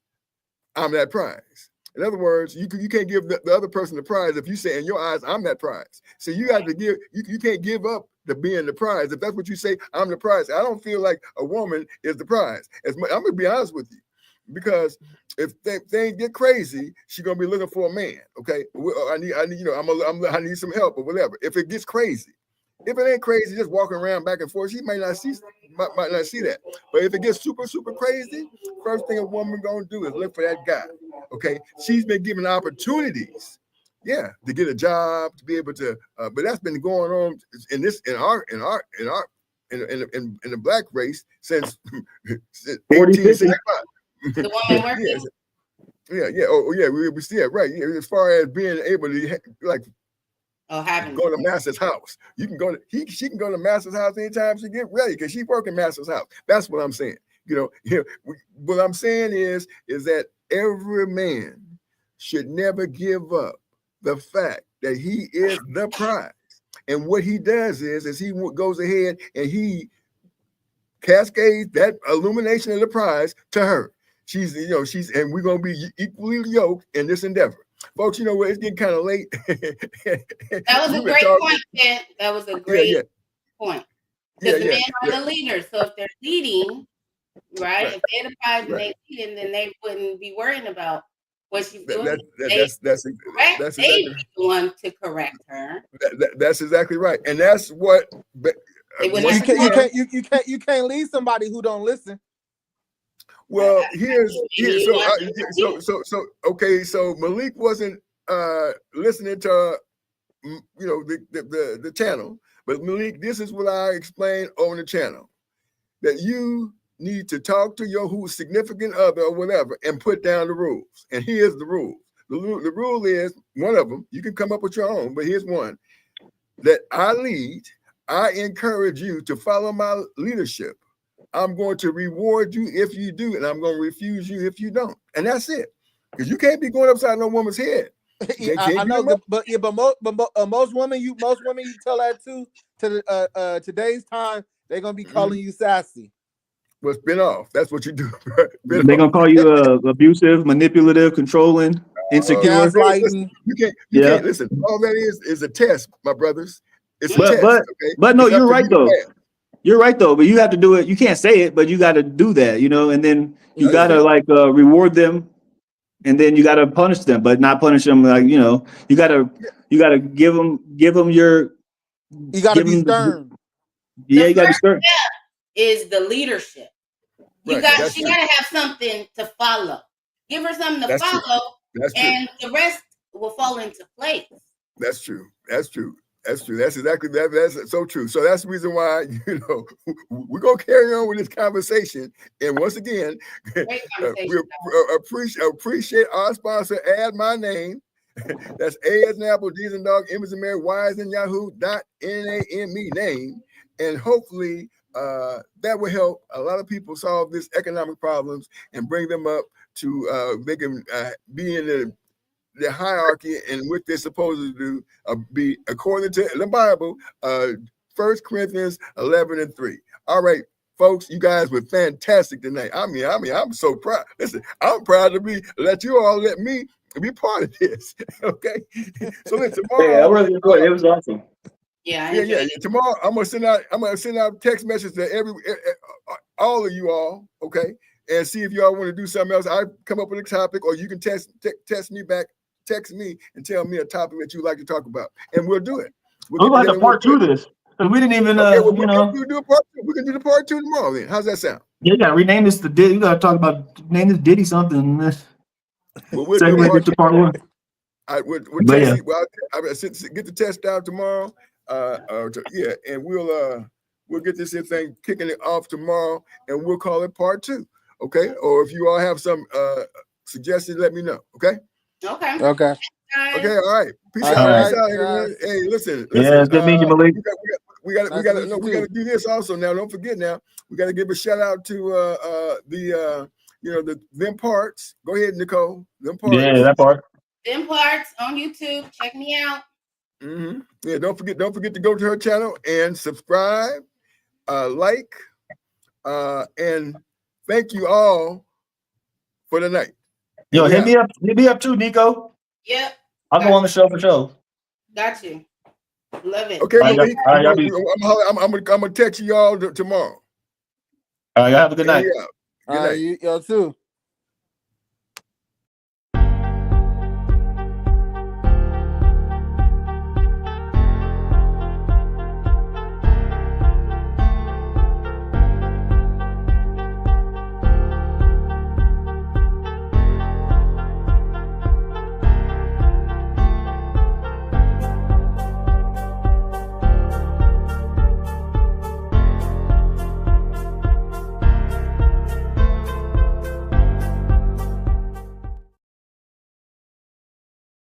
[SPEAKER 2] I'm that prize. In other words, you can't give the other person the prize if you say in your eyes, I'm that prize. So you got to give, you can't give up the being the prize. If that's what you say, I'm the prize. I don't feel like a woman is the prize. I'm going to be honest with you, because if things get crazy, she's going to be looking for a man. Okay. I need some help or whatever. If it gets crazy, if it ain't crazy, just walking around back and forth, she might not see that. But if it gets super, super crazy, first thing a woman gonna do is look for that guy. Okay, she's been given opportunities, to get a job, to be able to. But that's been going on in the black race since 1865.
[SPEAKER 3] The woman working.
[SPEAKER 2] We see it right. As far as being able to having go to Master's house. You can go to she can go to Master's house anytime she get ready, because she's working Master's house. That's what I'm saying. What I'm saying is that every man should never give up the fact that he is the prize. And what he does is he goes ahead and he cascades that illumination of the prize to her. She's and we're gonna be equally yoked in this endeavor. Folks, you know what? It's getting kind of late.
[SPEAKER 3] That was a great point, Ben. That was a great point. Because the men are the leaders. So if they're leading, right? If they're the prize and they're leading, then they wouldn't be worrying about what she's doing. That's exactly the one to correct her.
[SPEAKER 2] That's exactly right. And that's what
[SPEAKER 5] you can't lead somebody who don't listen.
[SPEAKER 2] Well, so Malik wasn't listening to the channel, but Malik, this is what I explained on the channel, that you need to talk to your significant other or whatever and put down the rules. And here's the rule. The rule is one of them. You can come up with your own, but here's one: that I lead. I encourage you to follow my leadership. I'm going to reward you if you do, and I'm going to refuse you if you don't. And that's it. Because you can't be going upside no woman's head.
[SPEAKER 5] I know, but most women you tell that to today's time, they're gonna be calling you sassy.
[SPEAKER 2] Well, spin off. That's what you do.
[SPEAKER 4] They're gonna call you abusive, manipulative, controlling, insecure.
[SPEAKER 2] Listen, you can't listen. All that is a test, my brothers. It's a test.
[SPEAKER 4] But no, you're right though. You're right though, but you have to do it. You can't say it, but you got to do that, and then you got to reward them, and then you got to punish them, but not punish them you got to give them your.
[SPEAKER 5] You got to be stern.
[SPEAKER 4] You got to be stern.
[SPEAKER 3] Is the leadership. She got to have something to follow. Give her something to follow, and the rest will fall into place.
[SPEAKER 2] That's true. That's exactly that. That's so true. So that's the reason why we're gonna carry on with this conversation. And once again, we appreciate our sponsor. Add my name. That's A as an apple, D as in dog, M as in Mary, Y as in Yahoo. .NAME name, and hopefully that will help a lot of people solve this economic problems and bring them up to they can be in the hierarchy and what they're supposed to do, be according to the Bible, 1 Corinthians 11:3. All right, folks, you guys were fantastic tonight. I mean, I'm so proud. Listen, I'm proud to let you all let me be part of this. Okay, so then tomorrow,
[SPEAKER 4] it was awesome.
[SPEAKER 3] Yeah.
[SPEAKER 2] Tomorrow, I'm gonna send out text messages to all of you all. Okay. and see if y'all want to do something else. I come up with a topic, or you can text me back, text me and tell me a topic that you'd like to talk about, and we'll do it.
[SPEAKER 4] We're going to have to part two this. Because we didn't even,
[SPEAKER 2] okay,
[SPEAKER 4] you know.
[SPEAKER 2] We'll do a part two. We can do the part 2 tomorrow then. How's that sound?
[SPEAKER 4] Yeah, you got to rename this to Diddy. You got to talk about, name this Diddy something.
[SPEAKER 2] Well, we'll
[SPEAKER 4] so
[SPEAKER 2] do
[SPEAKER 4] we get to part 1.
[SPEAKER 2] we'll text you. Well, I'll get the test out tomorrow. Yeah, and we'll get this thing kicking it off tomorrow, and we'll call it part 2. Okay? Or if you all have some suggestions, let me know. Okay?
[SPEAKER 3] Okay.
[SPEAKER 5] Okay.
[SPEAKER 2] Okay, all right. Peace out.
[SPEAKER 5] All
[SPEAKER 2] Peace
[SPEAKER 5] right,
[SPEAKER 2] out, everyone. Hey, listen.
[SPEAKER 4] Yeah, it's good meeting you, Malik.
[SPEAKER 2] We got to do this also now. Don't forget now. We got to give a shout out to them parts. Go ahead, Nicole. Them parts.
[SPEAKER 4] Yeah, that part.
[SPEAKER 3] Them parts on YouTube. Check me out.
[SPEAKER 2] Mm-hmm. Yeah, don't forget to go to her channel and subscribe, like, and thank you all for the night.
[SPEAKER 4] Yo, hit me up too, Nico.
[SPEAKER 3] Yep.
[SPEAKER 4] I'll go on the show for sure.
[SPEAKER 3] Got you. Love it.
[SPEAKER 2] Okay,
[SPEAKER 4] I'm
[SPEAKER 2] gonna text you all tomorrow.
[SPEAKER 4] All right, y'all have a good night.
[SPEAKER 2] Good night.
[SPEAKER 5] Y'all too.